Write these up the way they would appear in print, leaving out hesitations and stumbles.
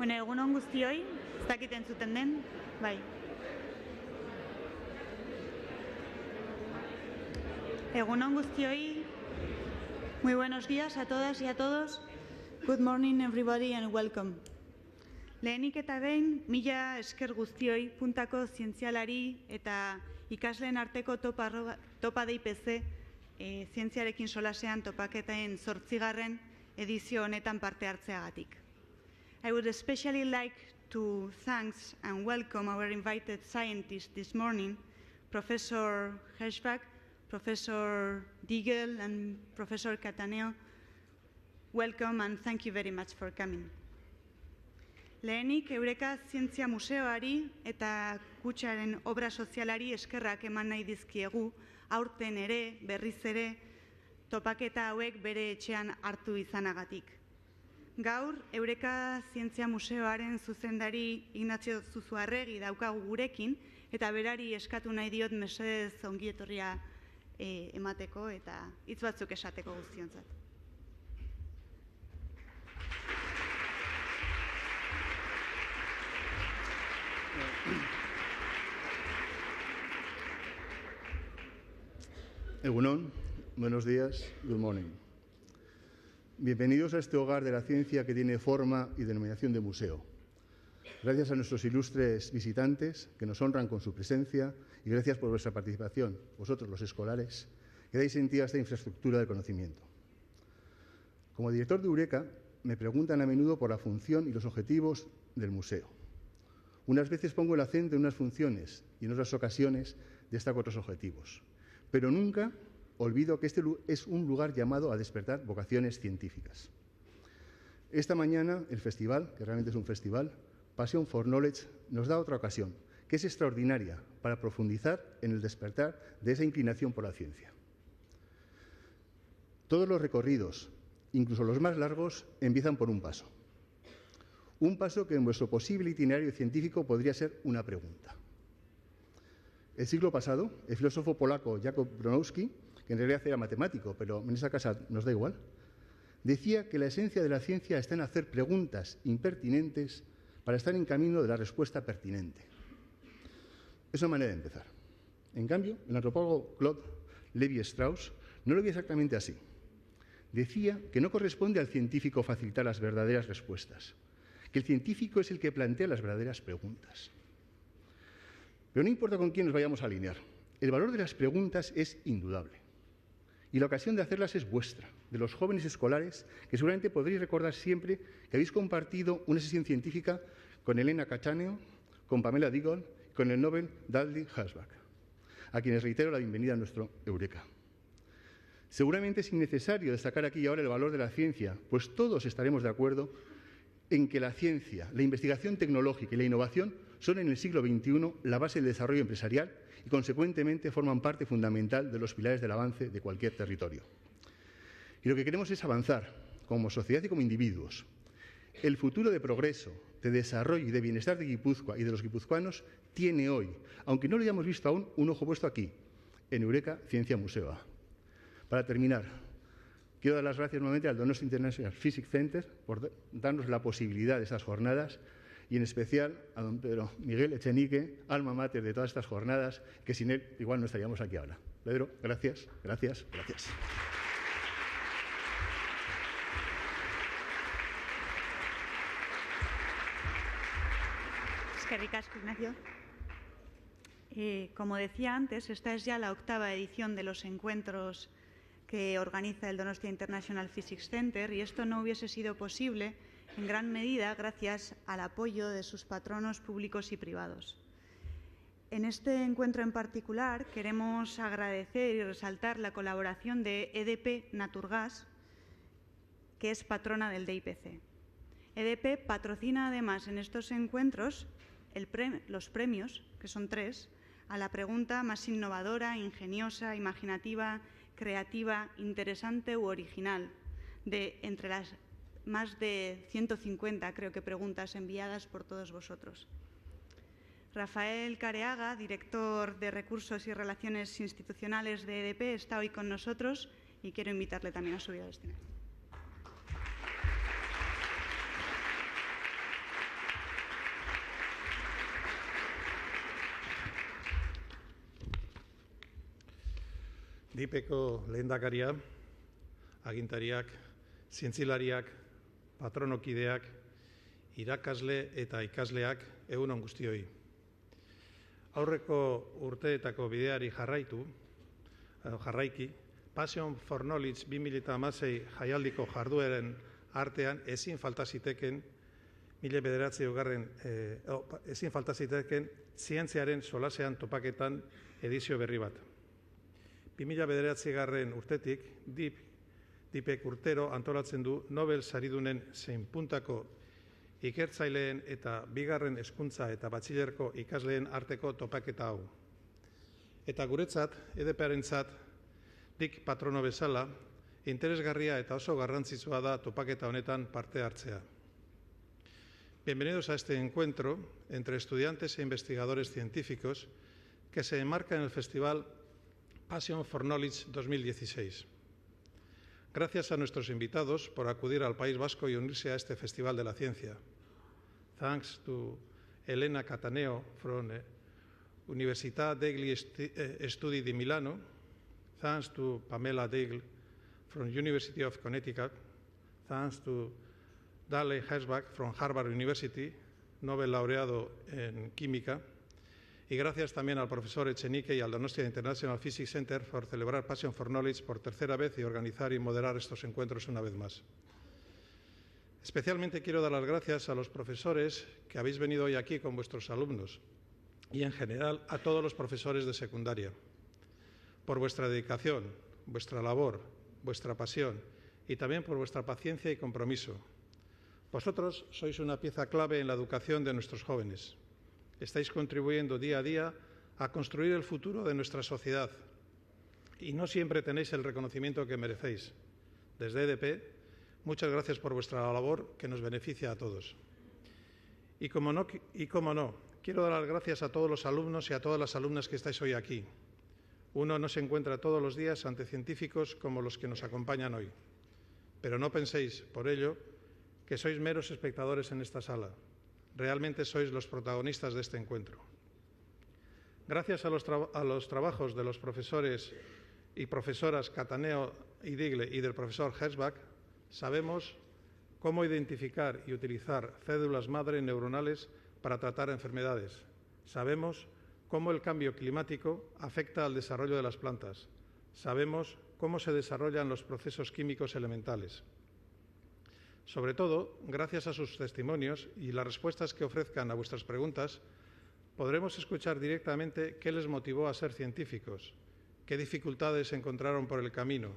Bueno, egun on guztioi, ez dakit entzuten den, bai. Egun on guztioi, muy buenos días a todas y a todos. Good morning everybody and welcome. Lehenik eta behin, mila esker guztioi puntako zientzialari eta ikasleen arteko Topa DIPC zientziarekin solasean topaketen 8. edizio honetan parte hartzeagatik. I would especially like to thank and welcome our invited scientists this morning, Professor Herschback, Professor Diggle and Professor Cattaneo. Welcome and thank you very much for coming. Lehenik, Eureka Zientzia Museoari eta Kutxaren obra sozialari eskerrak eman nahi dizkiegu, aurten ere, berriz ere, topaketa hauek bere etxean hartu izanagatik. Gaur, Eureka Zientzia Museoaren zuzendari Ignacio Zuzuarregi daukagu gurekin, eta berari eskatu nahi diot mesedez ongietorria emateko eta hitz batzuk esateko guztiontzat. Egunon, buenos días, good morning. Bienvenidos a este hogar de la ciencia que tiene forma y denominación de museo. Gracias a nuestros ilustres visitantes que nos honran con su presencia y gracias por vuestra participación, vosotros los escolares, que dais sentido a esta infraestructura del conocimiento. Como director de Eureka, me preguntan a menudo por la función y los objetivos del museo. Unas veces pongo el acento en unas funciones y en otras ocasiones destaco otros objetivos, pero nunca olvido que este es un lugar llamado a despertar vocaciones científicas. Esta mañana el festival, que realmente es un festival, Passion for Knowledge, nos da otra ocasión, que es extraordinaria para profundizar en el despertar de esa inclinación por la ciencia. Todos los recorridos, incluso los más largos, empiezan por un paso. Un paso que en vuestro posible itinerario científico podría ser una pregunta. El siglo pasado, el filósofo polaco Jakub Bronowski, que en realidad era matemático, pero en esa casa nos da igual, decía que la esencia de la ciencia está en hacer preguntas impertinentes para estar en camino de la respuesta pertinente. Es una manera de empezar. En cambio, el antropólogo Claude Lévi-Strauss no lo veía exactamente así. Decía que no corresponde al científico facilitar las verdaderas respuestas, que el científico es el que plantea las verdaderas preguntas. Pero no importa con quién nos vayamos a alinear, el valor de las preguntas es indudable. Y la ocasión de hacerlas es vuestra, de los jóvenes escolares, que seguramente podréis recordar siempre que habéis compartido una sesión científica con Elena Cattaneo, con Pamela Diggle, con el Nobel Dudley Herschback, a quienes reitero la bienvenida a nuestro Eureka. Seguramente es innecesario destacar aquí y ahora el valor de la ciencia, pues todos estaremos de acuerdo en que la ciencia, la investigación tecnológica y la innovación son en el siglo XXI la base del desarrollo empresarial y, consecuentemente, forman parte fundamental de los pilares del avance de cualquier territorio. Y lo que queremos es avanzar, como sociedad y como individuos. El futuro de progreso, de desarrollo y de bienestar de Guipúzcoa y de los guipuzcoanos tiene hoy, aunque no lo hayamos visto aún, un ojo puesto aquí, en Eureka Ciencia Museoa. Para terminar, quiero dar las gracias nuevamente al Donostia International Physics Center por darnos la posibilidad de estas jornadas y en especial a don Pedro Miguel Echenique, alma mater de todas estas jornadas, que sin él igual no estaríamos aquí ahora. Pedro, gracias, gracias, gracias. Eskerrik asko, Ignacio. Como decía antes, esta es ya la 8ª edición de los encuentros que organiza el Donostia International Physics Center, y esto no hubiese sido posible en gran medida gracias al apoyo de sus patronos públicos y privados. En este encuentro en particular queremos agradecer y resaltar la colaboración de EDP Naturgas, que es patrona del DIPC. EDP patrocina además en estos encuentros los premios, que son 3, a la pregunta más innovadora, ingeniosa, imaginativa, creativa, interesante u original, de entre las más de 150, creo que, preguntas enviadas por todos vosotros. Rafael Careaga, director de Recursos y Relaciones Institucionales de EDP, está hoy con nosotros y quiero invitarle también a subir al escenario. DIPeko lehendakaria, agintariak, zientzilariak, patronokideak, irakasle eta ikasleak egun on guztioi. Aurreko urteetako bideari jarraiki, Passion for Knowledge 2016 jaialdiko jardueren artean ezin falta ziteken Zientziaren solasean topaketan edizio berri bat. 2009 urtetik DIPC urtero antolatzen du Nobel saridunen zein puntako ikertzaileen eta bigarren hezkuntza eta batxilerko ikasleen arteko topaketa hau. Eta guretzat, EDP-arentzat, DIC patrono bezala, interesgarria eta oso garrantzitsua da topaketa honetan parte hartzea. Bienvenidos a este encuentro entre estudiantes e investigadores científicos que se enmarca en el Festival Passion for Knowledge 2016. Gracias a nuestros invitados por acudir al País Vasco y unirse a este Festival de la Ciencia. Thanks to Elena Cattaneo from Università degli Studi di Milano. Thanks to Pamela Diggle from University of Connecticut. Thanks to Dudley Herschback from Harvard University, Nobel Laureado en Química. Y gracias también al profesor Echenique y al Donostia International Physics Center por celebrar Passion for Knowledge por tercera vez y organizar y moderar estos encuentros una vez más. Especialmente quiero dar las gracias a los profesores que habéis venido hoy aquí con vuestros alumnos y en general a todos los profesores de secundaria por vuestra dedicación, vuestra labor, vuestra pasión y también por vuestra paciencia y compromiso. Vosotros sois una pieza clave en la educación de nuestros jóvenes. Estáis contribuyendo día a día a construir el futuro de nuestra sociedad y no siempre tenéis el reconocimiento que merecéis. Desde EDP, muchas gracias por vuestra labor que nos beneficia a todos. Y cómo no, quiero dar las gracias a todos los alumnos y a todas las alumnas que estáis hoy aquí. Uno no se encuentra todos los días ante científicos como los que nos acompañan hoy. Pero no penséis, por ello, que sois meros espectadores en esta sala. Realmente sois los protagonistas de este encuentro. Gracias a los trabajos de los profesores y profesoras Cattaneo y Diggle y del profesor Herschback, sabemos cómo identificar y utilizar células madre neuronales para tratar enfermedades. Sabemos cómo el cambio climático afecta al desarrollo de las plantas. Sabemos cómo se desarrollan los procesos químicos elementales. Sobre todo, gracias a sus testimonios y las respuestas que ofrezcan a vuestras preguntas, podremos escuchar directamente qué les motivó a ser científicos, qué dificultades encontraron por el camino,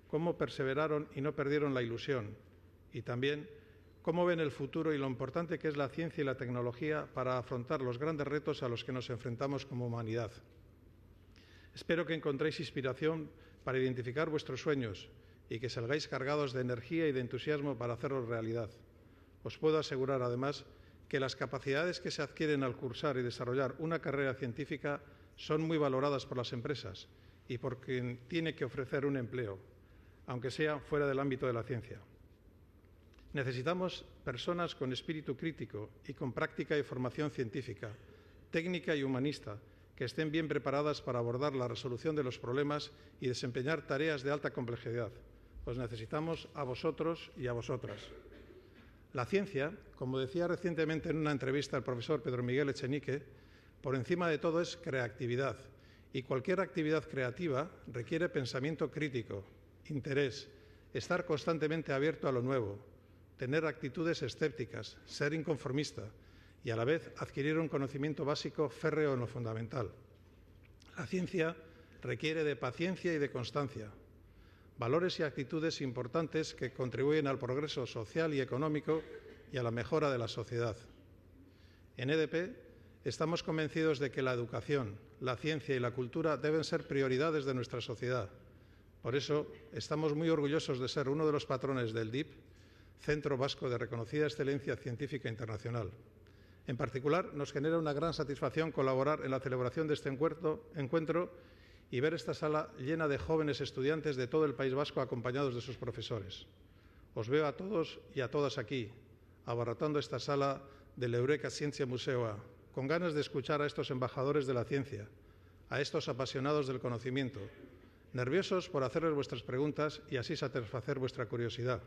cómo perseveraron y no perdieron la ilusión, y también cómo ven el futuro y lo importante que es la ciencia y la tecnología para afrontar los grandes retos a los que nos enfrentamos como humanidad. Espero que encontréis inspiración para identificar vuestros sueños y que salgáis cargados de energía y de entusiasmo para hacerlos realidad. Os puedo asegurar, además, que las capacidades que se adquieren al cursar y desarrollar una carrera científica son muy valoradas por las empresas y por quien tiene que ofrecer un empleo, aunque sea fuera del ámbito de la ciencia. Necesitamos personas con espíritu crítico y con práctica y formación científica, técnica y humanista, que estén bien preparadas para abordar la resolución de los problemas y desempeñar tareas de alta complejidad. Os necesitamos a vosotros y a vosotras. La ciencia, como decía recientemente en una entrevista el profesor Pedro Miguel Echenique, por encima de todo es creatividad, y cualquier actividad creativa requiere pensamiento crítico, interés, estar constantemente abierto a lo nuevo, tener actitudes escépticas, ser inconformista y a la vez adquirir un conocimiento básico férreo en lo fundamental. La ciencia requiere de paciencia y de constancia, valores y actitudes importantes que contribuyen al progreso social y económico y a la mejora de la sociedad. En EDP estamos convencidos de que la educación, la ciencia y la cultura deben ser prioridades de nuestra sociedad. Por eso estamos muy orgullosos de ser uno de los patrones del DIP, Centro Vasco de Reconocida Excelencia Científica Internacional. En particular, nos genera una gran satisfacción colaborar en la celebración de este encuentro y ver esta sala llena de jóvenes estudiantes de todo el País Vasco acompañados de sus profesores. Os veo a todos y a todas aquí, abarrotando esta sala del Eureka Zientzia Museoa, con ganas de escuchar a estos embajadores de la ciencia, a estos apasionados del conocimiento nerviosos por hacerles vuestras preguntas y así satisfacer vuestra curiosidad.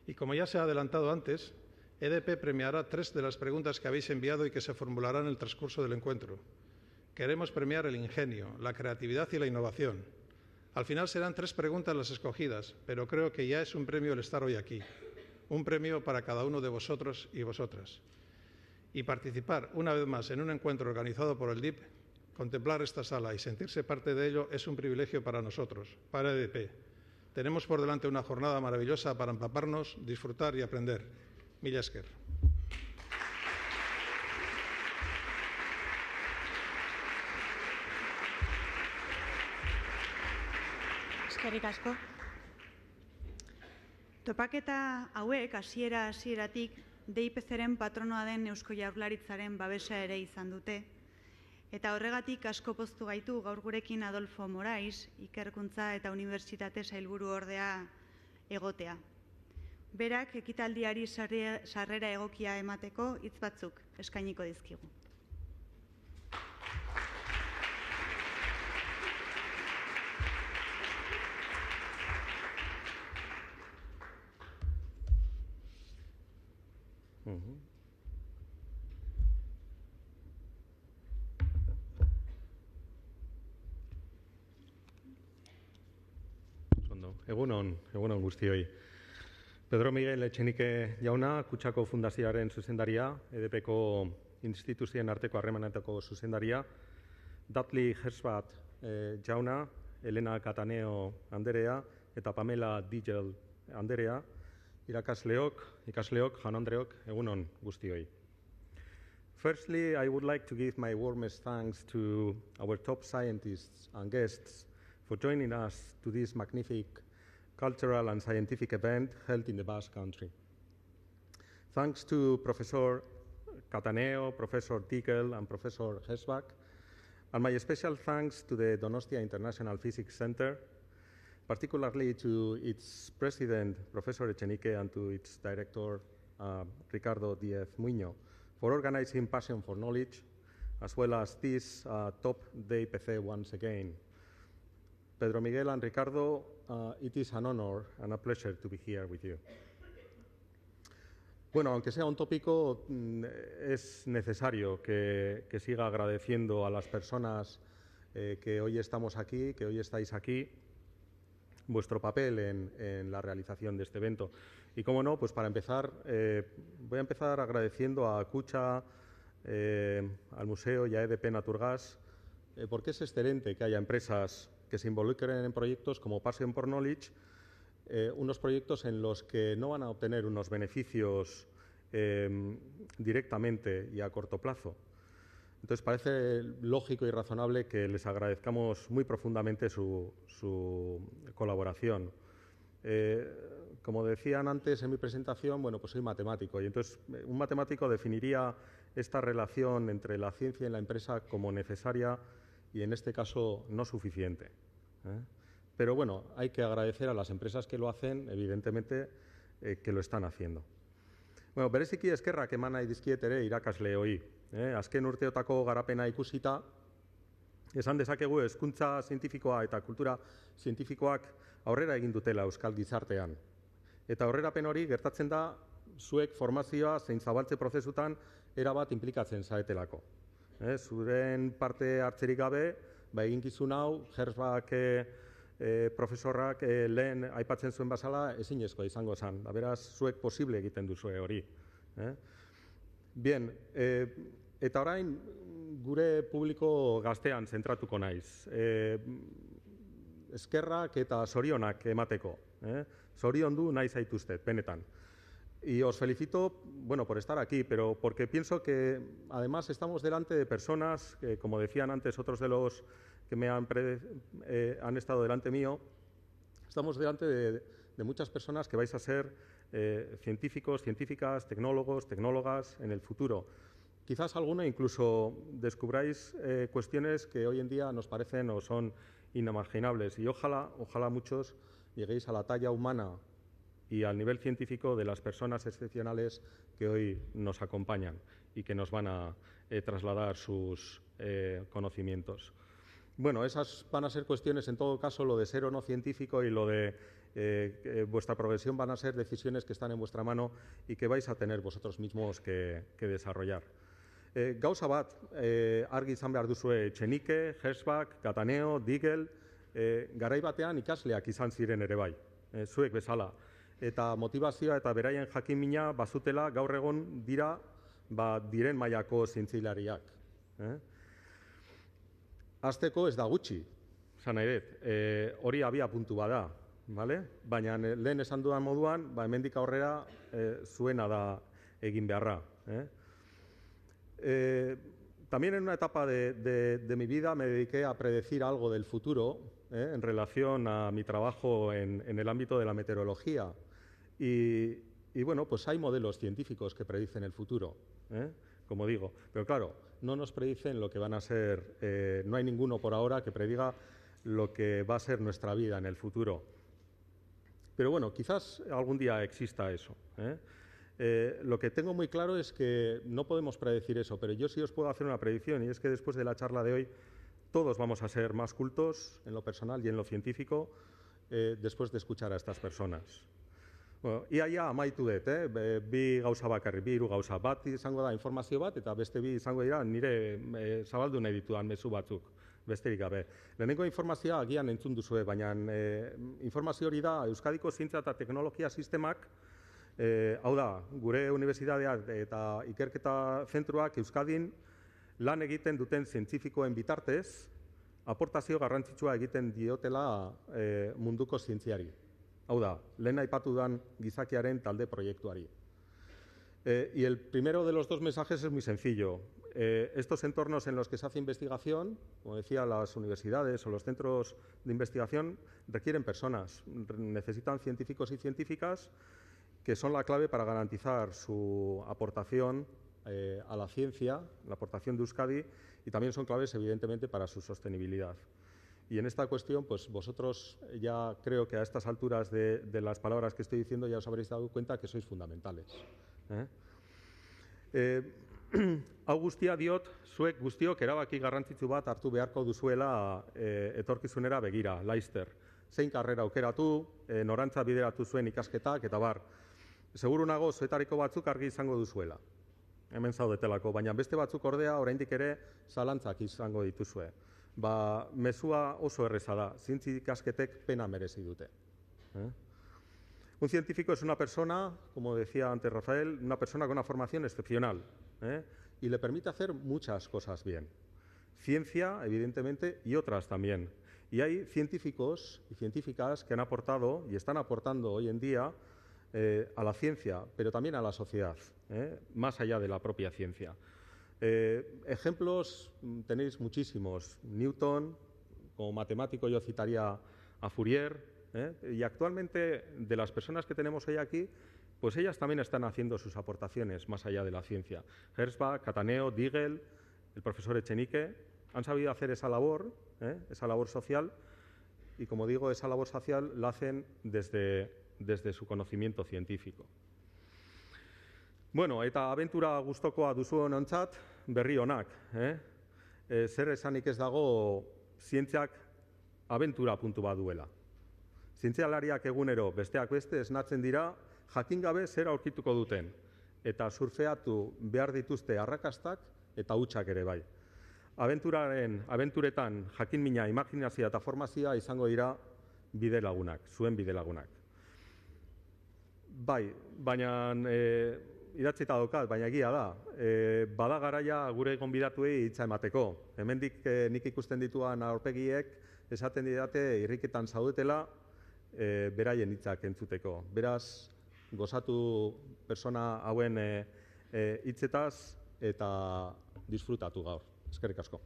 Y como ya se ha adelantado antes, EDP premiará 3 de las preguntas que habéis enviado y que se formularán en el transcurso del encuentro. Queremos premiar el ingenio, la creatividad y la innovación. Al final serán 3 preguntas las escogidas, pero creo que ya es un premio el estar hoy aquí. Un premio para cada uno de vosotros y vosotras. Y participar una vez más en un encuentro organizado por el DIP, contemplar esta sala y sentirse parte de ello es un privilegio para nosotros, para EDP. Tenemos por delante una jornada maravillosa para empaparnos, disfrutar y aprender. Mila esker. Eskerrik asko. Topaketa hauek hasieratik DIPC-ren patronoa den Eusko Jaurlaritzaren babesa ere izan dute, eta horregatik asko poztu gaitu gaur gurekin Adolfo Morais, Ikerkuntza eta Unibertsitate Sailburu ordea egotea. Berak ekitaldiari sarrera egokia emateko hitz batzuk eskainiko dizkigu. Egunon guztioi. Pedro Miguel Etxenike jauna, Kutxako Fundazioaren zuzendaria, EDP-ko instituzioen arteko harremanetako zuzendaria, Dudley Herschback jauna, Elena Cattaneo anderea eta Pamela Diggle anderea, irakasleok, jaun-andreok, egunon guztioi. Firstly, I would like to give my warmest thanks to our top scientists and guests for joining us to this magnificent cultural and scientific event held in the Basque Country. Thanks to Professor Cattaneo, Professor Diggle, and Professor Herschback, and my special thanks to the Donostia International Physics Center, particularly to its president, Professor Etxenike, and to its director, Ricardo Díez Muñoz, for organizing Passion for Knowledge, as well as this top DIPC once again. Pedro Miguel and Ricardo, it is an honor and a pleasure to be here with you. Bueno, aunque sea un tópico, es necesario que siga agradeciendo a las personas que hoy estamos aquí, que hoy estáis aquí, vuestro papel en la realización de este evento. Y cómo no, pues para empezar, voy a empezar agradeciendo a Kutxa, al Museo y a EDP Naturgas, porque es excelente que haya empresas que se involucren en proyectos como Passion for Knowledge, unos proyectos en los que no van a obtener unos beneficios directamente y a corto plazo. Entonces parece lógico y razonable que les agradezcamos muy profundamente su colaboración. Como decían antes en mi presentación, bueno, pues soy matemático y entonces un matemático definiría esta relación entre la ciencia y la empresa como necesaria y en este caso no suficiente. Pero bueno, hay que agradecer a las empresas que lo hacen, evidentemente, que lo están haciendo. Bueno, bereziki eskerrak eman nahi dizkiet ere irakasleoi. Azken urteotako garapena ikusita, esan dezakegu hezkuntza zientifikoa eta kultura zientifikoak aurrera egin dutela euskal gizartean. Eta aurrerapen hori gertatzen da zuek formazioa zein zabaltze prozesutan erabat inplikatzen zaetelako. Zuren parte hartzerik gabe, eginkizun hau, Herschback profesorrak lehen aipatzen zuen bazala ezinezkoa izango zen. Beraz, zuek posible egiten duzue hori. Bien, eta orain gure publiko gaztean zentratuko naiz. Eskerrak eta zorionak emateko. Zoriondu nahi zaituztet, benetan. Y os felicito, bueno, por estar aquí, pero porque pienso que además estamos delante de personas que, como decían antes otros de los que me han estado delante mío, estamos delante de muchas personas que vais a ser científicos, científicas, tecnólogos, tecnólogas en el futuro. Quizás alguno incluso descubráis cuestiones que hoy en día nos parecen o son inimaginables y ojalá muchos lleguéis a la talla humana y al nivel científico de las personas excepcionales que hoy nos acompañan y que nos van a trasladar sus conocimientos. Bueno, esas van a ser cuestiones, en todo caso, lo de ser o no científico y lo de vuestra progresión van a ser decisiones que están en vuestra mano y que vais a tener vosotros mismos que desarrollar. Gauza bat, argi izan behar duzue Etxenike, Herschback, Cattaneo, Diggle, garai batean ikasleak izan ziren ere bai, zuek bezala. Eta motivazioa eta beraien jakimina bazutela gaur egon dira diren mailako zientzialariak. Hasteko ez da gutxi, esan nahi dut, hori abia puntu bada, baina lehen esan dudan moduan, hemendik aurrera zuena da egin beharra. También en una etapa de mi vida me dediqué a predecir algo del futuro en relación a mi trabajo en el ámbito de la meteorología. Y bueno, pues hay modelos científicos que predicen el futuro, como digo. Pero claro, no nos predicen lo que van a ser, no hay ninguno por ahora que prediga lo que va a ser nuestra vida en el futuro. Pero bueno, quizás algún día exista eso. Lo que tengo muy claro es que no podemos predecir eso, pero yo sí os puedo hacer una predicción, y es que después de la charla de hoy todos vamos a ser más cultos en lo personal y en lo científico después de escuchar a estas personas. Bueno, ia amaitu dut, bi gauza bakarrik, bi hiru gauza. Bat izango da informazio bat, eta beste bi izango dira nire zabaldu nahi ditudan mezu batzuk, besterik gabe. Lehenengo informazioa agian entzun duzue, baina informazio hori da Euskadiko Zientzia eta Teknologia Sistemak, hau da, gure unibertsitateak eta ikerketa zentruak Euskadin lan egiten duten zientifikoen bitartez, aportazio garrantzitsua egiten diotela munduko zientziari. Hau da, lehen aipatu dan gizakiaren talde proiektuari. Y el primero de los dos mensajes es muy sencillo. Estos entornos en los que se hace investigación, como decía, las universidades o los centros de investigación, requieren personas, necesitan científicos y científicas que son la clave para garantizar su aportación a la ciencia, la aportación de Euskadi, y también son claves, evidentemente, para su sostenibilidad. Y en esta cuestión, pues vosotros ya creo que a estas alturas de las palabras que estoy diciendo ya os habréis dado cuenta que sois fundamentales. Hau guztia diot, zuek guztiok erabaki garrantzitsu bat hartu beharko duzuela etorkizunera begira, laster. Zein karrera aukeratu, norantza bideratu zuen ikasketak, eta bar. Seguru nago, zuetariko batzuk argi izango duzuela. Hemen zaudetelako, baina beste batzuk ordea oraindik ere zalantzak izango dituzue. Mezua oso erreza da, zientzi ikasketek pena merezi dute. Un científico es una persona, como decía antes Rafael, una persona con una formación excepcional, y le permite hacer muchas cosas bien. Ciencia, evidentemente, y otras también. Y hay científicos y científicas que han aportado y están aportando hoy en día a la ciencia, pero también a la sociedad, más allá de la propia ciencia. Ejemplos tenéis muchísimos. Newton, como matemático yo citaría a Fourier, y actualmente de las personas que tenemos hoy aquí, pues ellas también están haciendo sus aportaciones más allá de la ciencia. Herschback, Cattaneo, Diggle, el profesor Etxenike, han sabido hacer esa labor social, y como digo, esa labor social la hacen desde su conocimiento científico. Bueno, eta abentura gustokoa duzuenontzat berri onak. Zer esanik ez dago zientziak abentura puntu bat duela. Zientzialariak egunero besteak beste esnatzen dira jakin gabe zer aurkituko duten, eta surfeatu behar dituzte arrakastak eta hutsak ere bai. Abenturetan jakinmina, imaginazioa eta formazioa izango dira bidelagunak, zuen bidelagunak. Bai, baina idatzita daukat, baina egia da. Bada garaia gure gonbidatuei hitza emateko. Hemendik nik ikusten dituan aurpegiek esaten didate irriketan zaudetela beraien hitzak entzuteko. Beraz, gozatu persona hauen hitzetaz eta disfrutatu gaur. Eskerrik asko.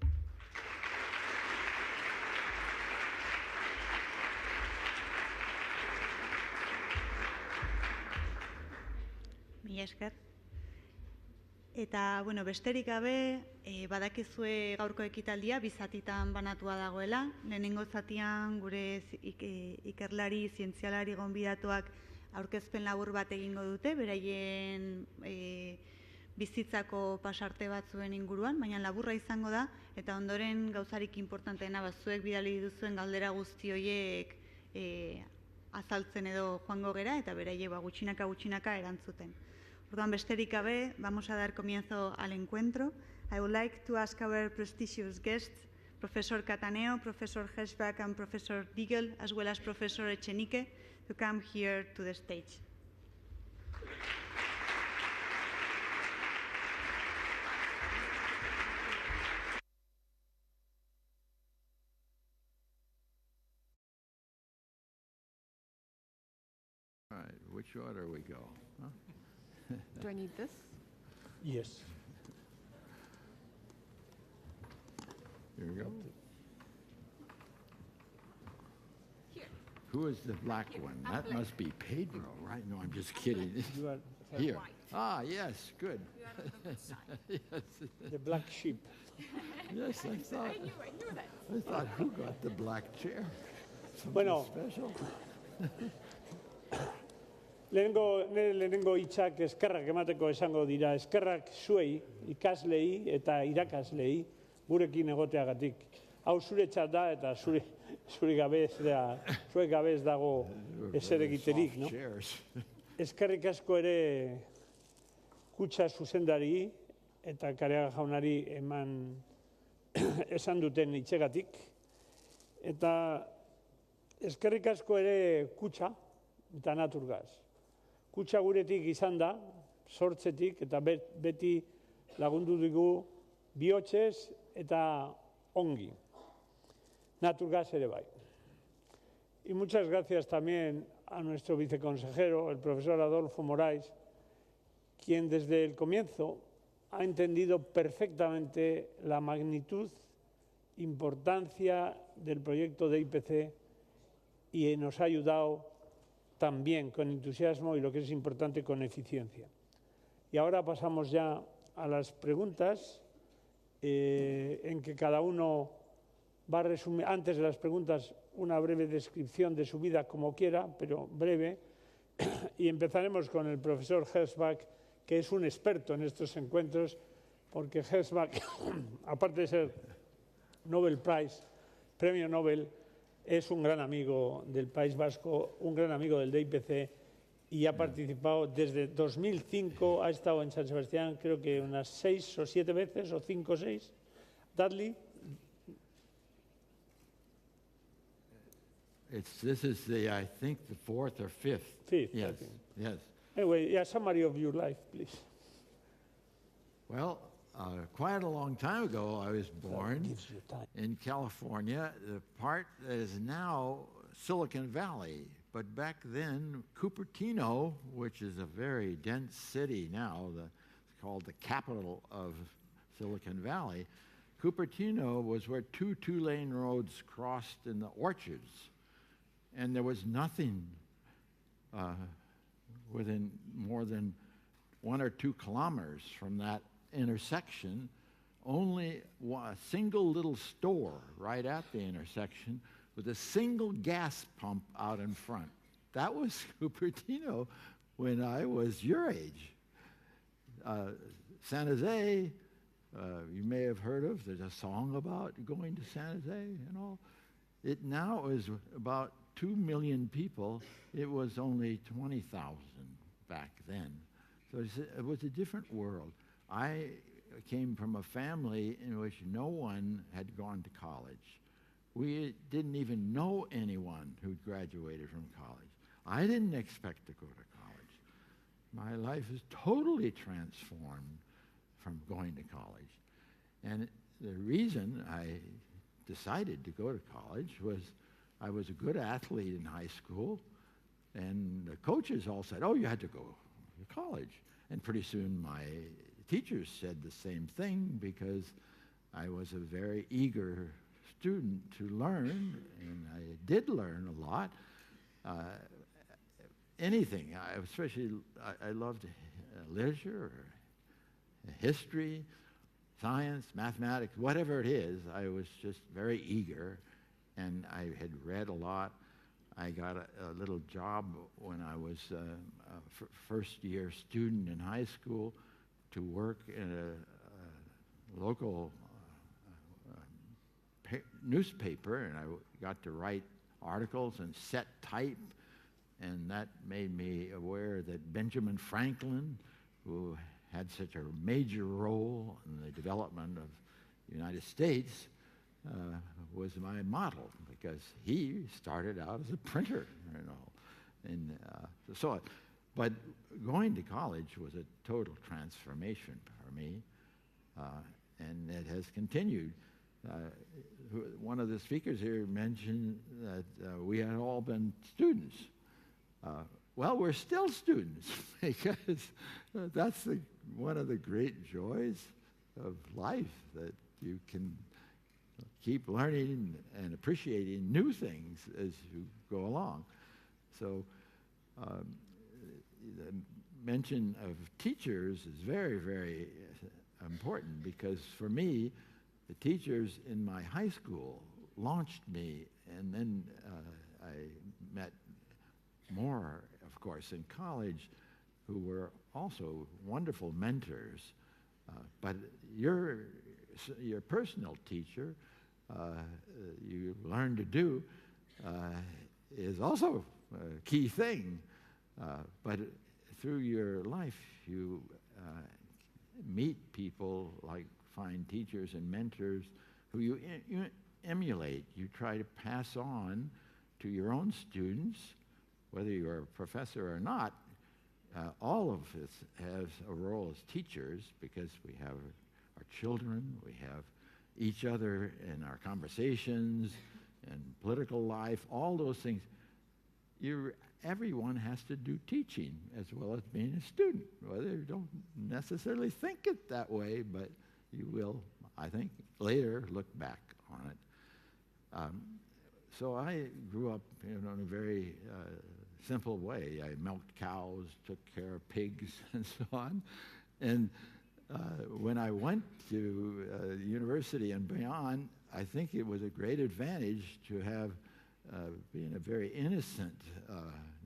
Mila esker. Eta, besterik gabe, badakizue gaurko ekitaldia bizatitan banatua dagoela. Lehenengo zatian gure ikerlari, zientzialari gonbidatuak aurkezpen labur bat egingo dute, beraien bizitzako pasarte batzuen inguruan, baina laburra izango da, eta ondoren gauzarik importanteena zuek bidali duzuen galdera guzti horiek azaltzen edo joango gera, eta beraiek gutxinaka erantzuten. Orduan, besterik gabe, vamos a dar comienzo al encuentro. I would like to ask our prestigious guests, Professor Cattaneo, Professor Herschback, and Professor Diggle, as well as Professor Echenique, to come here to the stage. All right, which order we go? Huh? Do I need this? Yes. Here we go. Here. Who is the black one? That must be Pedro, right? No, I'm just kidding. You are Here. White. Ah, yes, good. You are on the good side. Yes, the black sheep. yes, I thought. I knew that. I thought, who got the black chair? Something Bueno. special. Lehenengo hitzak eskerrak emateko esango dira, eskerrak zuei, ikaslei eta irakaslei gurekin egoteagatik. Hau zuretzat da eta zuri gabe ez dago ezer egiterik, no? Eskerrik asko ere kutxa zuzendari eta Kareaga jaunari eman esan duten hitzegatik. Eta eskerrik asko ere kutxa eta naturgaz. Kutxa guretik izan da, sortzetik, eta beti lagundu dugu bihotzez eta ongi. Naturgaz ere bai. Y muchas gracias también a nuestro viceconsejero, el profesor Adolfo Moraes, quien desde el comienzo ha entendido perfectamente la magnitud, importancia del proyecto de DIPC y nos ha ayudado también con entusiasmo y, lo que es importante, con eficiencia. Y ahora pasamos ya a las preguntas, en que cada uno va a resumir, antes de las preguntas, una breve descripción de su vida como quiera, pero breve, y empezaremos con el profesor Herschback, que es un experto en estos encuentros, porque Herschback, aparte de ser Nobel Prize, premio Nobel, es un gran amigo del País Vasco, un gran amigo del DIPC, y ha participado desde 2005, ha estado en San Sebastián creo que unas 6 o 7 veces, o 5 o 6. Dudley. This is I think, the 4th or 5th. Fifth, Yes, I think. yes. Anyway, yeah, summary of your life, please. Well, quite a long time ago, I was born Gives you time. in California, the part that is now Silicon Valley. But back then, Cupertino, which is a very dense city now, it's called the capital of Silicon Valley, Cupertino was where 2 two-lane roads crossed in the orchards. And there was nothing within more than 1 or 2 kilometers from that intersection, only a single little store right at the intersection with a single gas pump out in front. That was Cupertino when I was your age. San Jose, you may have heard of, there's a song about going to San Jose and all. It now is about 2 million people. It was only 20,000 back then. So it was a different world. I came from a family in which no one had gone to college. We didn't even know anyone who'd graduated from college. I didn't expect to go to college. My life is totally transformed from going to college. And the reason I decided to go to college was I was a good athlete in high school, and the coaches all said, oh, you had to go to college. And pretty soon my teachers said the same thing, because I was a very eager student to learn, and I did learn a lot. Anything, I loved literature, or history, science, mathematics, whatever it is. I was just very eager, and I had read a lot. I got a little job when I was a first-year student in high school, to work in a local newspaper, and I got to write articles and set type, and that made me aware that Benjamin Franklin, who had such a major role in the development of the United States, was my model, because he started out as a printer, and but going to college was a total transformation for me, and it has continued. One of the speakers here mentioned that we had all been students. Well, we're still students, because that's one of the great joys of life, that you can keep learning and appreciating new things as you go along. So the mention of teachers is very, very important, because for me, the teachers in my high school launched me, and then I met more, of course, in college, who were also wonderful mentors. But your personal teacher, you learn to do, is also a key thing. But through your life, you meet people like fine teachers and mentors who you emulate. You try to pass on to your own students, whether you're a professor or not. All of us has a role as teachers, because we have our children, we have each other in our conversations and political life, all those things. Everyone has to do teaching as well as being a student, whether you don't necessarily think it that way, but you will, I think, later look back on it. So I grew up in a very simple way. I milked cows, took care of pigs, and so on. And when I went to university and beyond, I think it was a great advantage to have been a very innocent,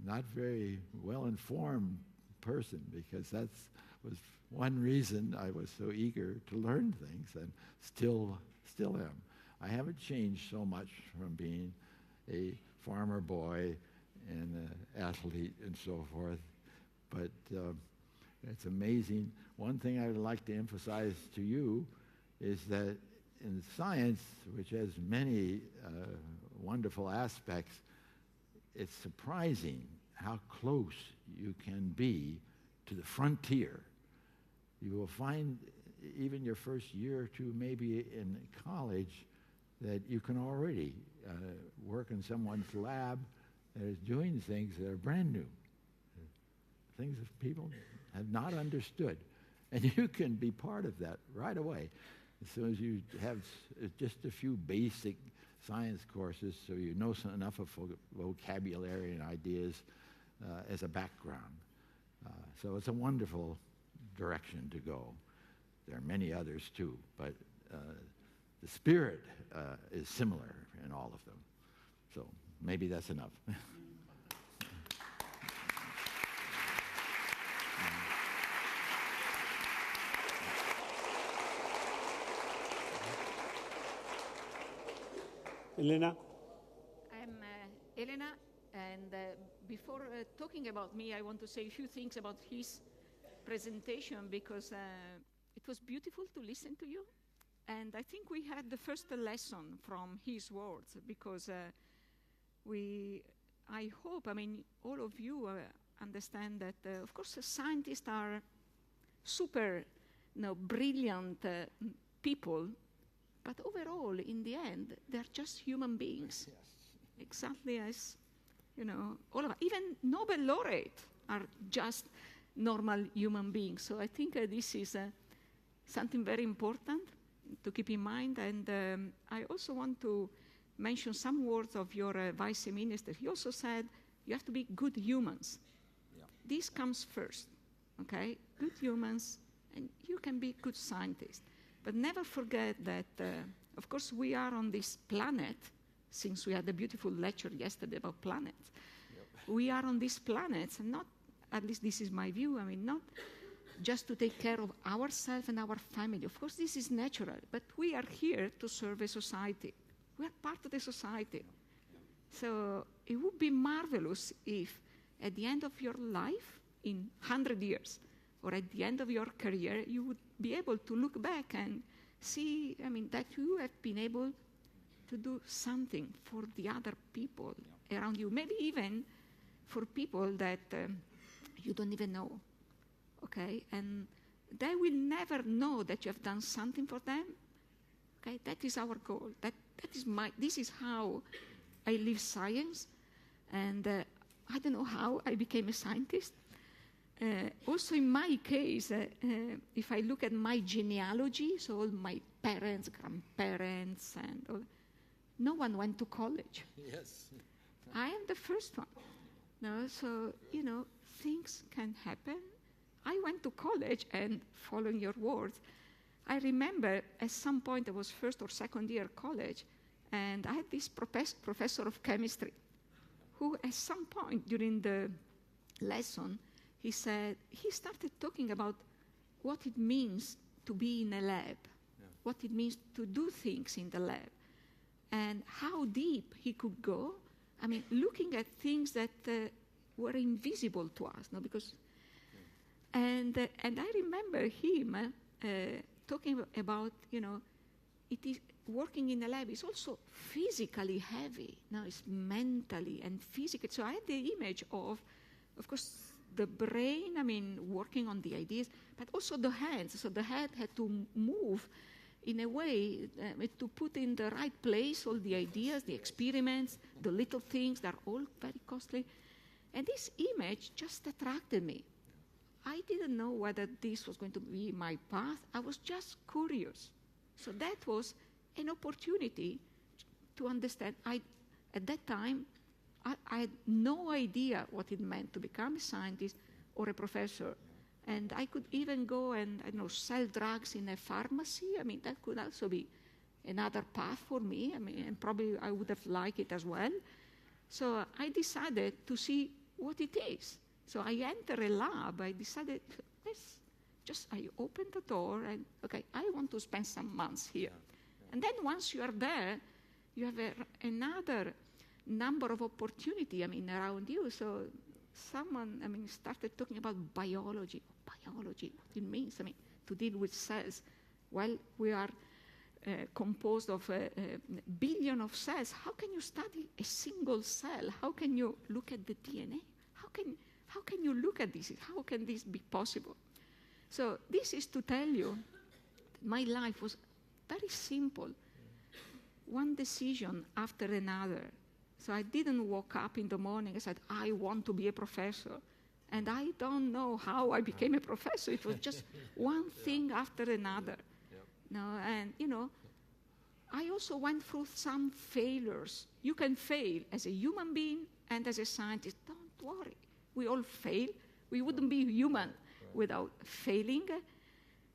not very well-informed person, because that was one reason I was so eager to learn things, and still am. I haven't changed so much from being a farmer boy and an athlete and so forth, but it's amazing. One thing I would like to emphasize to you is that in science, which has many wonderful aspects, it's surprising how close you can be to the frontier. You will find, even your first year or two, maybe in college, that you can already work in someone's lab that is doing things that are brand new, things that people have not understood. And you can be part of that right away, as soon as you have just a few basic science courses, so you know enough of vocabulary and ideas as a background. So it's a wonderful direction to go. There are many others too, but the spirit is similar in all of them. So maybe that's enough. Elena? I'm Elena, and before talking about me, I want to say a few things about his presentation, because it was beautiful to listen to you. And I think we had the first lesson from his words, because I hope, all of you understand that, of course, scientists are super, brilliant people, but overall, in the end, they're just human beings. Yes. Exactly as, all of us. Even Nobel Laureates are just normal human beings. So I think this is something very important to keep in mind. And I also want to mention some words of your vice minister. He also said you have to be good humans. Yeah. This comes first, okay? Good humans, and you can be good scientists. But never forget that, of course, we are on this planet, since we had a beautiful lecture yesterday about planets. Yep. We are on this planet, and not, at least this is my view, not just to take care of ourselves and our family. Of course, this is natural, but we are here to serve a society. We are part of the society. So it would be marvelous if at the end of your life, in 100 years, or at the end of your career, you would be able to look back and see, that you have been able to do something for the other people around you, maybe even for people that you don't even know, okay? And they will never know that you have done something for them, okay? That is our goal. This is how I live science, and I don't know how I became a scientist. Also in my case, if I look at my genealogy, so all my parents, grandparents, and all, no one went to college. Yes. I am the first one. No, so, things can happen. I went to college, and following your words, I remember at some point I was first or second year college, and I had this professor of chemistry who at some point during the lesson, he started talking about what it means to be in a lab, what it means to do things in the lab, and how deep he could go. Looking at things that were invisible to us, no? Because, and I remember him talking about, it is working in a lab is also physically heavy. Now it's mentally and physically. So I had the image of course, the brain, working on the ideas, but also the hands. So the head had to move in a way to put in the right place all the ideas, the experiments, the little things that are all very costly. And this image just attracted me. I didn't know whether this was going to be my path. I was just curious. So that was an opportunity to understand. At that time, I had no idea what it meant to become a scientist or a professor. And I could even go and, sell drugs in a pharmacy. That could also be another path for me. And probably I would have liked it as well. So I decided to see what it is. So I entered a lab. I decided, I opened the door and, okay, I want to spend some months here. And then once you are there, you have another number of opportunity, around you. So someone, started talking about biology, what it means, to deal with cells. Well, we are composed of a billion of cells. How can you study a single cell? How can you look at the DNA? How can you look at this? How can this be possible? So this is to tell you that my life was very simple. One decision after another. So I didn't wake up in the morning and said, I want to be a professor. And I don't know how I became a professor. It was just one thing after another. No, and, I also went through some failures. You can fail as a human being and as a scientist. Don't worry. We all fail. We wouldn't be human without failing.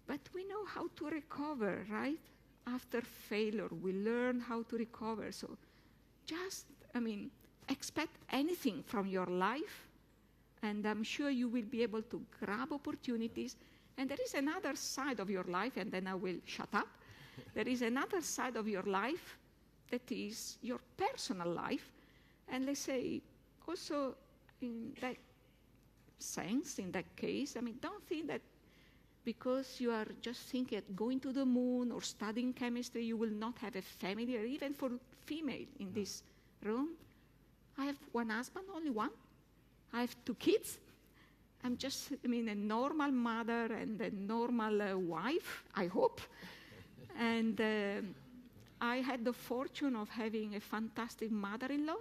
But we know how to recover, right? After failure, we learn how to recover. So just, expect anything from your life, and I'm sure you will be able to grab opportunities. And there is another side of your life, and then I will shut up. There is another side of your life that is your personal life. And let's say, also in that sense, in that case, don't think that because you are just thinking of going to the moon or studying chemistry, you will not have a family, or even for female in this room. I have one husband, only one. I have 2 kids. I'm just, a normal mother and a normal wife, I hope. And I had the fortune of having a fantastic mother-in-law,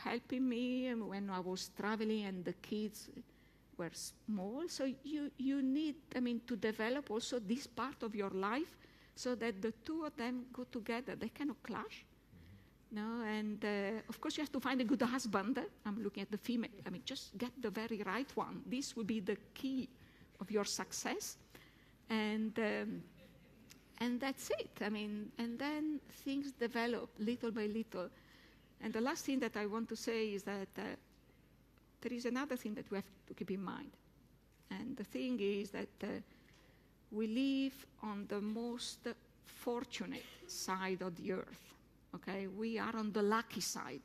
helping me when I was traveling and the kids were small. So you need, to develop also this part of your life so that the two of them go together. They cannot clash. No, and of course you have to find a good husband. I'm looking at the female. Just get the very right one. This will be the key of your success. And that's it. And then things develop little by little. And the last thing that I want to say is that there is another thing that we have to keep in mind. And the thing is that we live on the most fortunate side of the earth, okay? We are on the lucky side.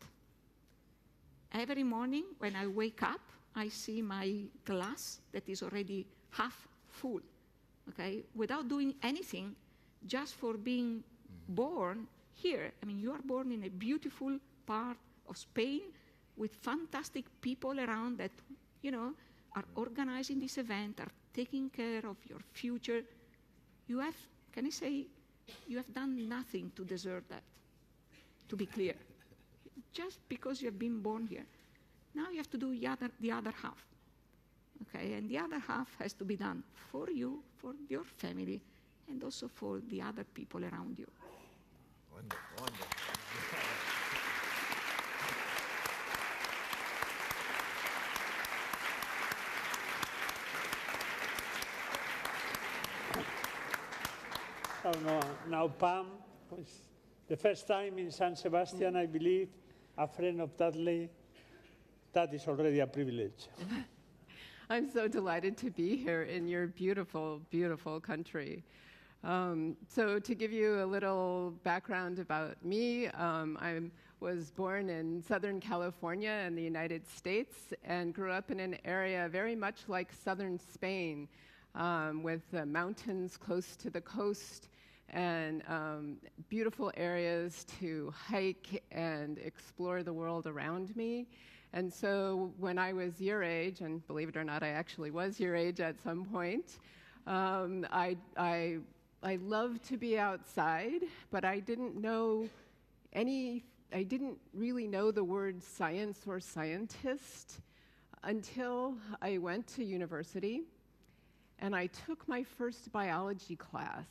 Every morning when I wake up, I see my glass that is already half full, okay? Without doing anything, just for being born here. I mean, you are born in a beautiful part of Spain with fantastic people around that, you know, are organizing this event, are taking care of your future. You have, can I say, you have done nothing to deserve that, to be clear. Just because you have been born here. Now you have to do the other half, okay? And the other half has to be done for you, for your family, and also for the other people around you. Wonderful, wonderful. Oh, no, now Pam was the first time in San Sebastian, I believe, a friend of Dudley. That is already a privilege. I'm so delighted to be here in your beautiful, beautiful country. So to give you a little background about me, I was born in Southern California in the United States and grew up in an area very much like southern Spain, with the mountains close to the coast and beautiful areas to hike and explore the world around me. And so when I was your age, and believe it or not, I actually was your age at some point, I loved to be outside, but I didn't really know the word science or scientist until I went to university and I took my first biology class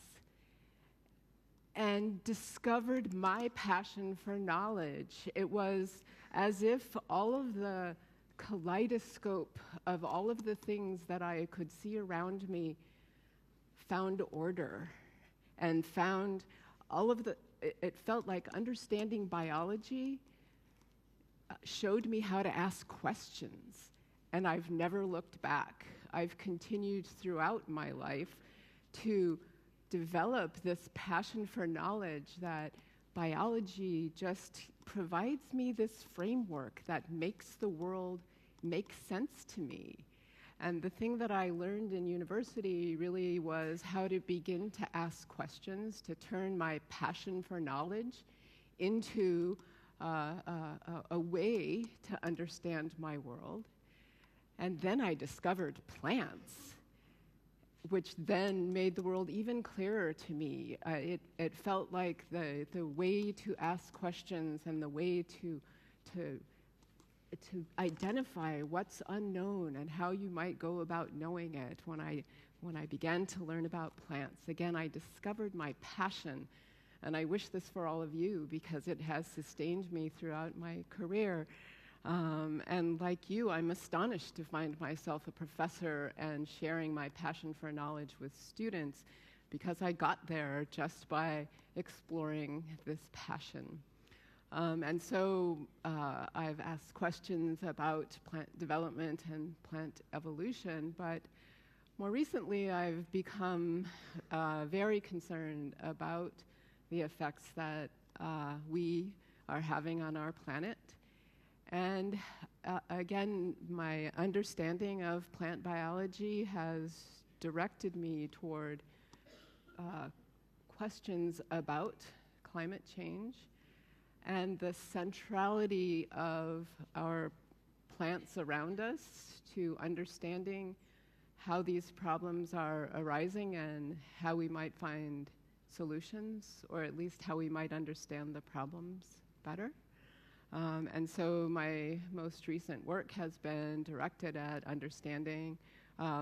and discovered my passion for knowledge. It was as if all of the kaleidoscope of all of the things that I could see around me found order and found all of the, it felt like understanding biology showed me how to ask questions, and I've never looked back. I've continued throughout my life to develop this passion for knowledge that biology just provides me this framework that makes the world make sense to me. And the thing that I learned in university really was how to begin to ask questions, to turn my passion for knowledge into a way to understand my world. And then I discovered plants, which then made the world even clearer to me. It felt like the way to ask questions and the way to identify what's unknown and how you might go about knowing it. When I began to learn about plants, again, I discovered my passion, and I wish this for all of you because it has sustained me throughout my career. And like you, I'm astonished to find myself a professor and sharing my passion for knowledge with students because I got there just by exploring this passion. And so I've asked questions about plant development and plant evolution, but more recently I've become very concerned about the effects that we are having on our planet. And again, my understanding of plant biology has directed me toward questions about climate change and the centrality of our plants around us to understanding how these problems are arising and how we might find solutions, or at least how we might understand the problems better. And so my most recent work has been directed at understanding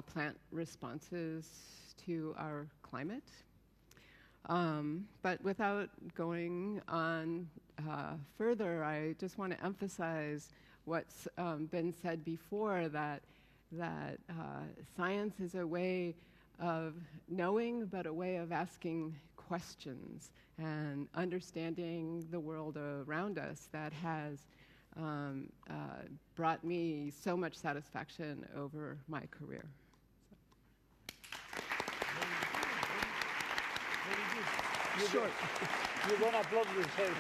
plant responses to our climate. But without going on further, I just want to emphasize what's been said before, that science is a way of knowing, but a way of asking questions and understanding the world around us that has brought me so much satisfaction over my career. short. You don't applaud yourself.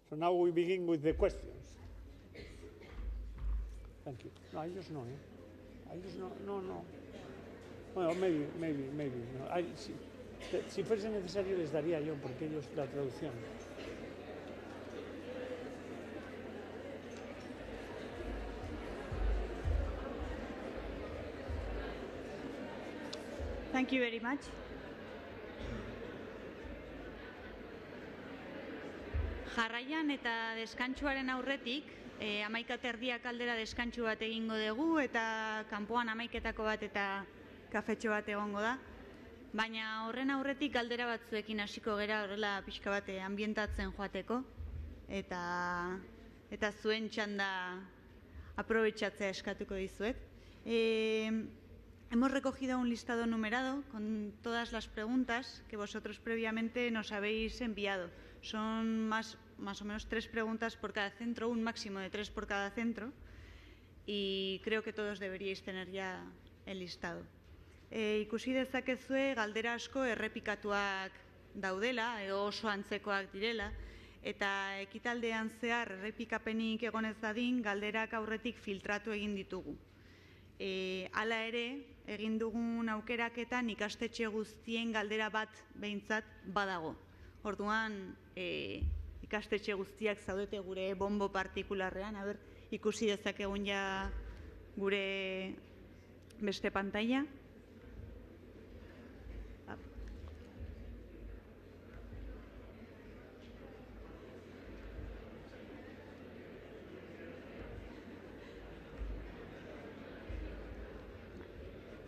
So now we begin with the questions. Thank you. No, I just know, I just know, no. Bueno, maybe. No. Si fuese necesario les daría yo, porque ellos la traducción. Thank you very much. Jarraian eta deskantsuaren aurretik, 11:30 aldera deskantsu bat egingo dugu eta kanpoan 11:00 bat eta kafetxo bat egongo da. Baina horren aurretik galdera batzuekin hasiko gera horrela pixka bat ambientatzen joateko eta zuen txanda aprobetxatzea eskatuko dizuet. Hemos recogido un listado numerado con todas las preguntas que vosotros previamente nos habéis enviado. Son más o menos 3 preguntas por cada centro, un máximo de 3 por cada centro, y creo que todos deberíais tener ya el listado. Ikusi dezakezue galdera asko errepikatuak daudela, edo oso antzekoak direla, eta ekitaldean zehar errepikapenik egonez dadin galderak aurretik filtratu egin ditugu. Hala ere, egin dugun aukeraketan ikastetxe guztien galdera bat behintzat badago. Orduan, ikastetxe guztiak zaudete gure bombo partikularrean, ikusi dezakegun ja gure beste pantaila.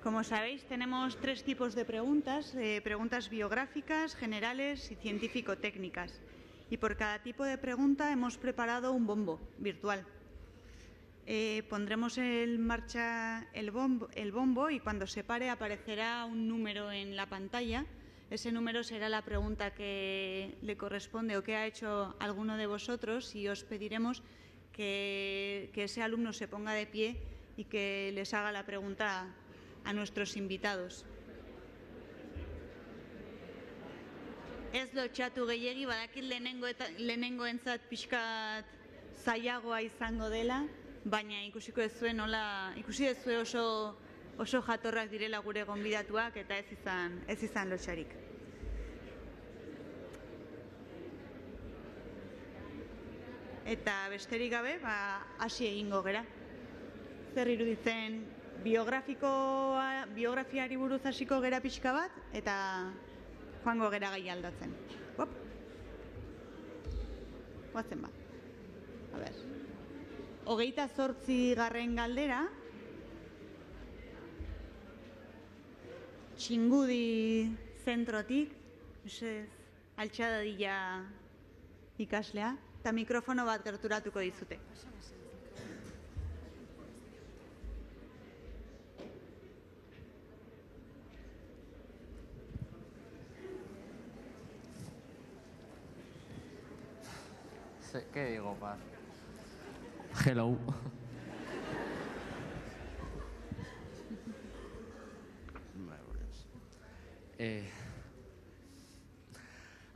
Como sabéis, tenemos 3 tipos de preguntas, preguntas biográficas, generales y científico-técnicas. Y por cada tipo de pregunta hemos preparado un bombo virtual. Pondremos en marcha el bombo y cuando se pare aparecerá un número en la pantalla. Ese número será la pregunta que le corresponde o que ha hecho alguno de vosotros y os pediremos que ese alumno se ponga de pie y que les haga la pregunta a nuestros invitados. Ez lotxatu gehiegi, badakit lehenengoentzat pixkat zailagoa izango dela, baina ikusi dezue oso jatorrak direla gure gonbidatuak eta ez izan lotxarik. Eta besterik gabe, hasi egingo gera. Zer iruditzen biografiari buruz hasiko gera pixka bat, eta joango gera gai aldatzen. Guatzen ba. 28. galdera. Txingudi zentrotik, altxada dila ikaslea, eta mikrofono bat gerturatuko dizute. ¿Qué digo, Paz? Hello.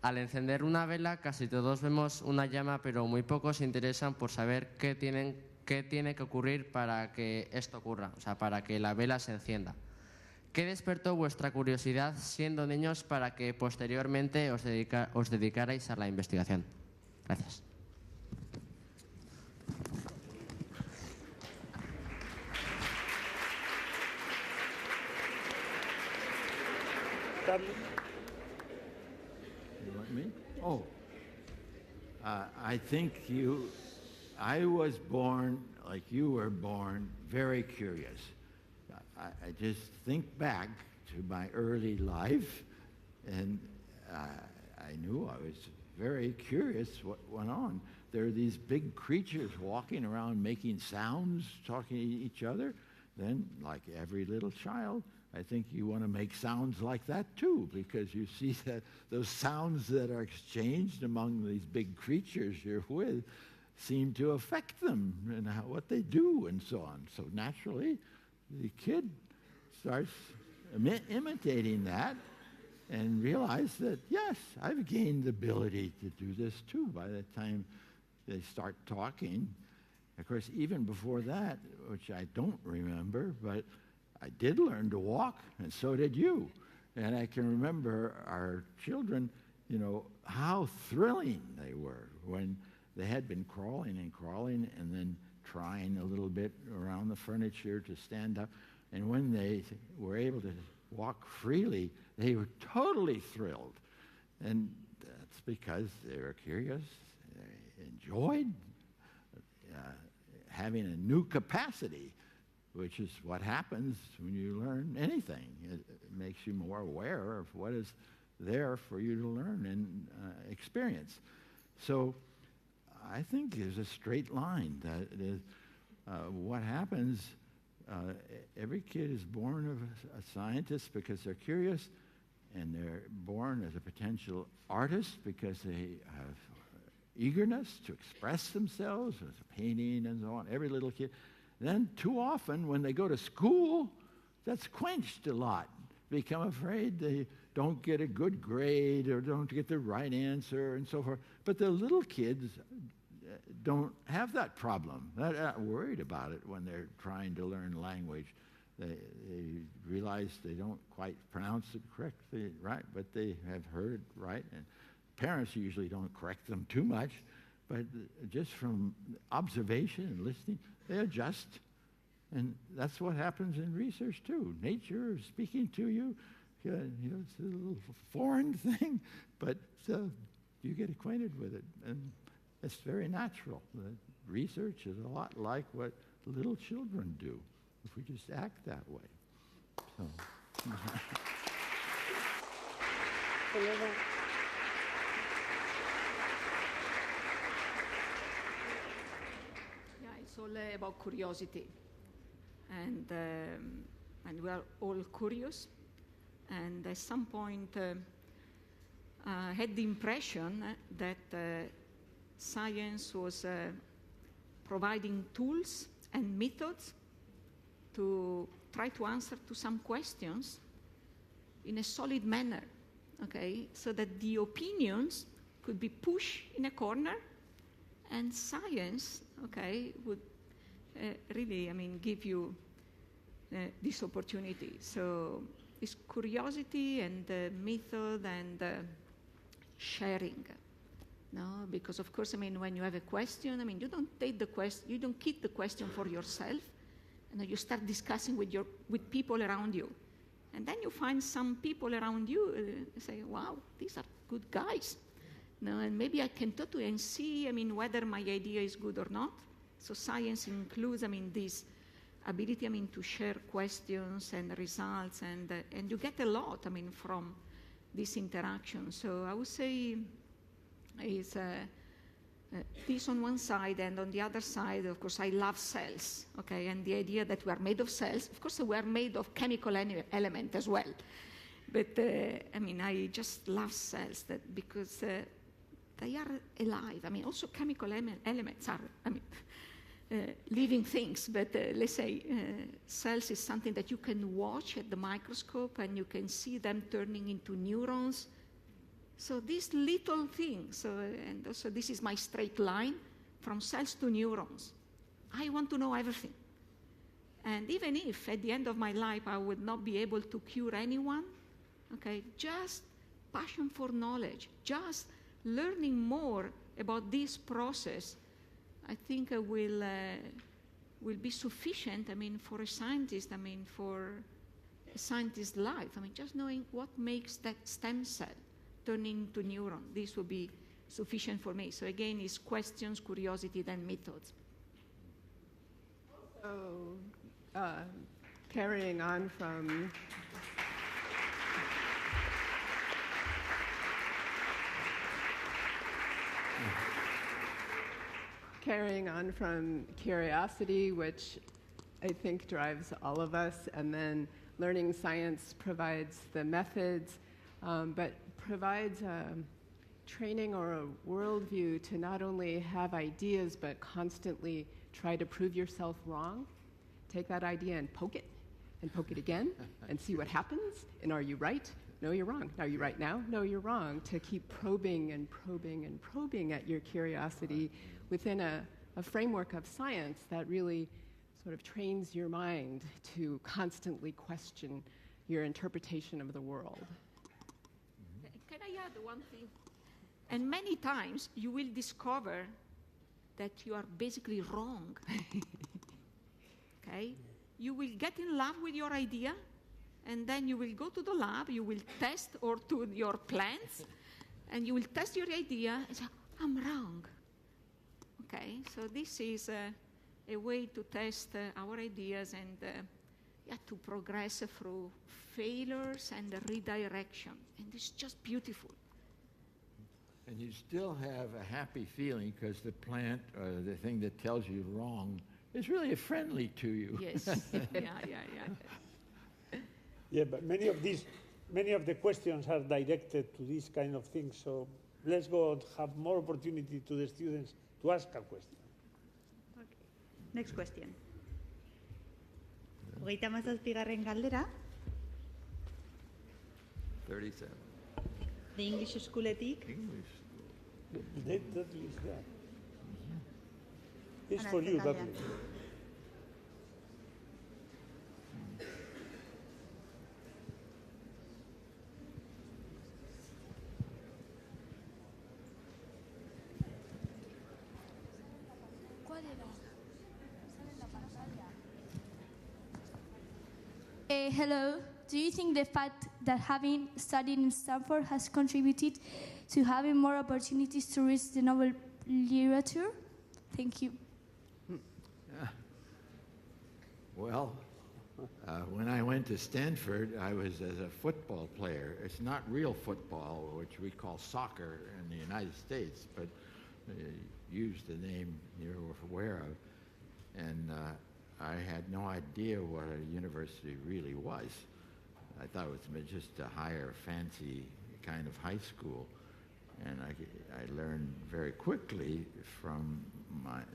Al encender una vela, casi todos vemos una llama, pero muy pocos se interesan por saber qué tiene que ocurrir para que esto ocurra, o sea, para que la vela se encienda. ¿Qué despertó vuestra curiosidad siendo niños para que posteriormente os dedicarais a la investigación? Gracias. You want me? Oh, I think I was born, like you were born, very curious. I just think back to my early life, and I knew I was very curious what went on. There are these big creatures walking around making sounds, talking to each other. Then, like every little child, I think you want to make sounds like that too, because you see that those sounds that are exchanged among these big creatures you're with, seem to affect them and what they do and so on. So naturally, the kid starts imitating that and realize that, yes, I've gained the ability to do this too by the time they start talking. Of course, even before that, which I don't remember, but I did learn to walk, and so did you. And I can remember our children, you know, how thrilling they were when they had been crawling and then trying a little bit around the furniture to stand up. And when they were able to walk freely, they were totally thrilled. And that's because they were curious, they enjoyed having a new capacity, which is what happens when you learn anything. It makes you more aware of what is there for you to learn and experience. So I think there's a straight line that is what happens. Every kid is born of a scientist because they're curious, and they're born as a potential artist because they have eagerness to express themselves with painting and so on, every little kid. Then too often when they go to school, that's quenched a lot. Become afraid they don't get a good grade or don't get the right answer and so forth. But the little kids don't have that problem. They're not worried about it when they're trying to learn language. They realize they don't quite pronounce it correctly, right, but they have heard it right. And parents usually don't correct them too much, but just from observation and listening, they adjust. And that's what happens in research too. Nature is speaking to you. You know, it's a little foreign thing, but you get acquainted with it. And it's very natural. Research is a lot like what little children do, if we just act that way. So. Yeah, it's all about curiosity, and we are all curious. And at some point, I had the impression that science was providing tools and methods to try to answer to some questions in a solid manner, okay? So that the opinions could be pushed in a corner, and science, okay, would really, give you this opportunity. So it's curiosity and method and sharing. No, because of course, when you have a question, you don't take the question, you don't keep the question for yourself, and you start discussing with people around you, and then you find some people around you say, "Wow, these are good guys," no, and maybe I can talk to you and see, whether my idea is good or not. So science includes, this ability, to share questions and results, and you get a lot, from this interaction. So I would say is this on one side, and on the other side, of course, I love cells, okay, and the idea that we are made of cells. Of course, we are made of chemical element as well, but I just love cells because they are alive. Also chemical elements are, living things, but let's say cells is something that you can watch at the microscope, and you can see them turning into neurons. So these little things, and also this is my straight line from cells to neurons. I want to know everything. And even if at the end of my life I would not be able to cure anyone, okay, just passion for knowledge, just learning more about this process, I think will be sufficient, for a scientist, for a scientist's life. Just knowing what makes that stem cell turning to neuron, this will be sufficient for me. So again, it's questions, curiosity, then methods. So, carrying on from curiosity, which I think drives all of us, and then learning science provides the methods, but provides training or a worldview to not only have ideas but constantly try to prove yourself wrong. Take that idea and poke it again and see what happens. And are you right? No, you're wrong. Are you right now? No, you're wrong. To keep probing and probing and probing at your curiosity within a framework of science that really sort of trains your mind to constantly question your interpretation of the world. Can I add one thing? And many times you will discover that you are basically wrong. Okay? You will get in love with your idea, and then you will go to the lab, you will test or to your plants, and you will test your idea and say, I'm wrong. Okay? So this is a way to test our ideas and to progress through failures and redirection. And it's just beautiful. And you still have a happy feeling because the plant or the thing that tells you wrong is really friendly to you. Yes. Yeah. Yeah, but many of the questions are directed to these kind of things. So let's go and have more opportunity to the students to ask a question. Okay. Next question. 37. galdera. 37. The English Schooletik. English. Dudley is there. It's for you, Dudley. Hello. Do you think the fact that having studied in Stanford has contributed to having more opportunities to read the Nobel literature? Thank you. Well, when I went to Stanford, I was as a football player. It's not real football, which we call soccer in the United States, but use the name you're aware of. And I had no idea what a university really was. I thought it was just a higher, fancy kind of high school. And I learned very quickly from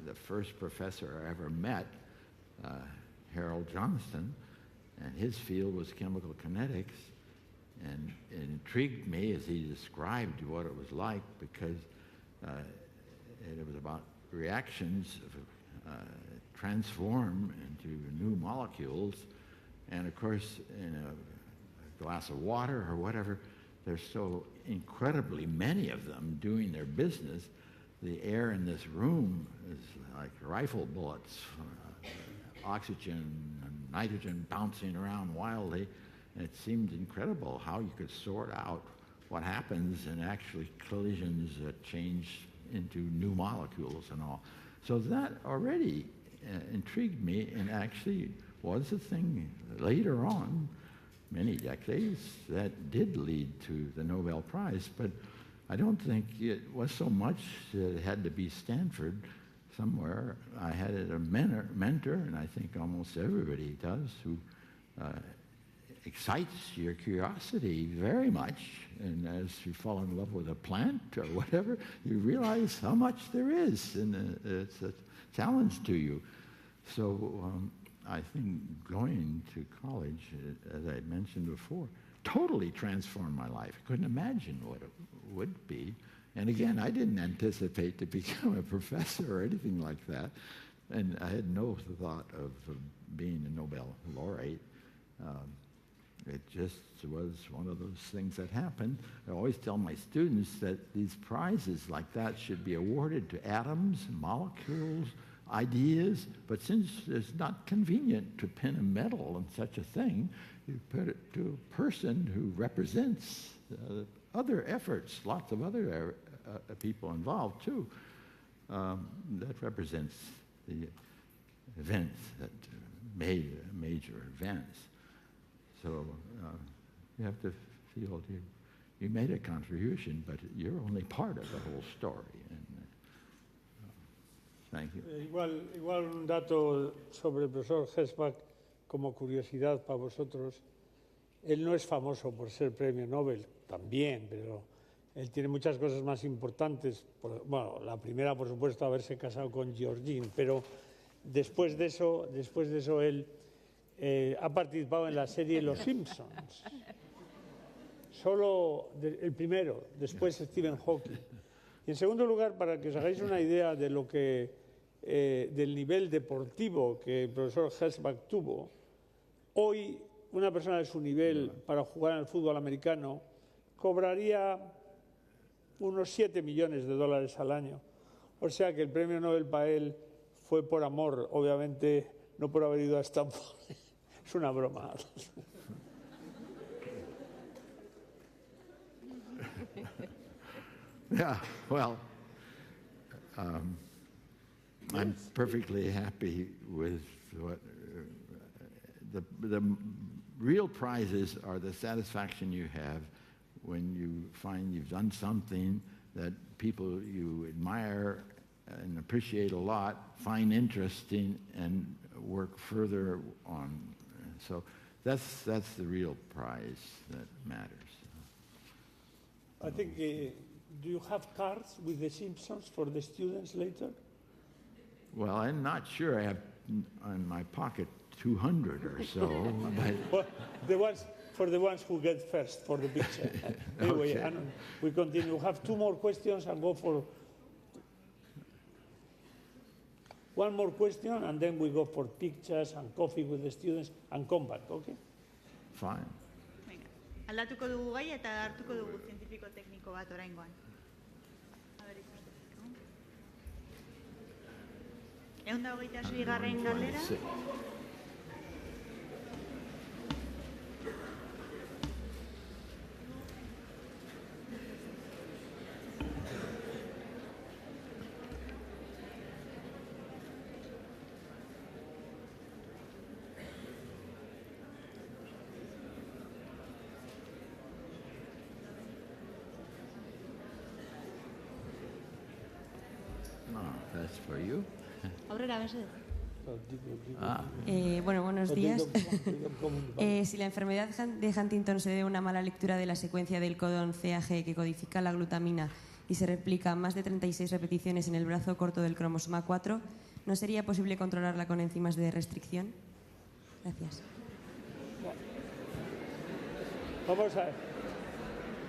the first professor I ever met, Harold Johnston, and his field was chemical kinetics. And it intrigued me as he described what it was like because it was about reactions transform into new molecules. And of course, in a glass of water or whatever, there's so incredibly many of them doing their business. The air in this room is like rifle bullets, oxygen and nitrogen bouncing around wildly. And it seemed incredible how you could sort out what happens in actually collisions that change into new molecules and all. So that already intrigued me and actually was a thing later on, many decades, that did lead to the Nobel Prize. But I don't think it was so much that it had to be Stanford somewhere. I had a mentor, and I think almost everybody does, who excites your curiosity very much. And as you fall in love with a plant or whatever, you realize how much there is, and it's a challenge to you. So I think going to college, as I mentioned before, totally transformed my life. I couldn't imagine what it would be. And again, I didn't anticipate to become a professor or anything like that. And I had no thought of being a Nobel laureate. It just was one of those things that happened. I always tell my students that these prizes like that should be awarded to atoms, molecules, ideas, but since it's not convenient to pin a medal on such a thing, you put it to a person who represents other efforts, lots of other people involved too, that represents the events that made major events. So you have to feel you made a contribution, but you're only part of the whole story. And, thank you. Igual un dato sobre el profesor Herschback como curiosidad para vosotros. Él no es famoso por ser premio Nobel, también, pero Él tiene muchas cosas más importantes. Bueno, la primera, por supuesto, haberse casado con Georgine, pero después de eso él ha participado en la serie Los Simpsons. Solo el primero, después Stephen Hawking. Y en segundo lugar, para que os hagáis una idea de lo que, del nivel deportivo que el profesor Herschback tuvo, hoy una persona de su nivel para jugar al fútbol americano cobraría unos $7 millones al año. O sea que el premio Nobel para él fue por amor, obviamente, no por haber ido a Stanford. Es una broma. Yeah, well, I'm perfectly happy with what the real prizes are the satisfaction you have when you find you've done something that people you admire and appreciate a lot find interesting and work further on. So that's the real prize that matters. I think, do you have cards with the Simpsons for the students later? Well, I'm not sure. I have in my pocket 200 or so. Well, for the ones who get first for the picture. Anyway, Okay. we continue. We have two more questions and go for one more question, and then we go for pictures and coffee with the students and come back, okay? Fine. Venga, aldatuko dugu gai eta hartuko dugu zientifiko tekniko bat oraingoan. A ber, ikusteko. 126. galdera. That's for you. Aurrera, mesedez. Bueno, buenos días. Si la enfermedad de Huntington se debe a una mala lectura de la secuencia del codón CAG que codifica la glutamina y se replica más de 36 repeticiones en el brazo corto del cromosoma 4, ¿no sería posible controlarla con enzimas de restricción? Gracias. Vamos a ver.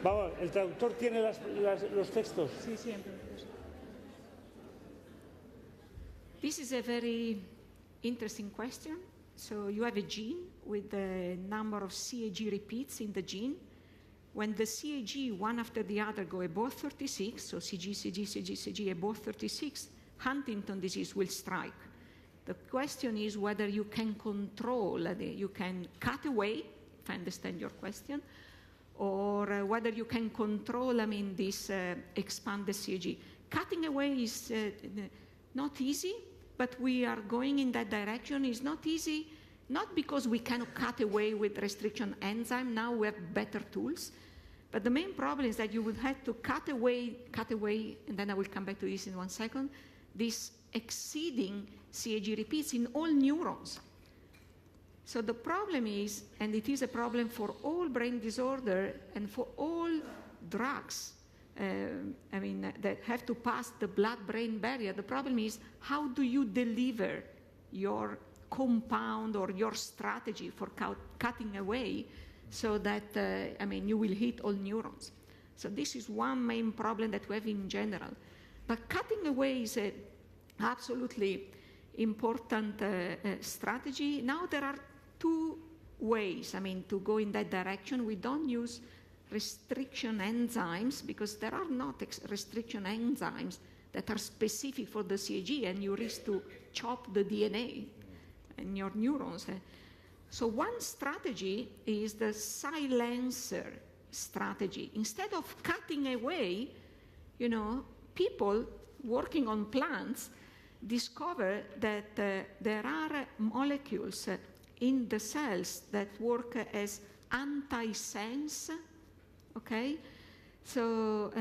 Vamos, el traductor tiene los textos. Sí, siempre. This is a very interesting question. So you have a gene with the number of CAG repeats in the gene. When the CAG, one after the other, go above 36, so CG above 36, Huntington disease will strike. The question is whether you can control, you can cut away, if I understand your question, or whether you can control, this expanded CAG. Cutting away is not easy, but we are going in that direction. It's not easy, not because we cannot cut away with restriction enzyme. Now we have better tools. But the main problem is that you would have to cut away, and then I will come back to this in 1 second, this exceeding CAG repeats in all neurons. So the problem is, and it is a problem for all brain disorder and for all drugs, that have to pass the blood-brain barrier. The problem is, how do you deliver your compound or your strategy for cutting away so that, you will hit all neurons? So this is one main problem that we have in general. But cutting away is an absolutely important strategy. Now there are two ways, to go in that direction. We don't use restriction enzymes because there are not restriction enzymes that are specific for the CAG, and you risk to chop the DNA in your neurons. So one strategy is the silencer strategy. Instead of cutting away, people working on plants discover that there are molecules in the cells that work as antisense. Okay, so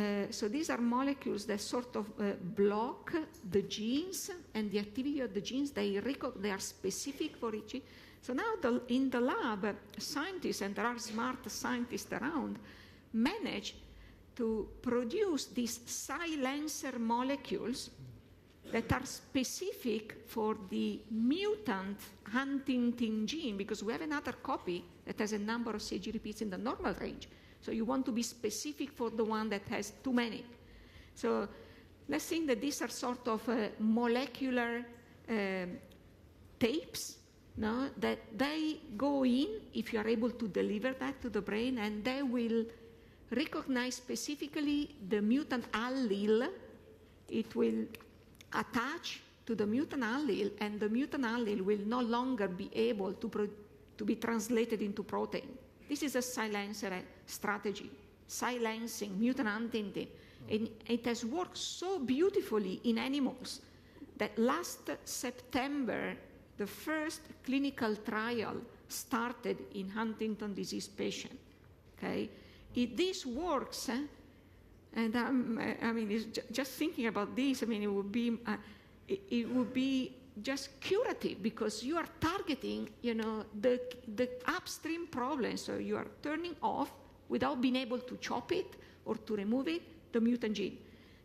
these are molecules that sort of block the genes and the activity of the genes. They are specific for each. So now in the lab, scientists, and there are smart scientists around, manage to produce these silencer molecules that are specific for the mutant Huntington gene, because we have another copy that has a number of CAG repeats in the normal range. So you want to be specific for the one that has too many. So let's think that these are sort of molecular tapes, no, that they go in, if you are able to deliver that to the brain, and they will recognize specifically the mutant allele. It will attach to the mutant allele, and the mutant allele will no longer be able to be translated into protein. This is a silencer strategy, silencing mutant huntingtin. And it has worked so beautifully in animals that last September, the first clinical trial started in Huntington disease patient. Okay, if this works, and I mean, just thinking about this, I mean, it would be just curative, because you are targeting, you know, the upstream problem. So you are turning off, without being able to chop it or to remove it, the mutant gene.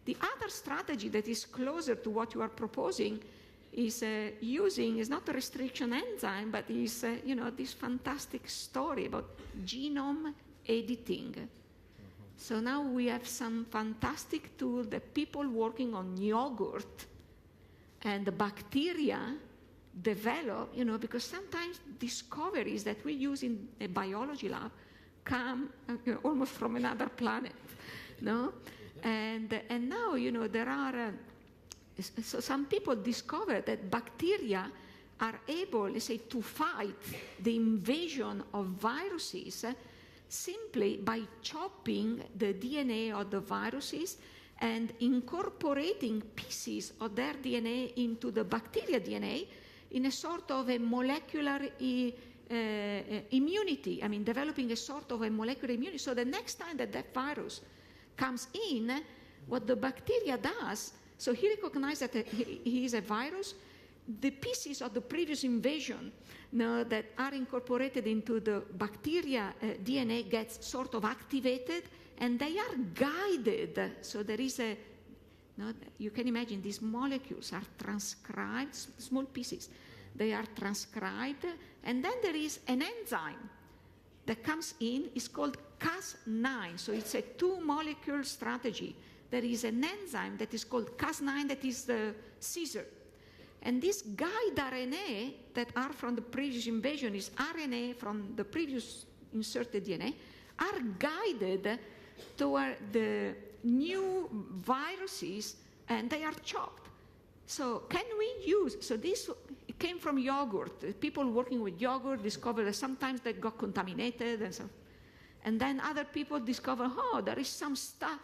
The other strategy that is closer to what you are proposing is using, is not a restriction enzyme, but is, you know, this fantastic story about genome editing. So now we have some fantastic tool that people working on yogurt and the bacteria develop, you know, because sometimes discoveries that we use in a biology lab come almost from another planet, no? And now, you know, there are, so some people discover that bacteria are able, let's say, to fight the invasion of viruses simply by chopping the DNA of the viruses and incorporating pieces of their DNA into the bacteria DNA in a sort of a molecular immunity. I mean, developing a sort of a molecular immunity. So the next time that that virus comes in, what the bacteria does, so he recognizes that he is a virus, the pieces of the previous invasion that are incorporated into the bacteria DNA gets sort of activated, and they are guided. So there is a, you can imagine these molecules are transcribed, small pieces. They are transcribed, and then there is an enzyme that comes in, is called Cas9. So it's a two-molecule strategy. There is an enzyme that is called Cas9 that is the Caesar. And these guide RNA that are from the previous invasion, is RNA from the previous inserted DNA, are guided toward the new viruses, and they are chopped. So can we use, so this came from yogurt. People working with yogurt discovered that sometimes they got contaminated, and then other people discover, oh, there is some stuff,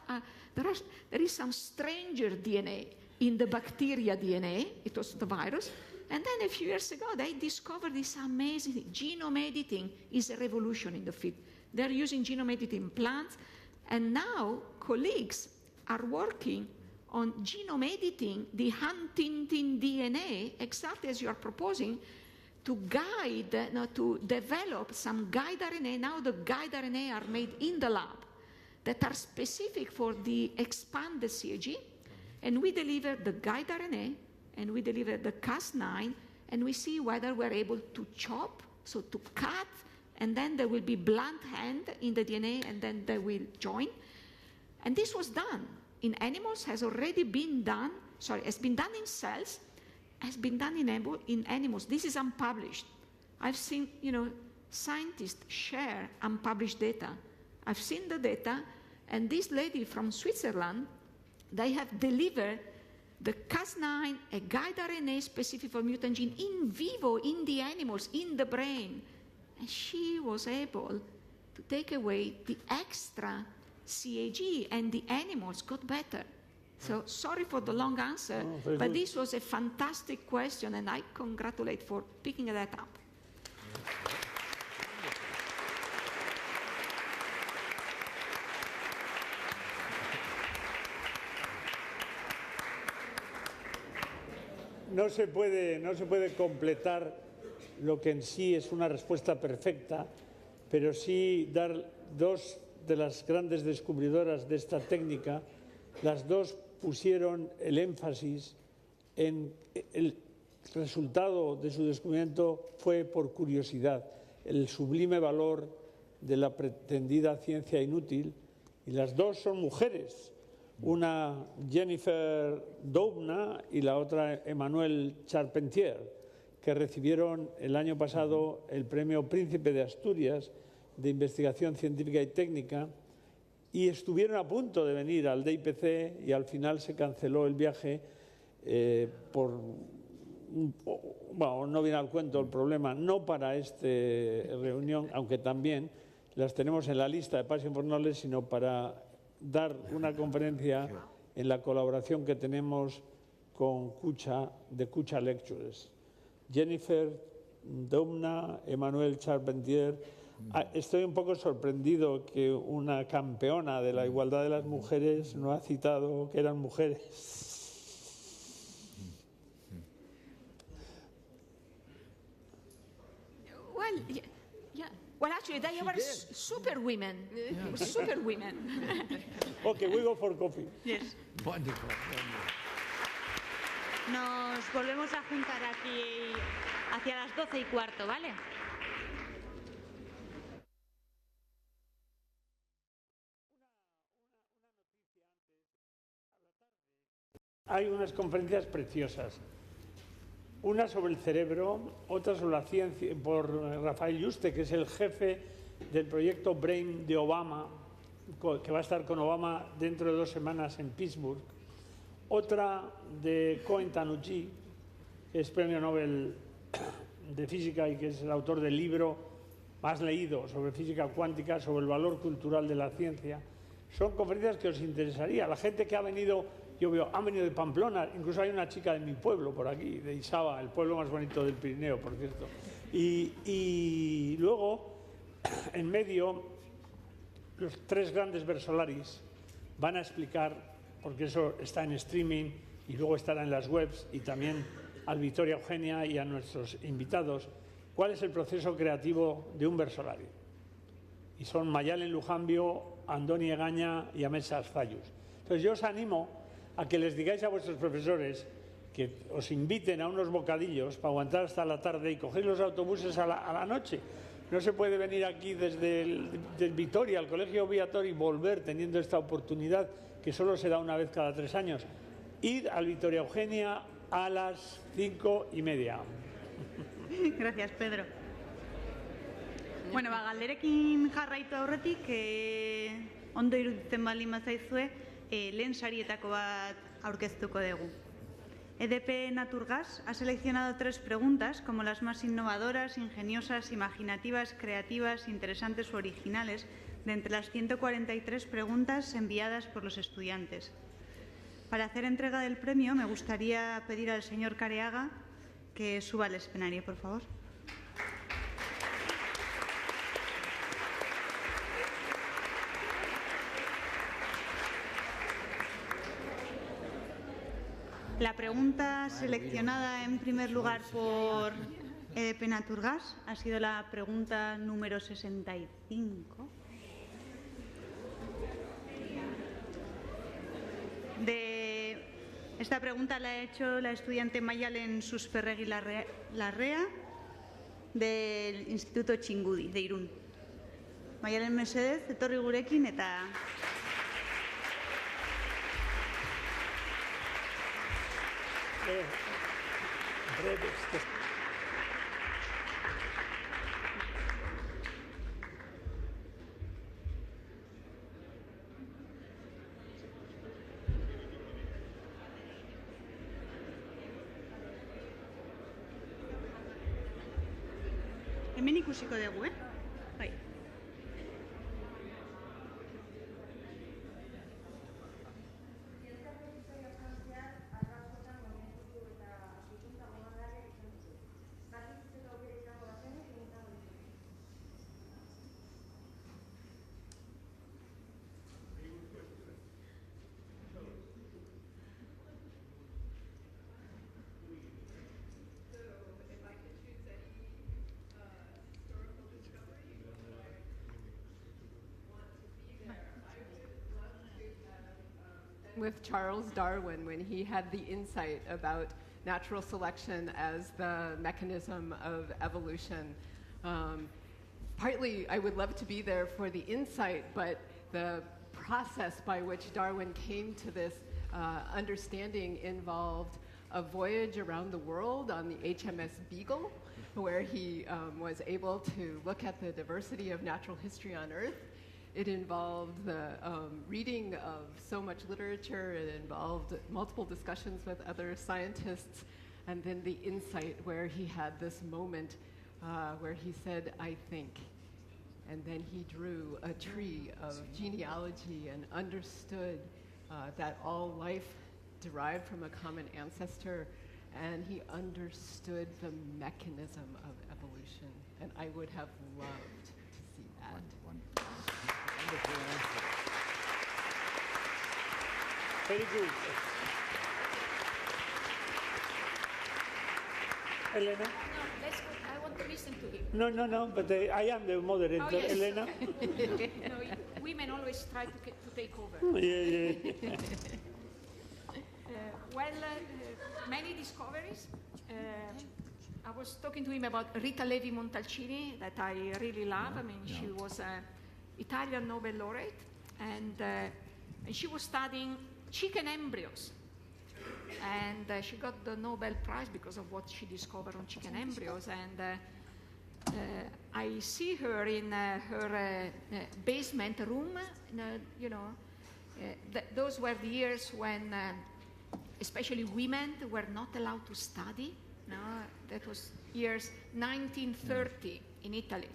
there is some stranger DNA in the bacteria DNA. It was the virus. And then a few years ago, they discovered this amazing thing. Genome editing is a revolution in the field. They're using genome editing in plants, and now colleagues are working on genome editing the Huntington DNA, exactly as you are proposing, to guide, to develop some guide RNA. Now the guide RNA are made in the lab that are specific for the expanded CAG, and we deliver the guide RNA, and we deliver the Cas9, and we see whether we're able to chop, so to cut, and then there will be blunt hand in the DNA, and then they will join. And this was done in animals, has already been done, has been done in cells, has been done in animals. This is unpublished. I've seen, scientists share unpublished data. I've seen the data, and this lady from Switzerland, they have delivered the Cas9, a guide RNA specific for mutant gene, in vivo, in the animals, in the brain. And she was able to take away the extra CAG, and the animals got better. So sorry for the long answer, but this was a fantastic question, and I congratulate for picking that up. No se puede completar lo que en sí es una respuesta perfecta, pero sí dar dos de las grandes descubridoras de esta técnica, las dos pusieron el énfasis en el resultado de su descubrimiento fue por curiosidad, el sublime valor de la pretendida ciencia inútil, y las dos son mujeres, una Jennifer Doudna y la otra Emmanuelle Charpentier, que recibieron el año pasado el premio Príncipe de Asturias de Investigación Científica y Técnica, y estuvieron a punto de venir al DIPC y al final se canceló el viaje bueno, no viene al cuento el problema, no para esta reunión, aunque también las tenemos en la lista de Passion for Knowledge, sino para dar una conferencia en la colaboración que tenemos con Kucha, de Kucha Lectures. Jennifer Doudna, Emmanuelle Charpentier. Estoy un poco sorprendido que una campeona de la igualdad de las mujeres no ha citado que eran mujeres. Well, yeah. Well, actually, they were super women. Super women. Okay, we go for coffee. Yes. Wonderful. Nos volvemos a juntar aquí hacia las 12:15, ¿vale? Hay unas conferencias preciosas. Una sobre el cerebro, otra sobre la ciencia, por Rafael Yuste, que es el jefe del proyecto BRAIN de Obama, que va a estar con Obama dentro de 2 semanas en Pittsburgh. Otra de Koen Tanuchi, que es premio Nobel de Física y que es el autor del libro más leído sobre física cuántica, sobre el valor cultural de la ciencia. Son conferencias que os interesaría. La gente que ha venido, yo veo, han venido de Pamplona, incluso hay una chica de mi pueblo por aquí, de Isaba, el pueblo más bonito del Pirineo, por cierto. Y luego, en medio, los 3 grandes versolaris van a explicar, porque eso está en streaming y luego estará en las webs, y también al Victoria Eugenia y a nuestros invitados, cuál es el proceso creativo de un versolario. Y son Mayalen Lujambio, Andoni Egaña y Ahmed Sarzayus. Entonces yo os animo a que les digáis a vuestros profesores que os inviten a unos bocadillos para aguantar hasta la tarde y coger los autobuses a la noche. No se puede venir aquí desde Vitoria al Colegio Viator y volver teniendo esta oportunidad que solo se da una vez cada 3 años. Ir al Victoria Eugenia a las 5:30. Gracias, Pedro. Bueno, galderekin jarraitu aurretik, ondo iruditzen baldin bazaizue, lehen sarietako bat aurkeztuko dugu. EDP Naturgas ha seleccionado 3 preguntas como las más innovadoras, ingeniosas, imaginativas, creativas, interesantes o originales de entre las 143 preguntas enviadas por los estudiantes. Para hacer entrega del premio me gustaría pedir al señor Careaga que suba al escenario, por favor. La pregunta seleccionada en primer lugar por EDP Naturgas ha sido la pregunta número 65. Esta pregunta la ha hecho la estudiante Mayalen Susperregui Larrea del Instituto Txingudi, de Irún. Mayalen mesedez, etorri gurekin eta... Hemen ikusiko dugu, Bai. with Charles Darwin when he had the insight about natural selection as the mechanism of evolution. Partly, I would love to be there for the insight, but the process by which Darwin came to this understanding involved a voyage around the world on the HMS Beagle, where he was able to look at the diversity of natural history on Earth. It involved the reading of so much literature. It involved multiple discussions with other scientists, and then the insight where he had this moment where he said, "I think." And then he drew a tree of genealogy and understood that all life derived from a common ancestor, and he understood the mechanism of evolution. And I would have loved to see that. Wonderful answer. Very good. Elena? I want to listen to him. No, but I am the moderator. Oh, yes. Elena? No, women always try to take over. Yeah. Many discoveries. I was talking to him about Rita Levi Montalcini, that I really love. I mean, she was an Italian Nobel Laureate, and she was studying chicken embryos. And she got the Nobel Prize because of what she discovered on chicken embryos. And I see her in her basement room. Those were the years when especially women were not allowed to study. No, that was years 1930 in Italy.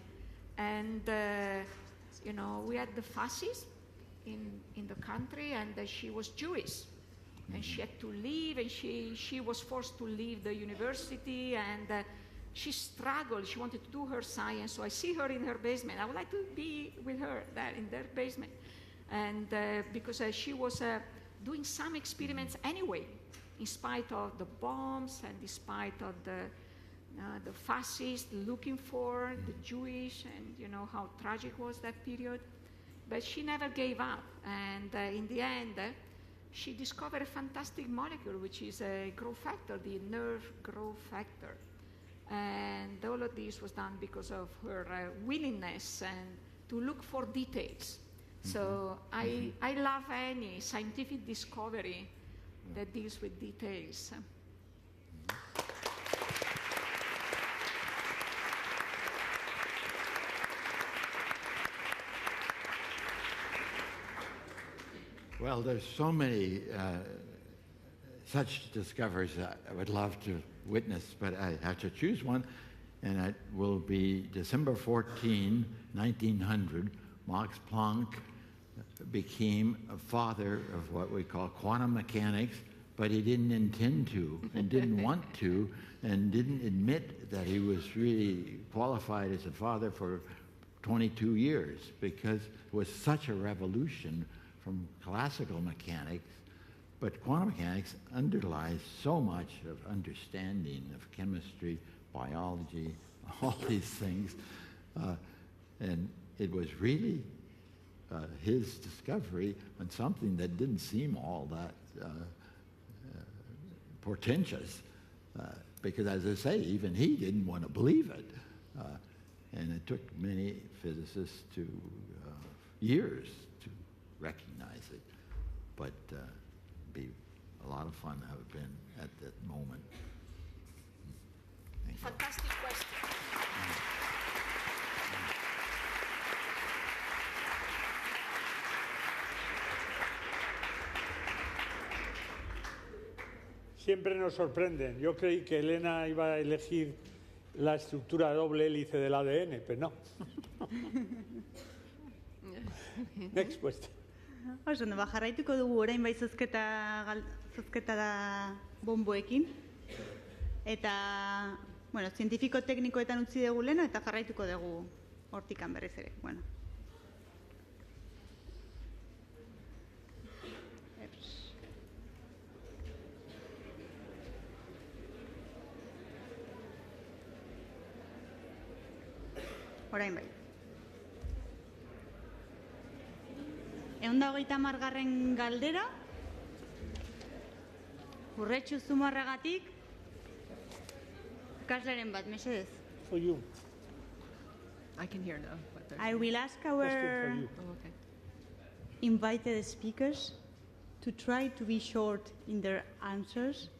And, we had the fascists in the country, and she was Jewish. And she had to leave, and she was forced to leave the university, and she struggled. She wanted to do her science, so I see her in her basement. I would like to be with her there in their basement. And because she was doing some experiments anyway, in spite of the bombs and in spite of the fascists looking for the Jewish, and you know how tragic was that period. But she never gave up, and in the end, she discovered a fantastic molecule, which is a growth factor, the nerve growth factor. And all of this was done because of her willingness and to look for details. So I love any scientific discovery that deals with details. Well, there's so many such discoveries that I would love to witness, but I have to choose one, and it will be December 14, 1900. Max Planck became a father of what we call quantum mechanics, but he didn't intend to and didn't want to and didn't admit that he was really qualified as a father for 22 years because it was such a revolution from classical mechanics. But quantum mechanics underlies so much of understanding of chemistry, biology, all these things. And it was really his discovery on something that didn't seem all that portentous. Because as I say, even he didn't want to believe it. And it took many physicists years to recognize it. But be a lot of fun to have been at that moment. Fantastic question. Siempre nos sorprenden. Yo creí que Elena iba a elegir la estructura doble hélice del ADN, pero no. Next question. Oso, jarraituko dugu orain bai zozketa da bonboekin. Eta, bueno, zientifiko teknikoetan utzi dugu lehena eta jarraituko dugu hortikan berriz ere. Bueno. Orain bai. 130. galdera, Urretxu zumarragatik, ikasleren bat, mesedez. For you. I can hear now. I will ask our invited speakers to try to be short in their answers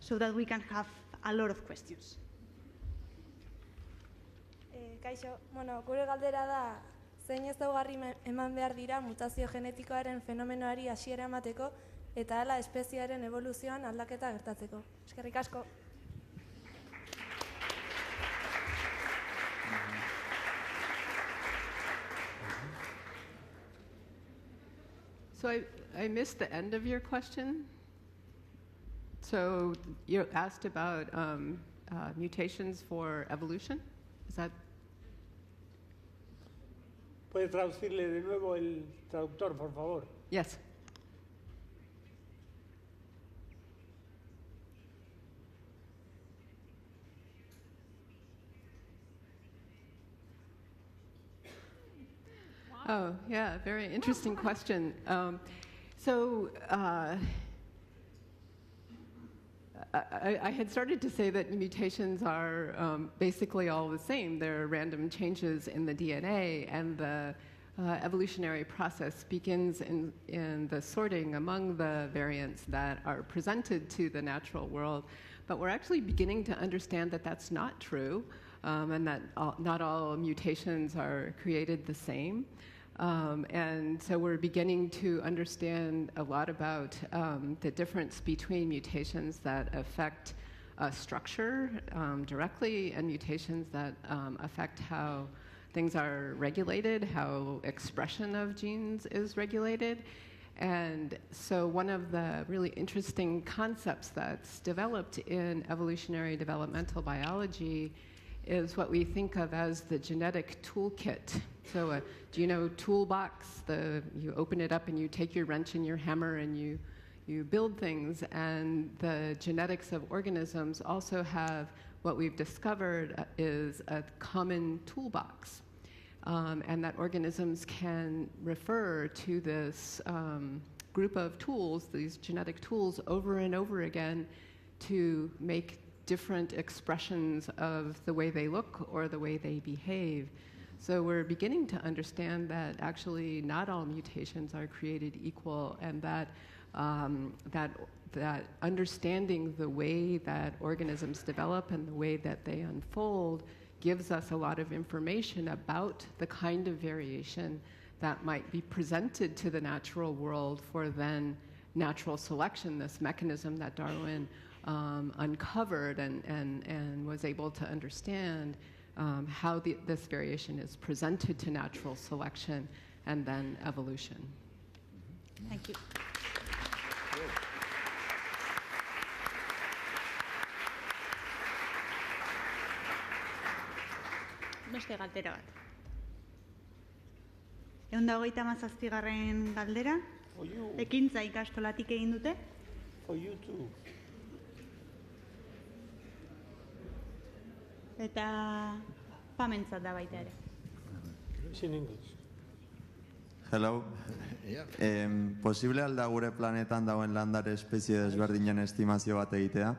so that we can have a lot of questions. Kaixo, gure galdera da, zein ezaugarri eman behar dira mutazio genetikoaren fenomenoari hasiera emateko eta hala espeziearen evoluzioan aldaketa gertatzeko. Eskerrik asko. So I missed the end of your question. So you asked about mutations for evolution? Is that? ¿Puede traducirle de nuevo el traductor, por favor? Yes. Oh, yeah, very interesting question. I had started to say that mutations are basically all the same. They're random changes in the DNA, and the evolutionary process begins in the sorting among the variants that are presented to the natural world. But we're actually beginning to understand that that's not true, and that not all mutations are created the same. And so we're beginning to understand a lot about the difference between mutations that affect structure directly and mutations that affect how things are regulated, how expression of genes is regulated. And so one of the really interesting concepts that's developed in evolutionary developmental biology is what we think of as the genetic toolkit. So do you know toolbox? You open it up and you take your wrench and your hammer and you build things. And the genetics of organisms also have what we've discovered is a common toolbox. And that organisms can refer to this group of tools, these genetic tools, over and over again to make different expressions of the way they look or the way they behave. So we're beginning to understand that actually not all mutations are created equal, and that that understanding the way that organisms develop and the way that they unfold gives us a lot of information about the kind of variation that might be presented to the natural world for then natural selection, this mechanism that Darwin uncovered and was able to understand how this variation is presented to natural selection and then evolution. Thank you. Beste galdera bat. 127. galdera. Ekintza ikastolatik egin dute. For you too. Eta pamentzat da baita ere. It's in English. Hello. Posible alda gure planetan dagoen landare espezie desberdinen estimazio bat egitea?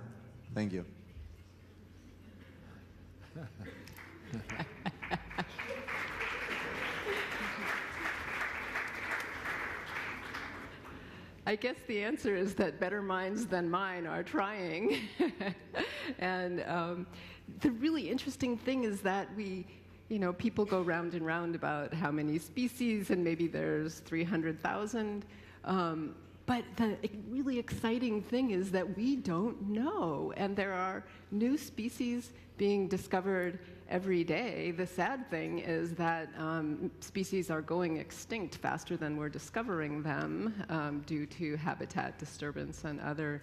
Thank you. I guess the answer is that better minds than mine are trying. And the really interesting thing is that people go round and round about how many species, and maybe there's 300,000. But the really exciting thing is that we don't know, and there are new species being discovered every day. The sad thing is that species are going extinct faster than we're discovering them due to habitat disturbance and other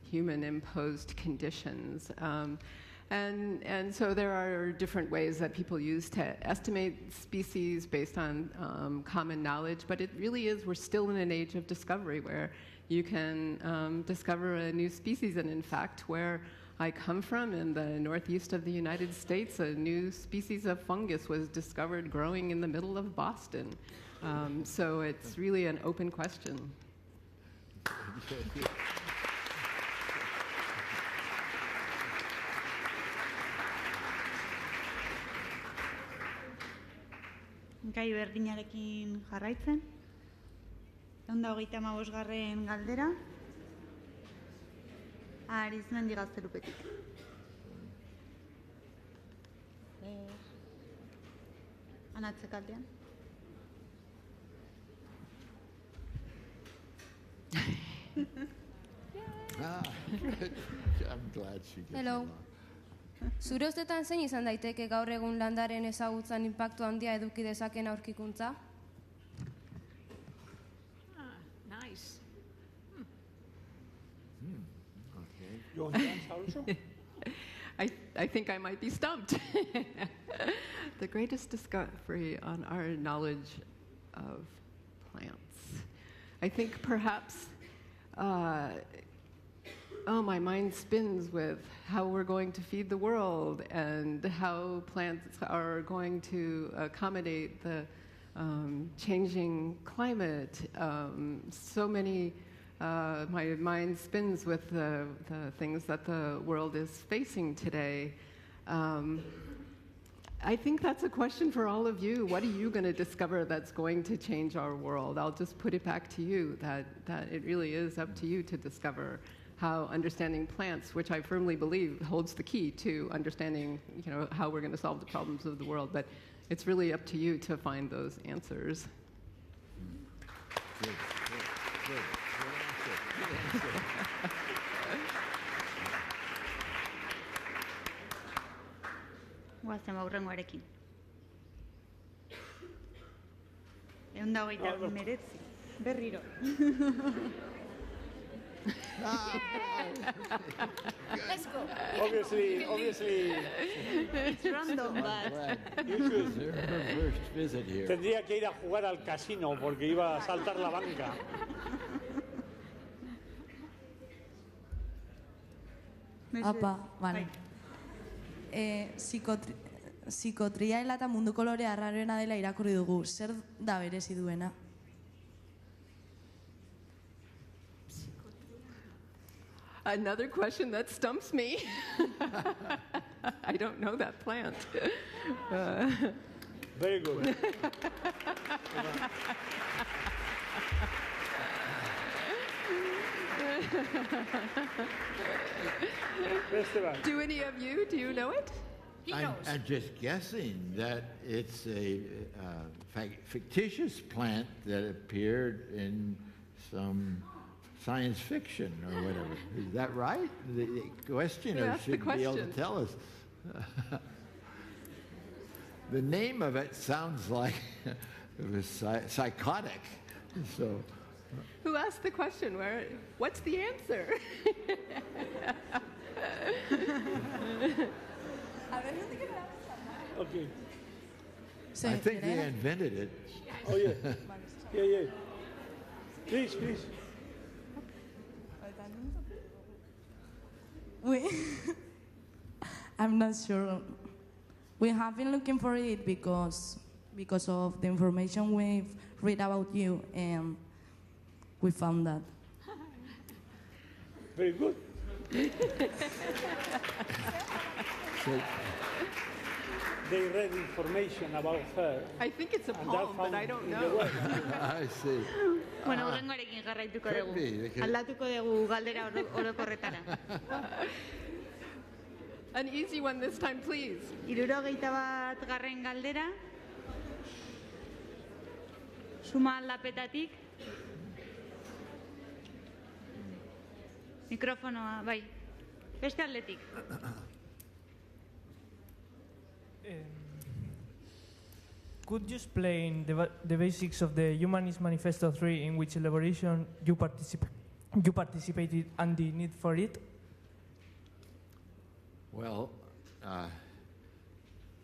human-imposed conditions. And so there are different ways that people use to estimate species based on common knowledge, but it really is, we're still in an age of discovery where you can discover a new species. And in fact, where I come from in the northeast of the United States, a new species of fungus was discovered growing in the middle of Boston. So it's really an open question. gai berdinarekin jarraitzen. 135. galdera. Arizmendi Gaztelupetik. Anatzekaldean. I'm glad she gets Hello. along. Zure ustetan zein izan daiteke gaur egun landaren ezagutzan inpaktu handia eduki dezaken aurkikuntza? Nice. Okay. You want to answer also? I think I might be stumped. The greatest discovery on our knowledge of plants. I think perhaps, my mind spins with how we're going to feed the world and how plants are going to accommodate the changing climate. So many my mind spins with the things that the world is facing today. I think that's a question for all of you. What are you going to discover that's going to change our world? I'll just put it back to you, that it really is up to you to discover how understanding plants, which I firmly believe holds the key to understanding, how we're going to solve the problems of the world. But it's really up to you to find those answers. Good answer. Guazen aurrengoarekin. 129. Berriro. Let's go. Obviously, It's random, but you should. Her first visit here. Tendría que ir a jugar al casino porque iba a saltar la banca. Apa, vale. Psikotriaela eta mundu kolore arraroena dela irakurri dugu. Zer da berezi duena? Another question that stumps me. I don't know that plant. Very good. Do any of you, do you know it? I'm just guessing that it's a fictitious plant that appeared in some science fiction or whatever. Is that right? The questioner should be able to tell us. The name of it sounds like it was psychotic. So. Who asked the question? What's the answer? Okay. I think they invented it. Oh, yeah. Yeah. Please. I'm not sure. We have been looking for it because of the information we've read about you, and we found that. Very good. So, they read information about her. I think it's a poem, but I don't know. I see. Bueno, urrengoarekin jarraituko dugu. Aldatuko dugu galdera orokorretara. An easy one this time, please. 71. galdera. Suma aldapetatik. Mikrofonoa, bai. Beste aldetik. Could you explain the basics of the Humanist Manifesto 3 in which elaboration you participated and the need for it? Well,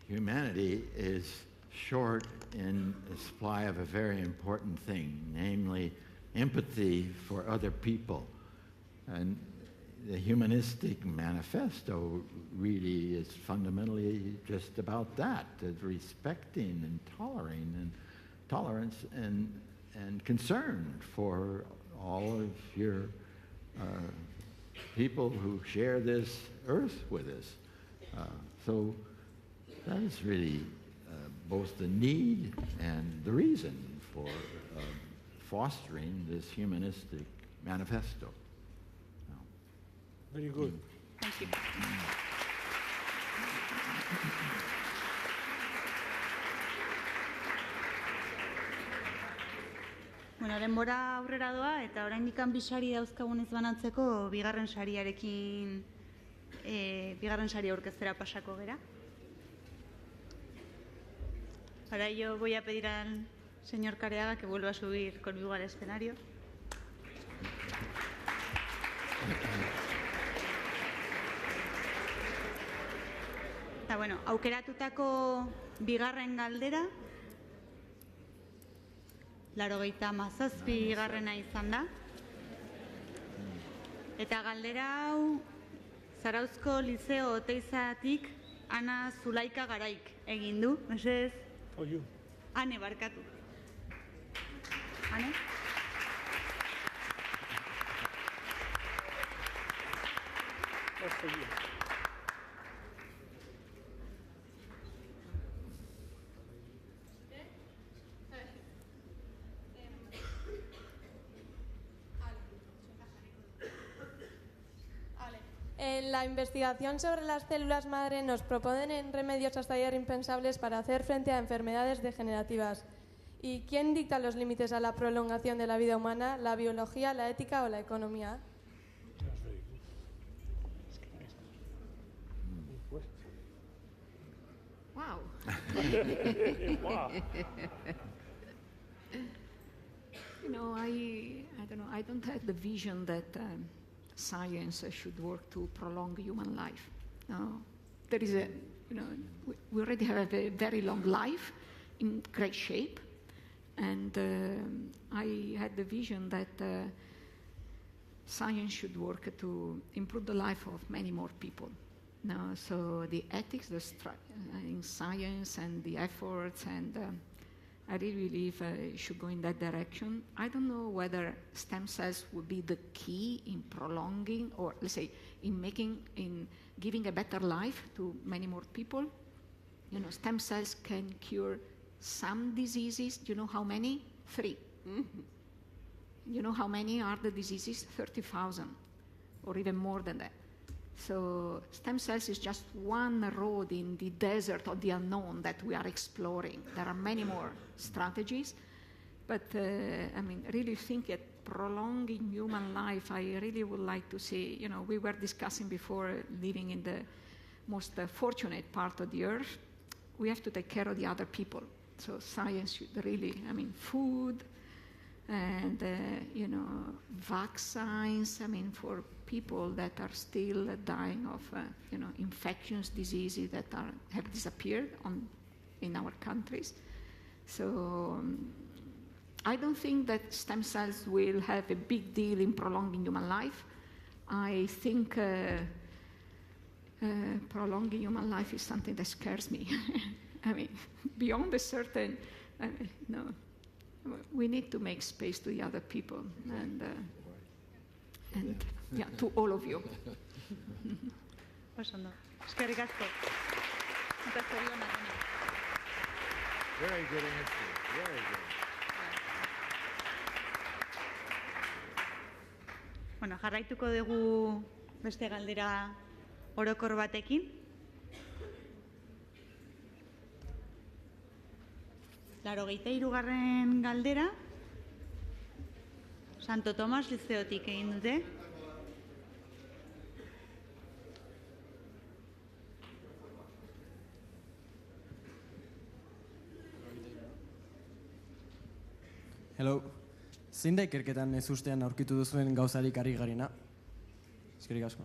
humanity is short in the supply of a very important thing, namely empathy for other people. And the Humanistic Manifesto really is fundamentally just about that, respecting and tolerance and concern for all of your people who share this earth with us. So that is really both the need and the reason for fostering this humanistic manifesto. Very good. Thank you. Bueno, denbora aurrera doa eta oraindik bi sari dauzkagunez banatzeko bigarren sariarekin bigarren sari aurkeztera pasako gera. Para ello voy a pedir al señor Careaga que vuelva a subir conmigo al escenario. Eta bueno, aukeratutako bigarren galdera 87 garrena izan da. Eta galdera hau Zarauzko Liceo Oteizatik Ana Zulaika Garaik egin du. Mesedez. Oiu. Ane, barkatu. Ane? En la investigación sobre las células madre nos proponen remedios hasta ayer impensables para hacer frente a enfermedades degenerativas. ¿Y quién dicta los límites a la prolongación de la vida humana? ¿La biología, la ética o la economía? Wow. Wow. You know, I don't know. I don't have the vision that science should work to prolong human life. No, there is we already have a very long life in great shape, and I had the vision that science should work to improve the life of many more people. No, so the ethics, in science and the efforts, and I really believe it should go in that direction. I don't know whether stem cells would be the key in prolonging, or let's say, in giving a better life to many more people. You know, stem cells can cure some diseases. Do you know how many? 3. Mm-hmm. You know how many are the diseases? 30,000, or even more than that. So stem cells is just one road in the desert of the unknown that we are exploring. There are many more strategies, but I mean, really think at prolonging human life, I really would like to see, you know, we were discussing before living in the most fortunate part of the earth. We have to take care of the other people. So science should really, I mean, food and, you know, vaccines, I mean, for people that are still dying of, you know, infectious diseases that have disappeared in our countries. So I don't think that stem cells will have a big deal in prolonging human life. I think prolonging human life is something that scares me. I mean, beyond a certain, no, we need to make space to the other people, and yeah, to all of you. Eskerrik asko. Very good answer. Very good. Bueno, jarraituko dugu beste galdera orokor batekin. 83. galdera Santo Tomas Liceotik egin dute. Hello. Zein da ikerketan ez ustean aurkitu duzuen gauzarik harri garena? Eskerrik asko.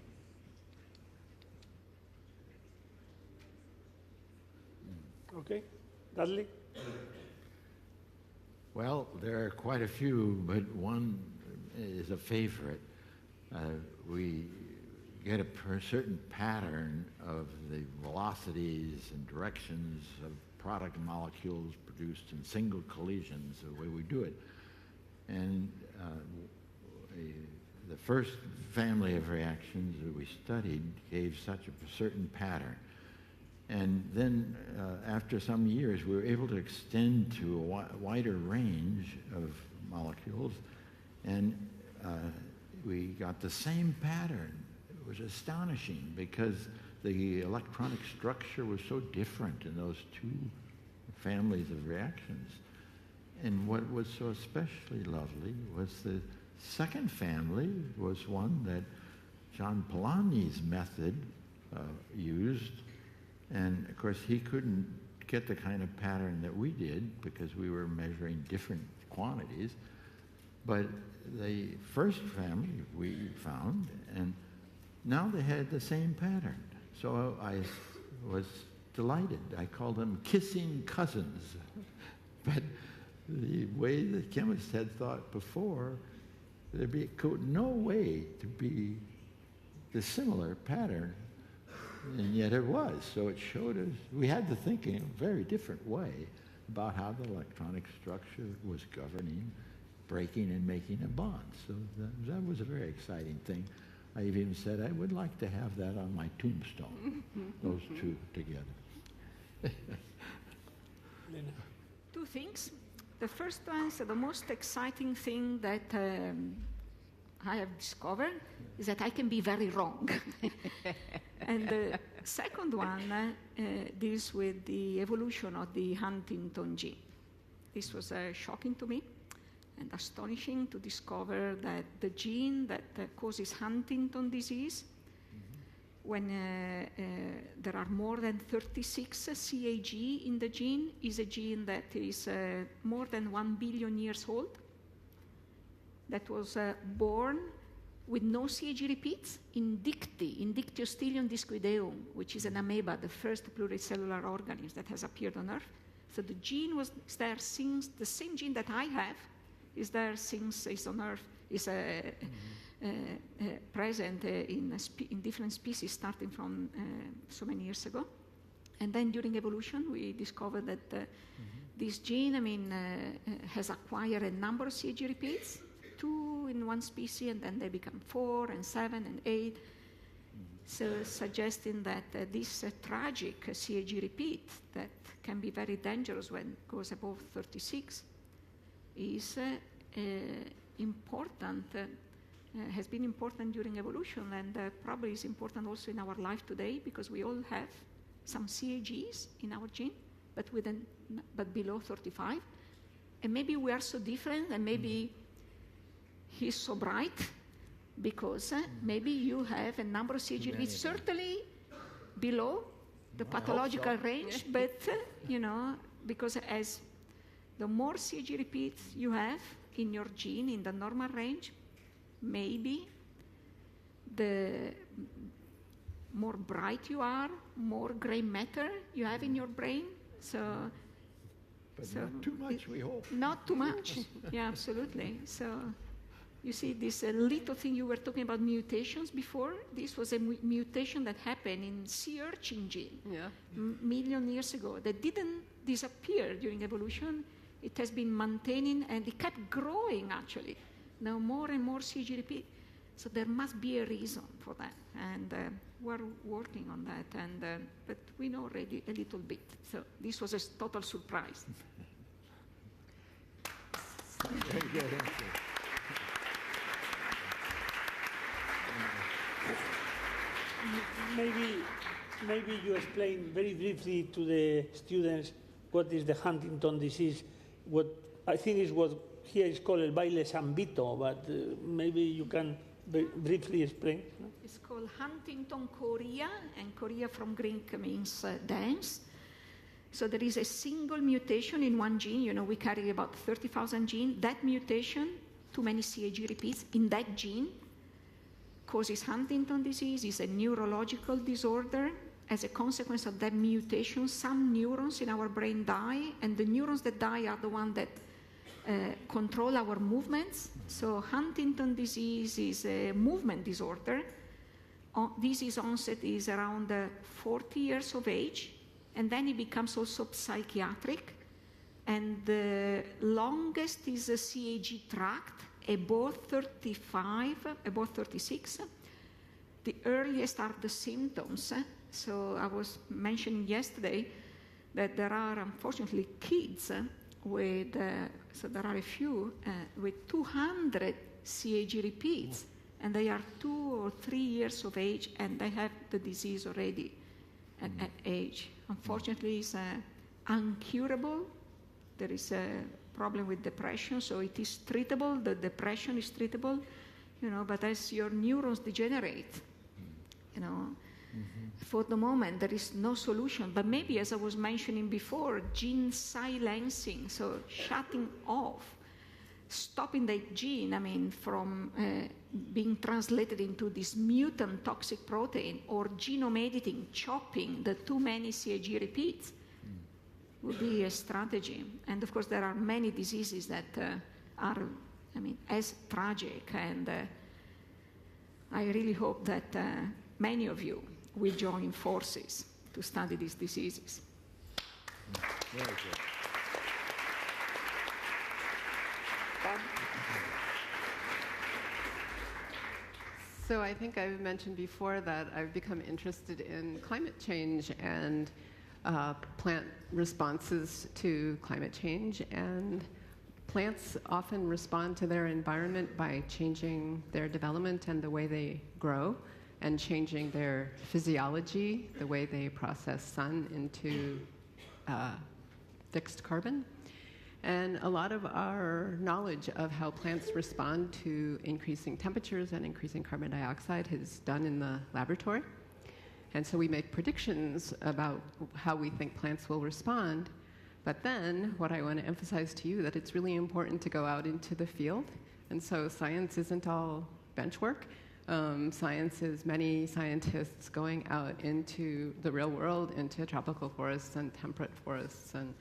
Okay. Dudley? Well, there are quite a few, but one is a favorite. We get a certain pattern of the velocities and directions of product molecules produced in single collisions, the way we do it. And the first family of reactions that we studied gave such a certain pattern. And then after some years, we were able to extend to a wider range of molecules, and we got the same pattern. It was astonishing because the electronic structure was so different in those two families of reactions. And what was so especially lovely was the second family was one that John Polanyi's method used. And of course, he couldn't get the kind of pattern that we did because we were measuring different quantities. But the first family we found, and now they had the same pattern. So I was delighted. I called them kissing cousins. But the way the chemists had thought before, there'd be no way to be the similar pattern, and yet it was. So it showed us, we had to think in a very different way about how the electronic structure was governing breaking and making a bond. So that was a very exciting thing. I even said I would like to have that on my tombstone, those two together. Two things. The first one is the most exciting thing that I have discovered is that I can be very wrong. And the second one deals with the evolution of the Huntington gene. This was shocking to me and astonishing to discover that the gene that causes Huntington disease, when there are more than 36 CAG in the gene, is a gene that is more than 1 billion years old, that was born with no CAG repeats in Dictyostelium discoideum, which is an amoeba, the first pluricellular organism that has appeared on Earth. So the gene was there since, the same gene that I have is there since it's on Earth, is present in different species starting from so many years ago. And then during evolution, we discovered that this gene, has acquired a number of CAG repeats, 2 in one species, and then they become 4 and 7 and 8. So suggesting that this tragic CAG repeat that can be very dangerous when it goes above 36 is important, has been important during evolution, and probably is important also in our life today, because we all have some CAGs in our gene, but below 35. And maybe we are so different, and maybe he's so bright, because maybe you have a number of CAG repeats certainly below the pathological range, but because as the more CAG repeats you have in your gene in the normal range, maybe the more bright you are, more gray matter you have in your brain. But not too much, we hope. Not too much. Yeah, absolutely. So you see this little thing you were talking about mutations before. This was a mutation that happened in sea urchin gene million years ago that didn't disappear during evolution. It has been maintaining, and it kept growing, actually. Now more and more CAG repeat. So there must be a reason for that. And we're working on that. But we know already a little bit. So this was a total surprise. Very good answer. Maybe you explain very briefly to the students what is the Huntington disease. What I think is what here is called el baile sambito, but maybe you can briefly explain. No? It's called Huntington chorea, and chorea from Greek means dance. So there is a single mutation in one gene. We carry about 30,000 genes. That mutation, too many CAG repeats in that gene, causes Huntington disease. Is a neurological disorder. As a consequence of that mutation, some neurons in our brain die, and the neurons that die are the ones that control our movements. So Huntington disease is a movement disorder. Disease onset is around 40 years of age, and then it becomes also psychiatric. And the longest is a CAG tract, above 35, above 36. The earliest are the symptoms. So I was mentioning yesterday that there are unfortunately kids with, so there are a few, with 200 CAG repeats, and they are 2 or 3 years of age, and they have the disease already at age. Unfortunately, it's uncurable. There is a problem with depression, so it is treatable. The depression is treatable, but as your neurons degenerate, for the moment there is no solution. But maybe, as I was mentioning before, gene silencing, so shutting off, stopping the gene, from being translated into this mutant toxic protein, or genome editing, chopping the too many CAG repeats, would be a strategy. And of course, there are many diseases that are, as tragic, and I really hope that many of you will join forces to study these diseases. Very good. So I think I've mentioned before that I've become interested in climate change and plant responses to climate change. And plants often respond to their environment by changing their development and the way they grow, and changing their physiology, the way they process sun into fixed carbon. And a lot of our knowledge of how plants respond to increasing temperatures and increasing carbon dioxide is done in the laboratory. And so we make predictions about how we think plants will respond. But then what I want to emphasize to you, that it's really important to go out into the field. And so science isn't all bench work. Science is many scientists going out into the real world, into tropical forests and temperate forests and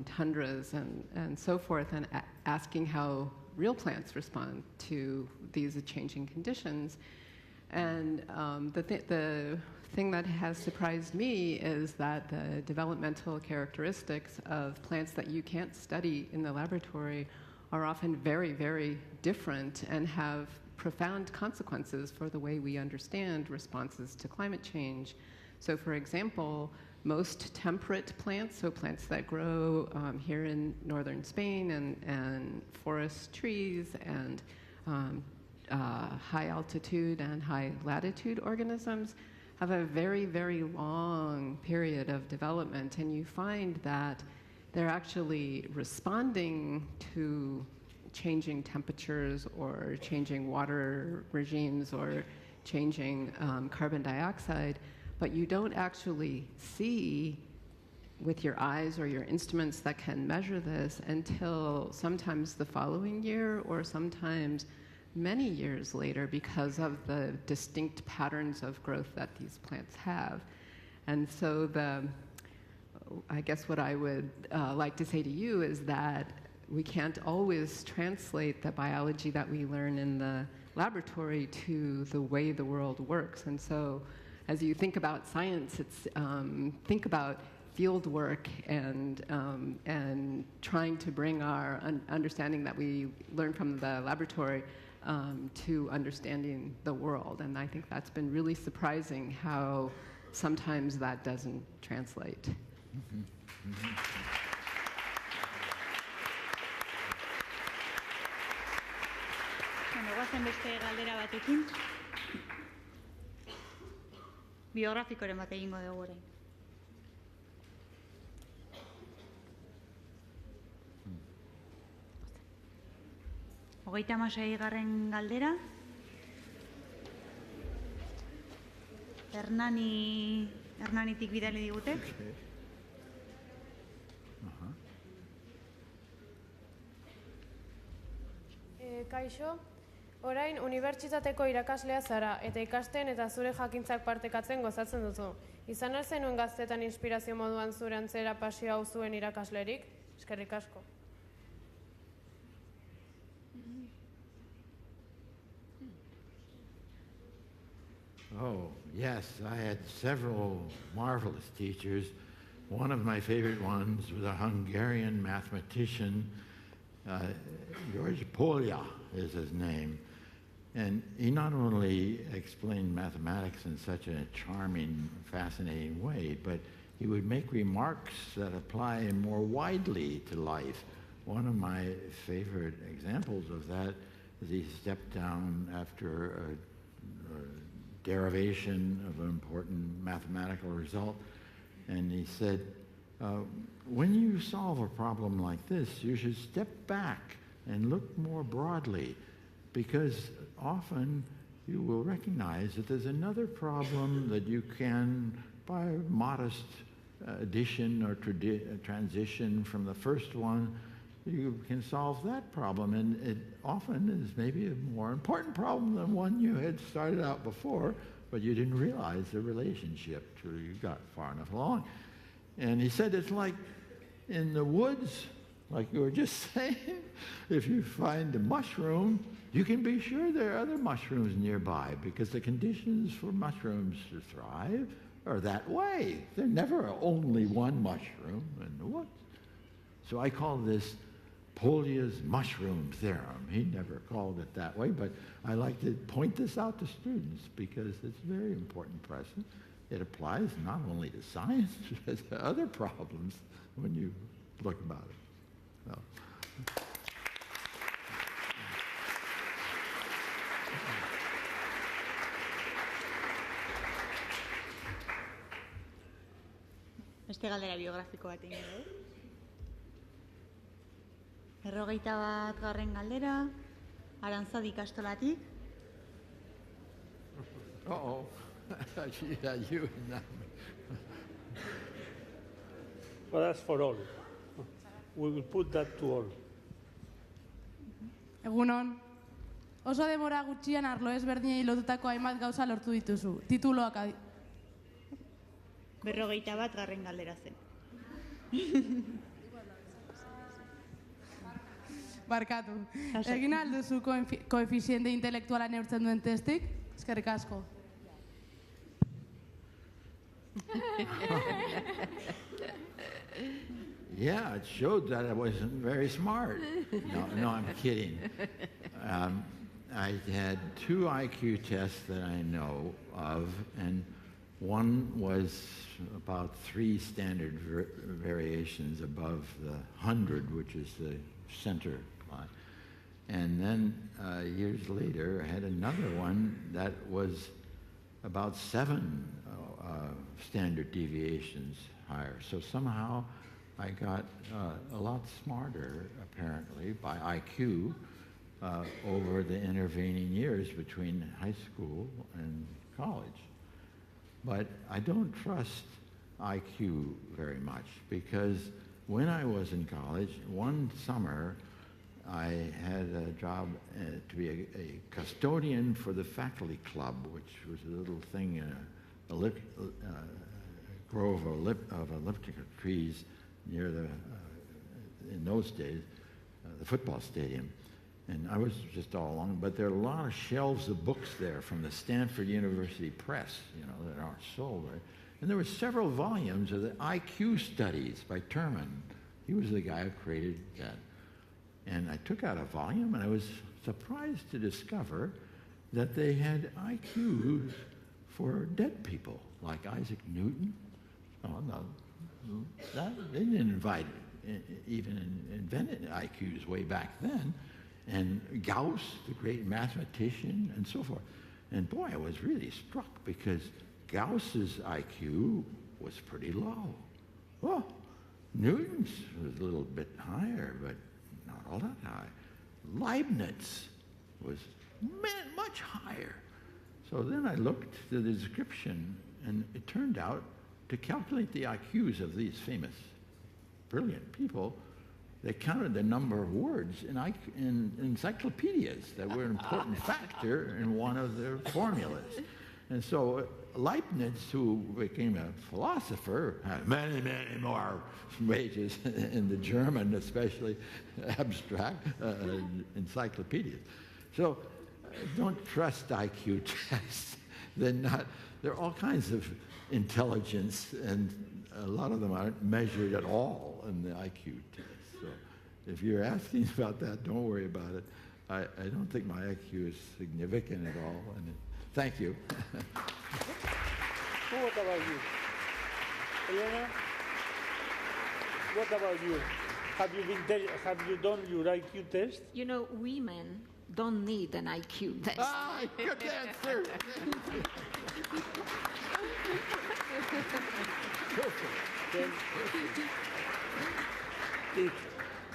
tundras and so forth, and asking how real plants respond to these changing conditions. And the thing that has surprised me is that the developmental characteristics of plants that you can't study in the laboratory are often very, very different and have profound consequences for the way we understand responses to climate change. So, for example, most temperate plants, so plants that grow here in northern Spain, and forest trees and high altitude and high latitude organisms, have a very, very long period of development, and you find that they're actually responding to changing temperatures or changing water regimes or changing carbon dioxide, but you don't actually see with your eyes or your instruments that can measure this until sometimes the following year, or sometimes many years later, because of the distinct patterns of growth that these plants have. And so I guess what I would like to say to you is that we can't always translate the biology that we learn in the laboratory to the way the world works. And so as you think about science, it's think about field work and trying to bring our understanding that we learn from the laboratory to understanding the world. And I think that's been really surprising how sometimes that doesn't translate. Mm-hmm. Mm-hmm. Guazen beste galdera batekin. Biografikoren bat egingo dugu orain. Hogeita hamaseigarren galdera. Hernanitik bidali digute. Kaixo, orain unibertsitateko irakaslea zara eta ikasten eta zure jakintzak partekatzen gozatzen duzu. Izan al zenuen gaztetan inspirazio moduan zure antzera pasio hau zuen irakaslerik? Eskerrik asko. Oh, yes, I had several marvelous teachers. One of my favorite ones was a Hungarian mathematician, George Polya is his name. And he not only explained mathematics in such a charming, fascinating way, but he would make remarks that apply more widely to life. One of my favorite examples of that is he stepped down after a derivation of an important mathematical result, and he said, when you solve a problem like this, you should step back and look more broadly, because often you will recognize that there's another problem that you can, by modest addition or transition from the first one, you can solve that problem. And it often is maybe a more important problem than one you had started out before, but you didn't realize the relationship till you got far enough along. And he said it's like in the woods, like you were just saying, if you find a mushroom, you can be sure there are other mushrooms nearby, because the conditions for mushrooms to thrive are that way. There's never only one mushroom in the woods. So I call this Polya's mushroom theorem. He never called it that way, but I like to point this out to students because it's a very important precedent. It applies not only to science, but to other problems when you look about it. So. Beste galdera biografiko bat egin dugu. 41. galdera, Arantzadi ikastolatik. Uh-oh. Yeah, you and that. Well, that's for all. We will put that to all. Egunon, oso demora gutxian arlo ezberdinei lotutako hainbat gauza lortu dituzu. Tituloak 41. galdera zen. Barkatu. Egin alduzu koefiziente intelektuala neurtzen duen testik? Eskerrik asko. Yeah, it showed that I wasn't very smart. No, I'm kidding. I had 2 IQ tests that I know of, and one was about 3 standard variations above the 100, which is the center line. And then years later, I had another one that was about 7 standard deviations higher. So somehow I got a lot smarter, apparently, by IQ over the intervening years between high school and college. But I don't trust IQ very much, because when I was in college, one summer I had a job to be a custodian for the faculty club, which was a little thing in a grove of elliptical trees near the, in those days, the football stadium. And I was just all along, but there are a lot of shelves of books there from the Stanford University Press, you know, that aren't sold, right? And there were several volumes of the IQ studies by Terman. He was the guy who created that. And I took out a volume, and I was surprised to discover that they had IQs for dead people, like Isaac Newton. Oh, no, they didn't even invented IQs way back then. And Gauss, the great mathematician, and so forth. And boy, I was really struck, because Gauss's IQ was pretty low. Well, Newton's was a little bit higher, but not all that high. Leibniz was much higher. So then I looked at the description, and it turned out to calculate the IQs of these famous, brilliant people, they counted the number of words in encyclopedias that were an important factor in one of their formulas. And so Leibniz, who became a philosopher, had many, many more pages in the German, especially abstract encyclopedias. So don't trust IQ tests. There are all kinds of intelligence, and a lot of them aren't measured at all in the IQ test. So if you're asking about that, don't worry about it. I don't think my IQ is significant at all. And thank you. What about you? Elena? What about you? Have you done your IQ test? You know, women don't need an IQ test. Ah, good answer.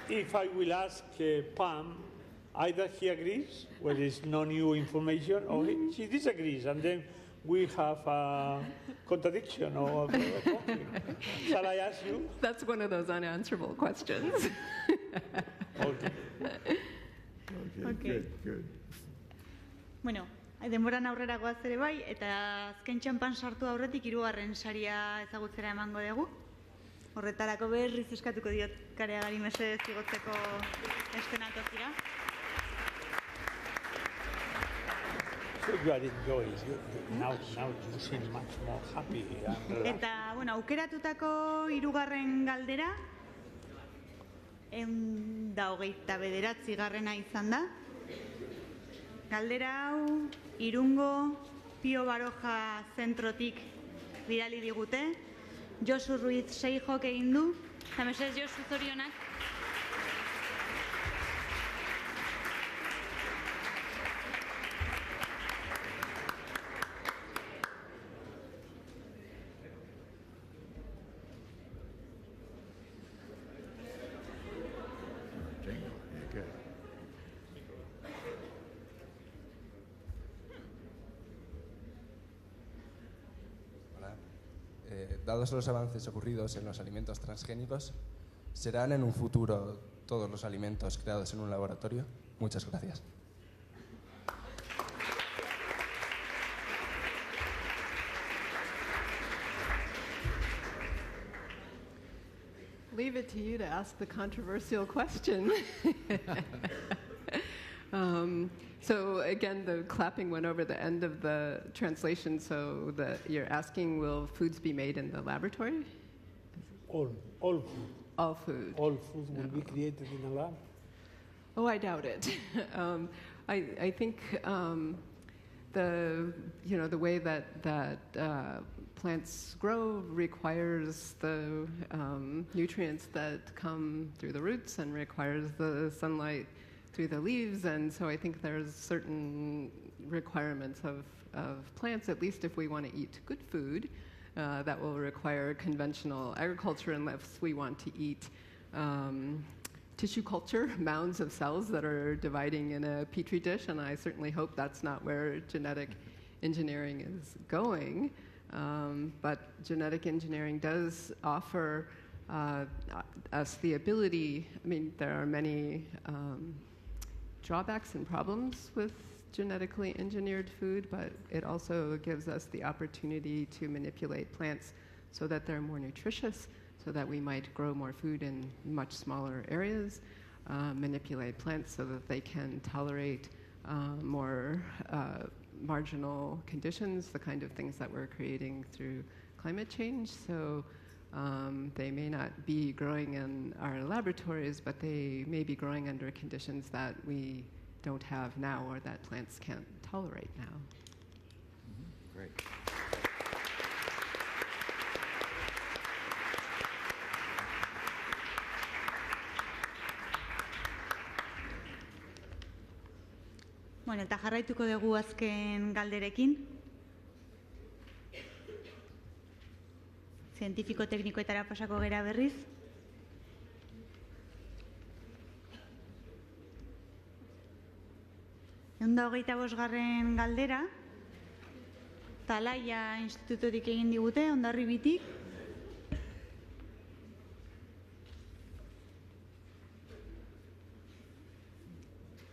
If I will ask Pam, either he agrees, where there is no new information, or she disagrees, and then we have a contradiction or a conflict. Shall I ask you? That's one of those unanswerable questions. Okay. Okay. Good. Bueno, denboran aurrera goaz ere bai, eta azken txampan sartu aurretik hirugarren saria ezagutzera emango dugu. Horretarako berriz eskatuko diot Kareagari mesedez igotzeko eskenatokira. So you are enjoying. Now you seem much more happy. Eta, bueno, aukeratutako hirugarren galdera, 129. garrena izan da. Galdera hau, Irungo Pio Baroja zentrotik bidali digute. Josu Ruiz Seijok egin du. Eta mesedez Josu, zorionak. Dados los avances ocurridos en los alimentos transgénicos, ¿serán en un futuro todos los alimentos creados en un laboratorio? Muchas gracias. Leave it to you to ask the controversial question. So again, the clapping went over the end of the translation, so that you're asking, will foods be made in the laboratory? All food. All food. All food will be created in a lab. Oh, I doubt it. I think the way that plants grow requires the nutrients that come through the roots and requires the sunlight through the leaves, and so I think there's certain requirements of plants, at least if we want to eat good food, that will require conventional agriculture unless we want to eat tissue culture, mounds of cells that are dividing in a petri dish, and I certainly hope that's not where genetic engineering is going. But genetic engineering does offer us the ability, I mean, there are many drawbacks and problems with genetically engineered food, but it also gives us the opportunity to manipulate plants so that they're more nutritious, so that we might grow more food in much smaller areas, manipulate plants so that they can tolerate more marginal conditions, the kind of things that we're creating through climate change. So they may not be growing in our laboratories, but they may be growing under conditions that we don't have now or that plants can't tolerate now. Great. Bueno, eta jarraituko dugu azken galderekin. Zientifiko teknikoetara pasako gera berriz. Eunda 25. galdera, Talaia institutotik egin digute, Hondarribitik.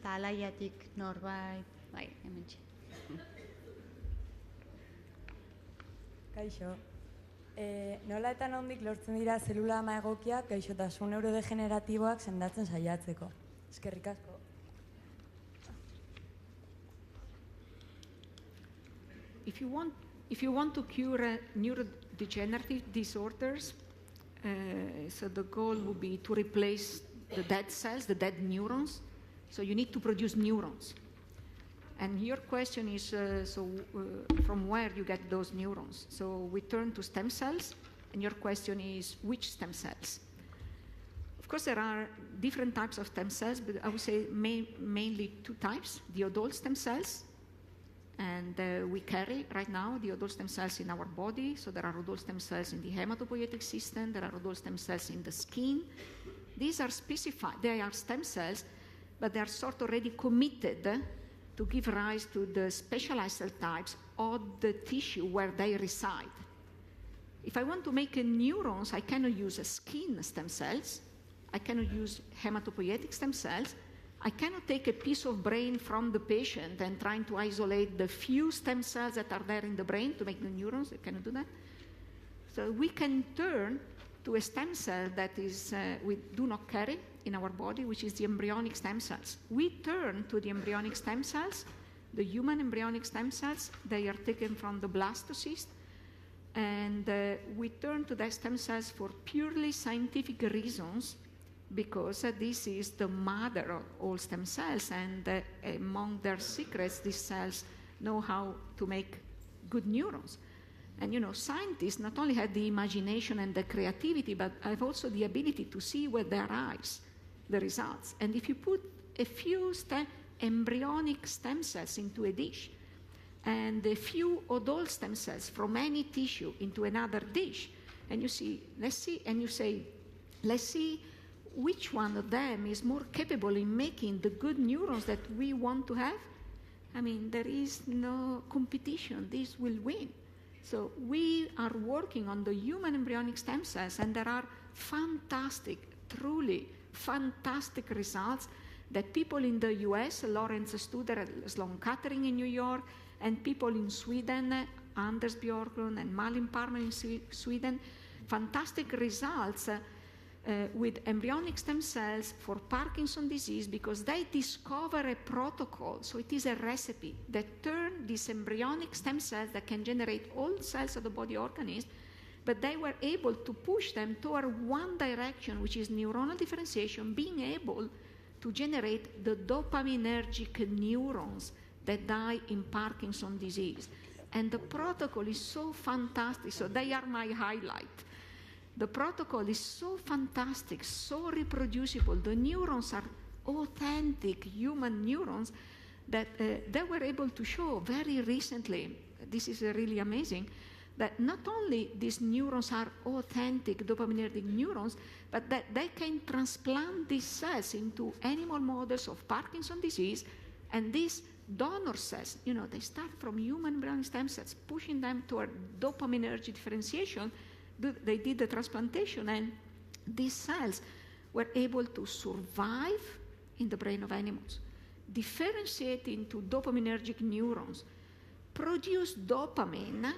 Talaiatik norbait, bai, hementxe. Kaixo. Nola eta nondik lortzen dira zelula ama egokiak gaixotasun neurodegeneratiboak sendatzen saiatzeko. Eskerrik asko. If you want to cure neurodegenerative disorders, so the goal would be to replace the dead cells, the dead neurons, So you need to produce neurons. And your question is, from where you get those neurons? So we turn to stem cells, and your question is, which stem cells? Of course, there are different types of stem cells, but I would say mainly two types, the adult stem cells, and we carry right now the adult stem cells in our body. So there are adult stem cells in the hematopoietic system, there are adult stem cells in the skin. These are specified, they are stem cells, but they are sort of already committed to give rise to the specialized cell types of the tissue where they reside. If I want to make neurons, I cannot use skin stem cells, I cannot use hematopoietic stem cells, I cannot take a piece of brain from the patient and trying to isolate the few stem cells that are there in the brain to make the neurons. I cannot do that. So we can turn to a stem cell that is we do not carry in our body, which is the embryonic stem cells. We turn to the embryonic stem cells, the human embryonic stem cells. They are taken from the blastocyst, and we turn to the stem cells for purely scientific reasons, because this is the mother of all stem cells, and among their secrets, these cells know how to make good neurons. And you know, scientists not only have the imagination and the creativity, but have also the ability to see with their eyes the results. And if you put a few embryonic stem cells into a dish, and a few adult stem cells from any tissue into another dish, and you see, let's see which one of them is more capable in making the good neurons that we want to have. I mean, there is no competition. This will win. So we are working on the human embryonic stem cells, and there are fantastic, truly fantastic results that people in the US, Lawrence Studer at Sloan Kettering in New York, and people in Sweden, Anders Björklund and Malin Parma in Sweden, fantastic results with embryonic stem cells for Parkinson's disease, because they discover a protocol. So it is a recipe that turns these embryonic stem cells that can generate all cells of the body organism, but they were able to push them toward one direction, which is neuronal differentiation, being able to generate the dopaminergic neurons that die in Parkinson's disease. And the protocol is so fantastic, so they are my highlight. The protocol is so fantastic, so reproducible. The neurons are authentic human neurons that they were able to show very recently, this is really amazing, that not only these neurons are authentic dopaminergic neurons, but that they can transplant these cells into animal models of Parkinson's disease, and these donor cells, you know, they start from human embryonic stem cells, pushing them toward dopaminergic differentiation. They did the transplantation, and these cells were able to survive in the brain of animals, differentiate into dopaminergic neurons, produce dopamine.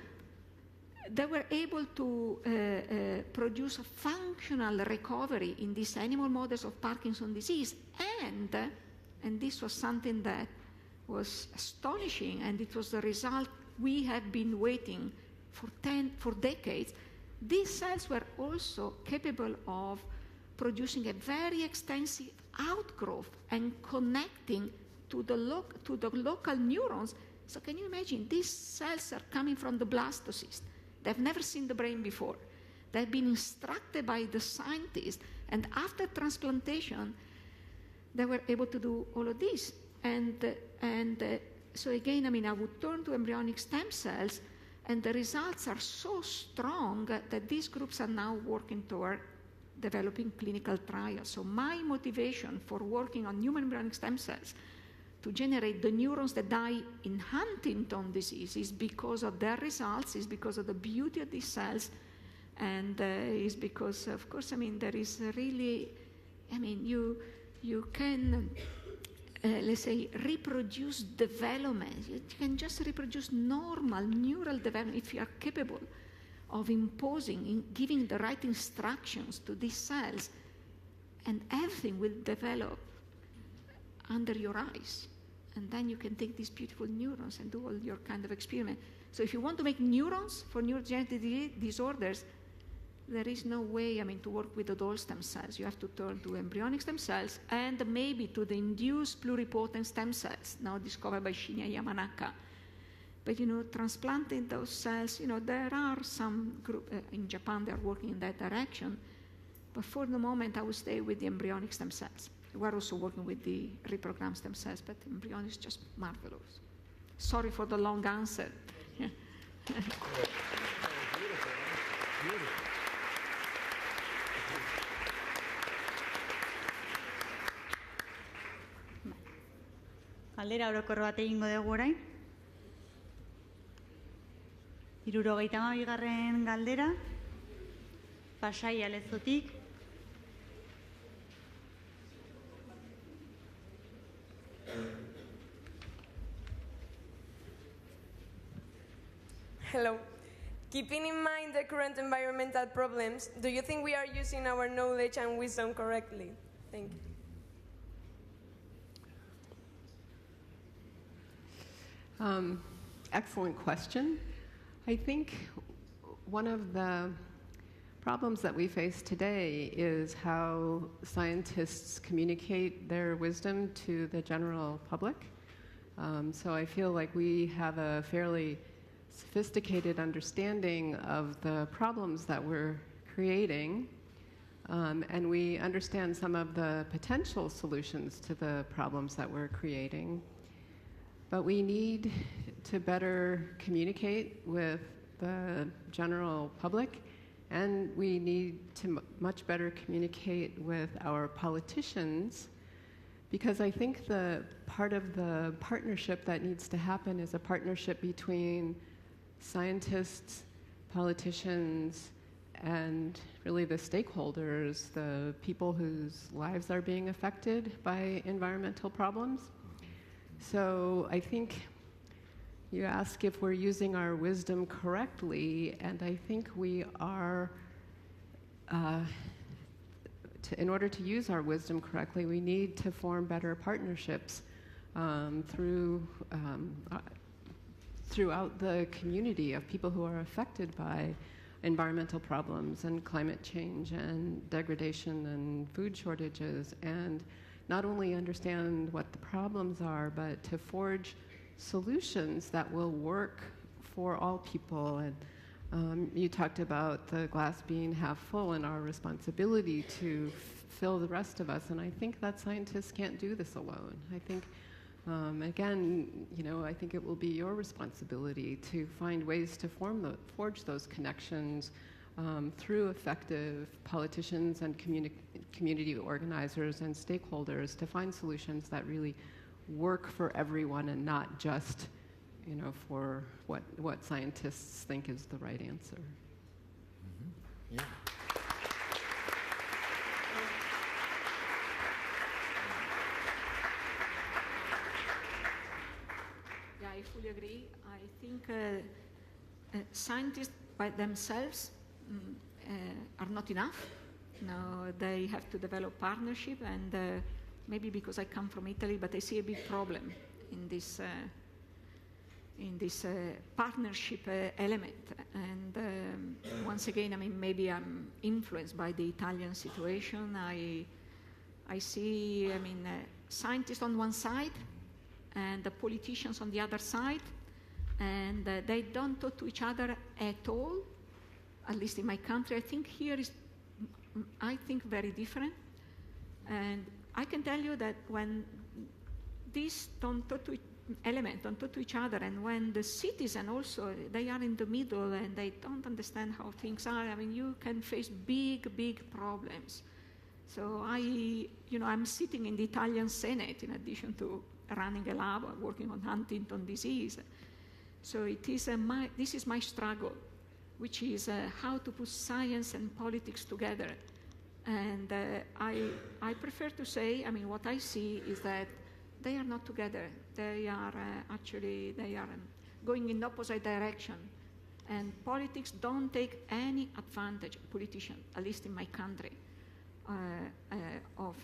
They were able to produce a functional recovery in these animal models of Parkinson's disease, and this was something that was astonishing, and it was the result we have been waiting for decades. These cells were also capable of producing a very extensive outgrowth and connecting to the local neurons. So can you imagine, these cells are coming from the blastocyst. They've never seen the brain before. They've been instructed by the scientists, and after transplantation, they were able to do all of this. So again, I mean, I would turn to embryonic stem cells, and the results are so strong that these groups are now working toward developing clinical trials. So my motivation for working on human embryonic stem cells to generate the neurons that die in Huntington disease is because of their results, is because of the beauty of these cells, and is because, of course, I mean, there is really, I mean, you can, let's say, reproduce development. You can just reproduce normal neural development if you are capable of imposing, giving the right instructions to these cells, and everything will develop under your eyes. And then you can take these beautiful neurons and do all your kind of experiment. So if you want to make neurons for neurodegenerative disorders, there is no way, to work with adult stem cells. You have to turn to embryonic stem cells and maybe to the induced pluripotent stem cells, now discovered by Shinya Yamanaka. But, transplanting those cells, there are some group in Japan, they are working in that direction. But for the moment, I will stay with the embryonic stem cells. We're also working with the reprogrammed stem cells, but embryonic is just marvelous. Sorry for the long answer. Galdera orokor bat egingo dugu orain. 72. galdera. Pasai Alezotik. Hello. Keeping in mind the current environmental problems, do you think we are using our knowledge and wisdom correctly? Thank you. Excellent question. I think one of the problems that we face today is how scientists communicate their wisdom to the general public. So I feel like we have a fairly sophisticated understanding of the problems that we're creating, and we understand some of the potential solutions to the problems that we're creating. But we need to better communicate with the general public, and we need to much better communicate with our politicians, because I think the part of the partnership that needs to happen is a partnership between scientists, politicians, and really the stakeholders, the people whose lives are being affected by environmental problems. So I think you ask if we're using our wisdom correctly, and I think we are, in order to use our wisdom correctly, we need to form better partnerships throughout the community of people who are affected by environmental problems and climate change and degradation and food shortages, and not only understand what the problems are, but to forge solutions that will work for all people. And you talked about the glass being half full and our responsibility to fill the rest of us, and I think that scientists can't do this alone. I think again, I think it will be your responsibility to find ways to forge those connections through effective politicians and community organizers and stakeholders to find solutions that really work for everyone and not just, for what scientists think is the right answer. Mm-hmm. Yeah. I fully agree. I think scientists by themselves are not enough. No, they have to develop partnership, and maybe because I come from Italy, but I see a big problem in this partnership element. And once again, maybe I'm influenced by the Italian situation. I see, scientists on one side and the politicians on the other side, and they don't talk to each other at all, at least in my country. I think here is, very different. And I can tell you that when these don't talk to each other, and when the citizen also, they are in the middle and they don't understand how things are, you can face big, big problems. So I'm sitting in the Italian Senate in addition to running a lab, working on Huntington disease. So this is my struggle, which is how to put science and politics together. And I prefer to say, what I see is that they are not together. They are going in opposite direction. And politics don't take any advantage, politician, at least in my country, of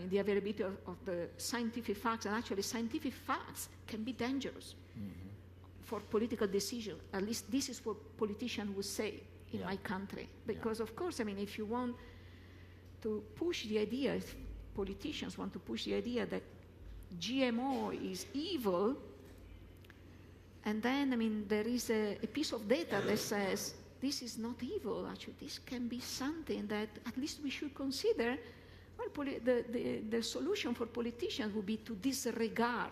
the availability of the scientific facts. And actually, scientific facts can be dangerous for political decision. At least this is what politicians would say in my country. Because, of course, I mean, if you want to push the idea, if politicians want to push the idea that GMO is evil, and then, I mean, there is a piece of data that says this is not evil, actually, this can be something that at least we should consider. Well, the solution for politicians would be to disregard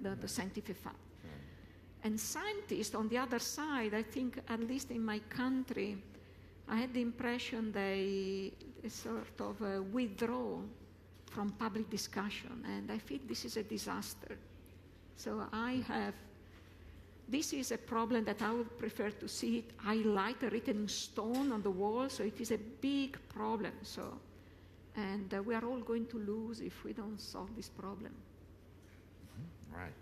the scientific fact. And scientists, on the other side, I think, at least in my country, I had the impression they sort of withdraw from public discussion, and I feel this is a disaster. So this is a problem that I would prefer to see it highlighted, written in stone on the wall, so it is a big problem. So, and we are all going to lose if we don't solve this problem. Right.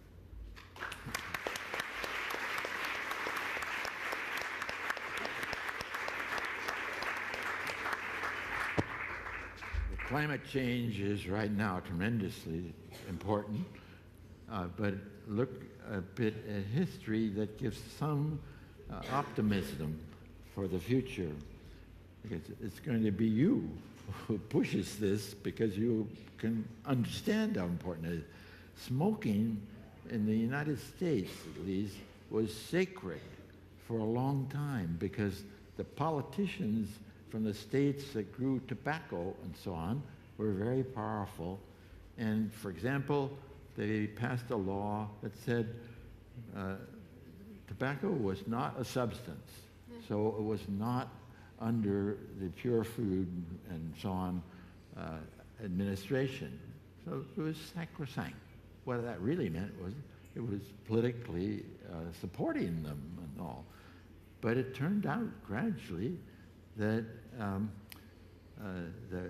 Climate change is right now tremendously important, but look a bit at history that gives some optimism for the future. Because it's going to be you who pushes this, because you can understand how important it is. Smoking in the United States, at least, was sacred for a long time, because the politicians from the states that grew tobacco and so on were very powerful. And for example, they passed a law that said tobacco was not a substance. So it was not under the Pure Food and so on administration. So it was sacrosanct. What that really meant was it was politically supporting them and all. But it turned out gradually that the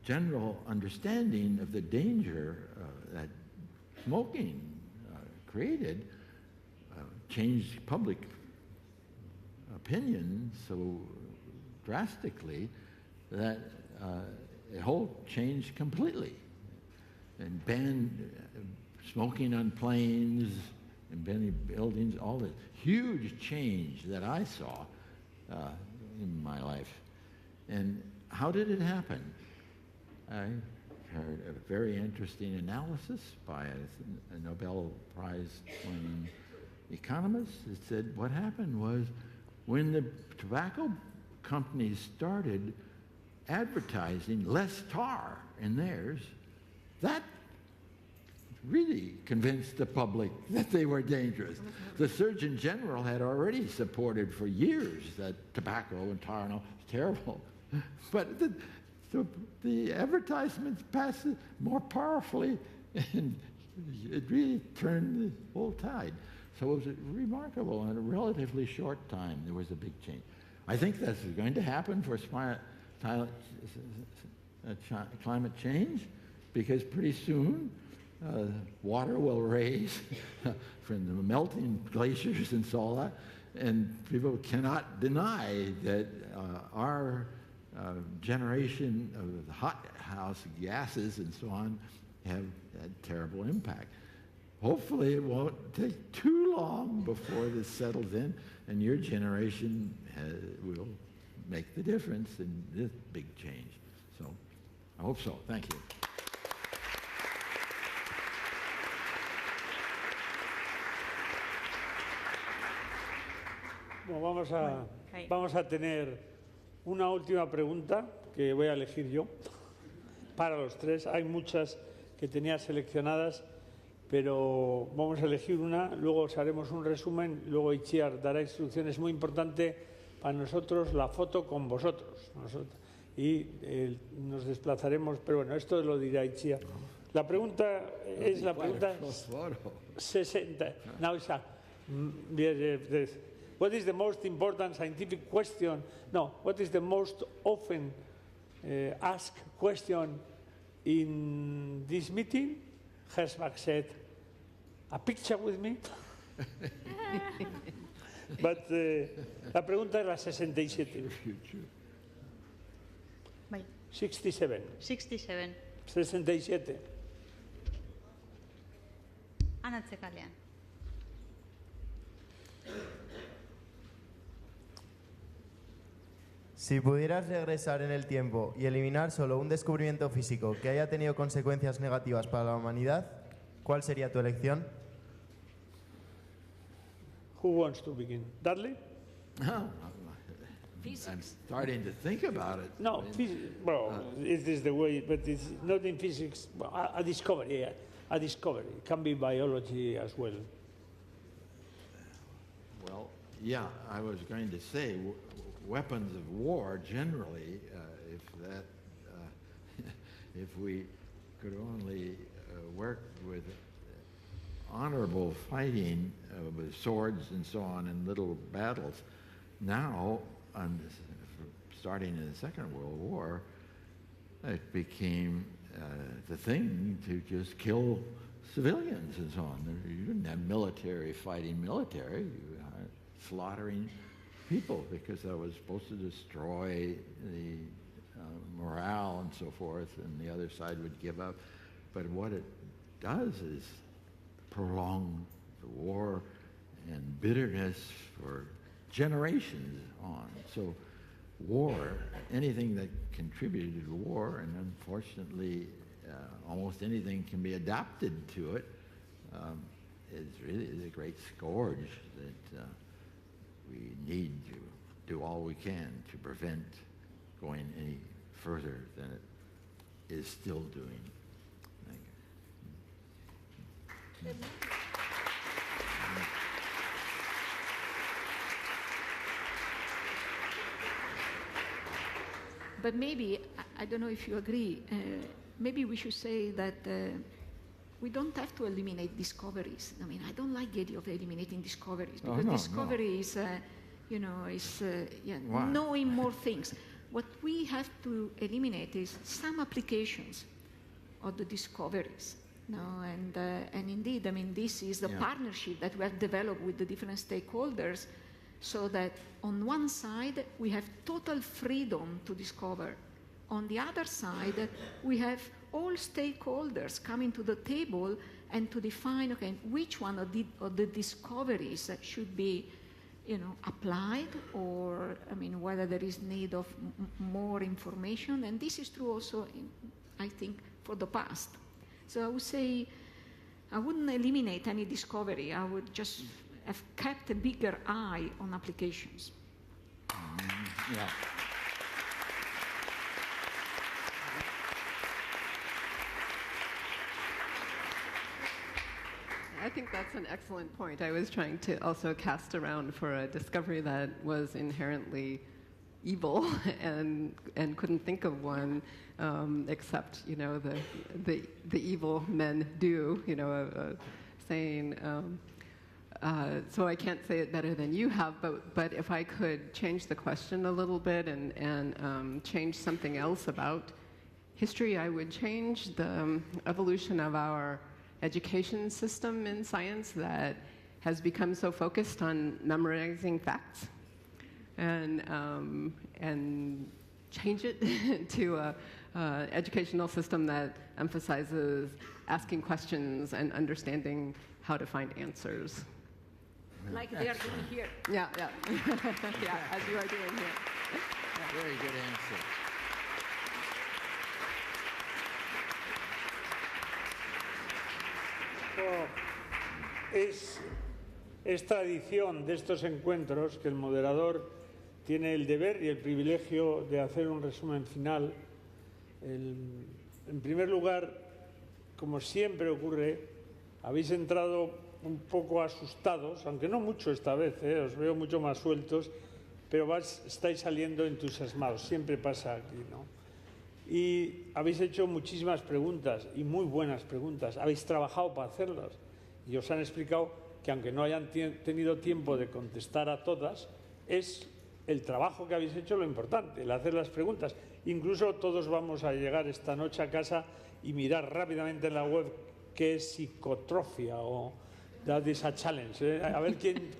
general understanding of the danger that smoking created changed public opinion so drastically that the whole changed completely, and banned smoking on planes and many buildings, all this huge change that I saw in my life. And how did it happen? I heard a very interesting analysis by a Nobel Prize winning economist that said what happened was when the tobacco companies started advertising less tar in theirs, that really convinced the public that they were dangerous. The Surgeon General had already supported for years that tobacco and tar and all was terrible. But the advertisements passed it more powerfully, and it really turned the whole tide. So it was remarkable. In a relatively short time, there was a big change. I think that's going to happen for climate change, because pretty soon water will rise from the melting glaciers and so on, and people cannot deny that our generation of hothouse gases and so on have had terrible impact. Hopefully it won't take too long before this settles in, and your generation will make the difference in this big change. So I hope so. Thank you. Bueno, vamos a tener una última pregunta que voy a elegir yo para los tres. Hay muchas que tenía seleccionadas, pero vamos a elegir una, luego os haremos un resumen, luego Itziar dará instrucciones. Muy importante para nosotros la foto con vosotros. Y nos desplazaremos, pero bueno, esto lo dirá Itziar. La pregunta es la pregunta 60. Now it's what is the most important scientific question? No, what is the most often asked question in this meeting? Herschback said, a picture with me? But la pregunta es la 67. 67. 67. 67. Anatzekalean. Si pudieras regresar en el tiempo y eliminar solo un descubrimiento físico que haya tenido consecuencias negativas para la humanidad, ¿cuál sería tu elección? Who wants to begin? Dudley? I'm starting to think about it. No, well, it is the way, but it's not in physics. Well, a discovery, yeah. A discovery. It can be biology as well. Well, yeah, I was going to say weapons of war generally, if we could only work with honorable fighting with swords and so on in little battles. Now, starting in the Second World War, it became the thing to just kill civilians and so on. You didn't have military fighting military. You were slaughtering people because that was supposed to destroy the morale and so forth, and the other side would give up. But what it does is prolong the war and bitterness for generations on. So war, anything that contributed to war, and unfortunately almost anything can be adapted to it, is really a great scourge that we need to do all we can to prevent going any further than it is still doing. Thank you. But maybe, I don't know if you agree, maybe we should say that we don't have to eliminate discoveries. I mean, I don't like the idea of eliminating discoveries, because discovery is, knowing more things. What we have to eliminate is some applications of the discoveries. No, and indeed, I mean, this is the partnership that we have developed with the different stakeholders, so that on one side we have total freedom to discover. On the other side, we have all stakeholders coming to the table and to define, okay, which one of the discoveries should be, applied, or, I mean, whether there is need of more information. And this is true also, I think, for the past. So I would say I wouldn't eliminate any discovery. I would just have kept a bigger eye on applications. Yeah. I think that's an excellent point. I was trying to also cast around for a discovery that was inherently evil and couldn't think of one except, the evil men do, saying, so I can't say it better than you have, but if I could change the question a little bit and change something else about history, I would change the evolution of our education system in science that has become so focused on memorizing facts, and change it to an educational system that emphasizes asking questions and understanding how to find answers. Like they are doing here. Yeah, yeah. Yeah, as you are doing here. Yeah. Very good answer. Bueno, es tradición de estos encuentros que el moderador tiene el deber y el privilegio de hacer un resumen final. En primer lugar, como siempre ocurre, habéis entrado un poco asustados, aunque no mucho esta vez, os veo mucho más sueltos, pero estáis saliendo entusiasmados, siempre pasa aquí, ¿no? Y habéis hecho muchísimas preguntas, y muy buenas preguntas, habéis trabajado para hacerlas, y os han explicado que aunque no hayan tenido tiempo de contestar a todas, es el trabajo que habéis hecho lo importante, el hacer las preguntas. Incluso todos vamos a llegar esta noche a casa y mirar rápidamente en la web qué es psicotrofia o that is a challenge, a ver quién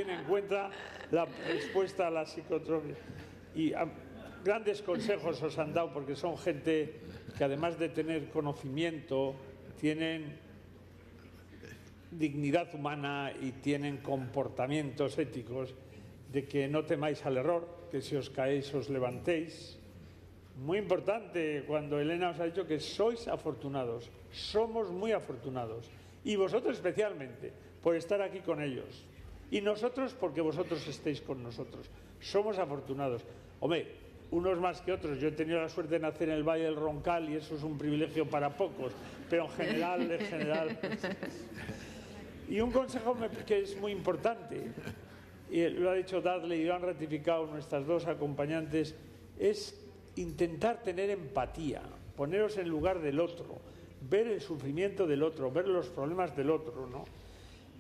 encuentra la respuesta a la psicotrofia. Y grandes consejos os han dado, porque son gente que además de tener conocimiento, tienen dignidad humana y tienen comportamientos éticos, de que no temáis al error, que si os caéis os levantéis. Muy importante cuando Elena os ha dicho que sois afortunados, somos muy afortunados, y vosotros especialmente por estar aquí con ellos, y nosotros porque vosotros estéis con nosotros. Somos afortunados. Hombre, unos más que otros. Yo he tenido la suerte de nacer en el Valle del Roncal y eso es un privilegio para pocos, pero en general. Y un consejo que es muy importante, y lo ha dicho Dudley y lo han ratificado nuestras dos acompañantes, es intentar tener empatía, poneros en lugar del otro, ver el sufrimiento del otro, ver los problemas del otro, ¿no?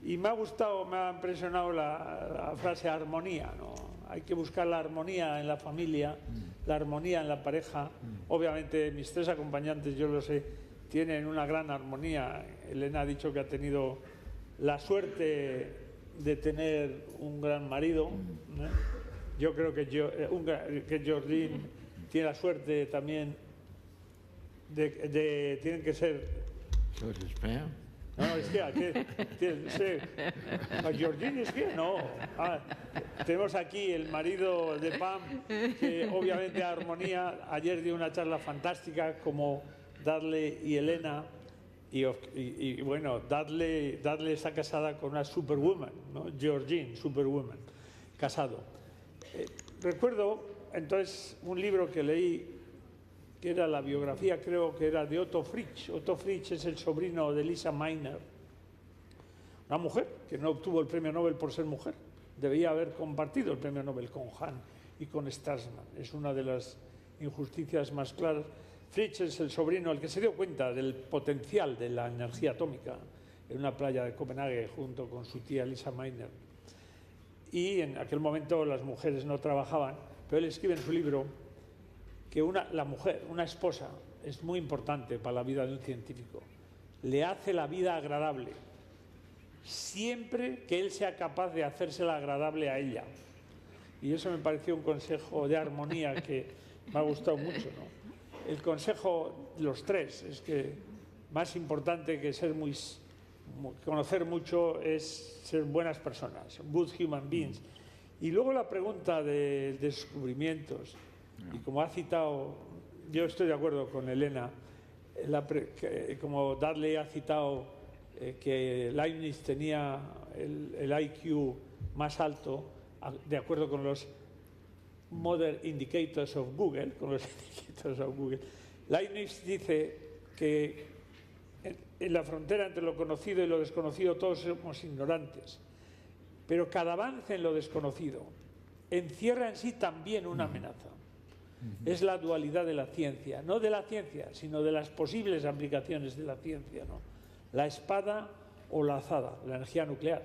Y me ha gustado, me ha impresionado la frase armonía, ¿no? Hay que buscar la armonía en la familia, la armonía en la pareja. Obviamente mis tres acompañantes, yo lo sé, tienen una gran armonía. Elena ha dicho que ha tenido la suerte de tener un gran marido, ¿no? Yo creo que Jordine tiene la suerte también de tienen que ser... So does Pam. No, es que a Georgine es que no. Tenemos aquí el marido de Pam, que obviamente armonía. Ayer dio una charla fantástica como Dudley y Elena. Y bueno, Dudley está casada con una superwoman, ¿no? Georgine, superwoman, casado. Recuerdo entonces un libro que leí, que era la biografía, creo que era de Otto Fritsch. Otto Fritsch es el sobrino de Lisa Meitner, una mujer que no obtuvo el premio Nobel por ser mujer. Debía haber compartido el premio Nobel con Hahn y con Strassmann. Es una de las injusticias más claras. Fritsch es el sobrino, el que se dio cuenta del potencial de la energía atómica en una playa de Copenhague junto con su tía Lisa Meitner. Y en aquel momento las mujeres no trabajaban, pero él escribe en su libro que la mujer, una esposa, es muy importante para la vida de un científico. Le hace la vida agradable, siempre que él sea capaz de hacérsela agradable a ella. Y eso me pareció un consejo de armonía que me ha gustado mucho, ¿no? El consejo de los tres es que más importante que conocer mucho es ser buenas personas, good human beings. Y luego la pregunta de descubrimientos. Y como ha citado, yo estoy de acuerdo con Elena, como Dudley ha citado que Leibniz tenía el IQ más alto, de acuerdo con los Modern Indicators of Google, Leibniz dice que en la frontera entre lo conocido y lo desconocido todos somos ignorantes, pero cada avance en lo desconocido encierra en sí también una amenaza. Es la dualidad de la ciencia, no de la ciencia, sino de las posibles aplicaciones de la ciencia, ¿no? La espada o la azada, la energía nuclear.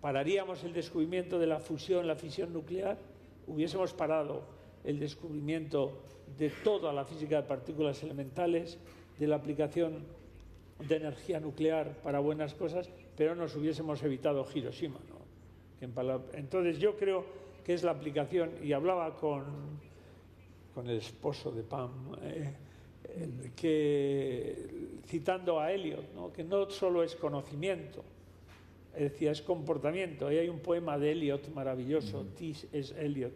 ¿Pararíamos el descubrimiento de la fusión, la fisión nuclear? ¿Hubiésemos parado el descubrimiento de toda la física de partículas elementales, de la aplicación de energía nuclear para buenas cosas, pero nos hubiésemos evitado Hiroshima, ¿no? Entonces yo creo que es la aplicación, y hablaba con el esposo de Pam, citando a Eliot, ¿no? Que no solo es conocimiento, decía, es comportamiento. Ahí hay un poema de Eliot maravilloso, T.S. Eliot,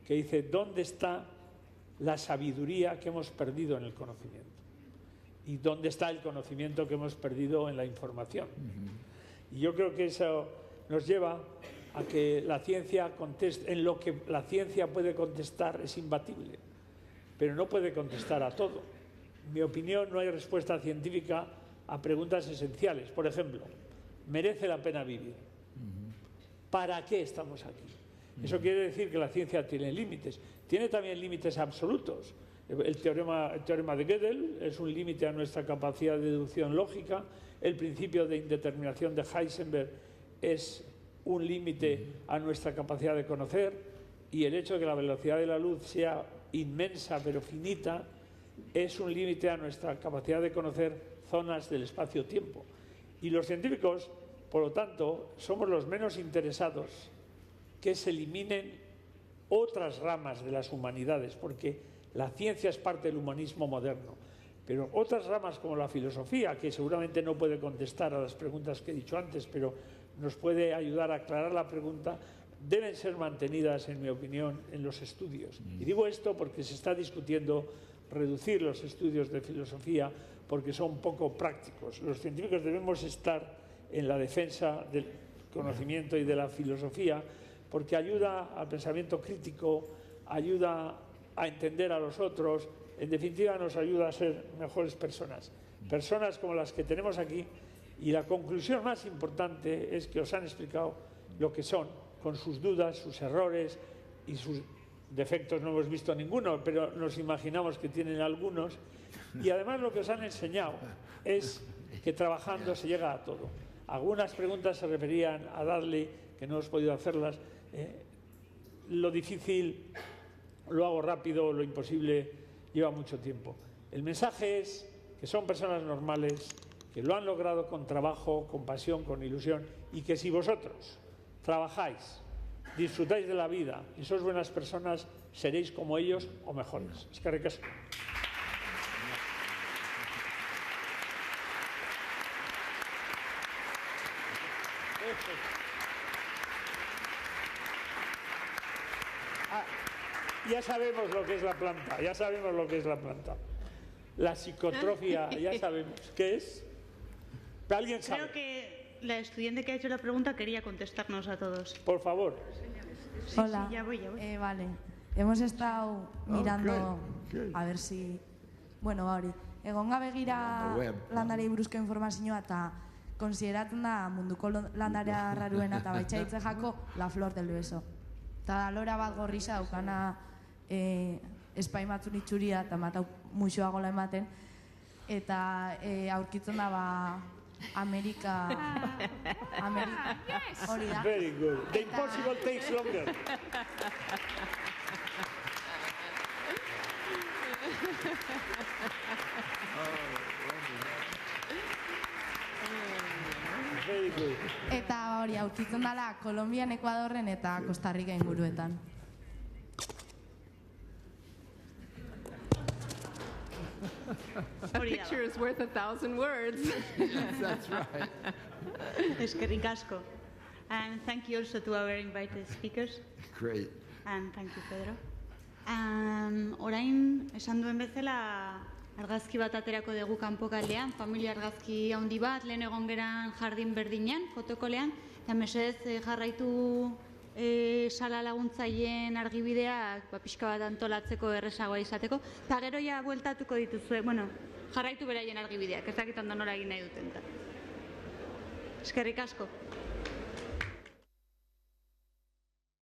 que dice, ¿dónde está la sabiduría que hemos perdido en el conocimiento? ¿Y dónde está el conocimiento que hemos perdido en la información? Y yo creo que eso nos lleva a que la ciencia conteste, en lo que la ciencia puede contestar es imbatible, pero no puede contestar a todo. En mi opinión, no hay respuesta científica a preguntas esenciales. Por ejemplo, ¿merece la pena vivir? ¿Para qué estamos aquí? Eso quiere decir que la ciencia tiene límites. Tiene también límites absolutos. El teorema de Gödel es un límite a nuestra capacidad de deducción lógica. El principio de indeterminación de Heisenberg es un límite a nuestra capacidad de conocer, y el hecho de que la velocidad de la luz sea inmensa pero finita es un límite a nuestra capacidad de conocer zonas del espacio-tiempo. Y los científicos, por lo tanto, somos los menos interesados que se eliminen otras ramas de las humanidades, porque la ciencia es parte del humanismo moderno. Pero otras ramas como la filosofía, que seguramente no puede contestar a las preguntas que he dicho antes, pero nos puede ayudar a aclarar la pregunta, deben ser mantenidas, en mi opinión, en los estudios. Y digo esto porque se está discutiendo reducir los estudios de filosofía porque son poco prácticos. Los científicos debemos estar en la defensa del conocimiento y de la filosofía porque ayuda al pensamiento crítico, ayuda a entender a los otros, en definitiva nos ayuda a ser mejores personas. Personas como las que tenemos aquí, y la conclusión más importante es que os han explicado lo que son, con sus dudas, sus errores y sus defectos. No hemos visto ninguno, pero nos imaginamos que tienen algunos. Y además lo que os han enseñado es que trabajando se llega a todo. Algunas preguntas se referían a Dudley, que no hemos podido hacerlas. Lo difícil lo hago rápido, lo imposible lleva mucho tiempo. El mensaje es que son personas normales, que lo han logrado con trabajo, con pasión, con ilusión, y que si vosotros trabajáis, disfrutáis de la vida y sois buenas personas, seréis como ellos o mejores. Eskerrik asko. Ya sabemos lo que es la planta, ya sabemos lo que es la planta. La psicotrofia, ya sabemos qué es. ¿Pero alguien sabe? Creo que la estudiante que ha hecho la pregunta quería contestarnos a todos. Por favor. Sí, Hola. Sí, ya voy. Vale. Hemos estado mirando a ver si... Bueno, hori. Egon gabe gira landarei buruzko informazioa eta konsideratzen da munduko landare arraruena eta baitzaitze jako la flor del beso. Eta lora bat gorrisa daukana espaimatzun itxuria eta matau muxoa gola ematen. Eta aurkitzen da Amerika... Hori da. Very good. The impossible takes longer. Very good. Eta hori aurkitzen dela Kolonbian, Ekuadorren eta Costa Rica inguruetan. A picture is worth 1,000 words. That's right. Eskerrik asko. And thank you also to our invited speakers. Great. And thank you, Pedro. Orain, esan duen bezala, argazki bat aterako dugu kanpokaldean, familia argazki handi bat, lehen egon geran jardin berdinean, fotokolean, eta mesedez jarraitu sala laguntzaileen argibideak pixka bat antolatzeko errezagoa izateko, eta gero ja bueltatuko dituzue, bueno, jarraitu beraien argibideak, ez dakit ondo nola egin nahi duten. Eskerrik asko.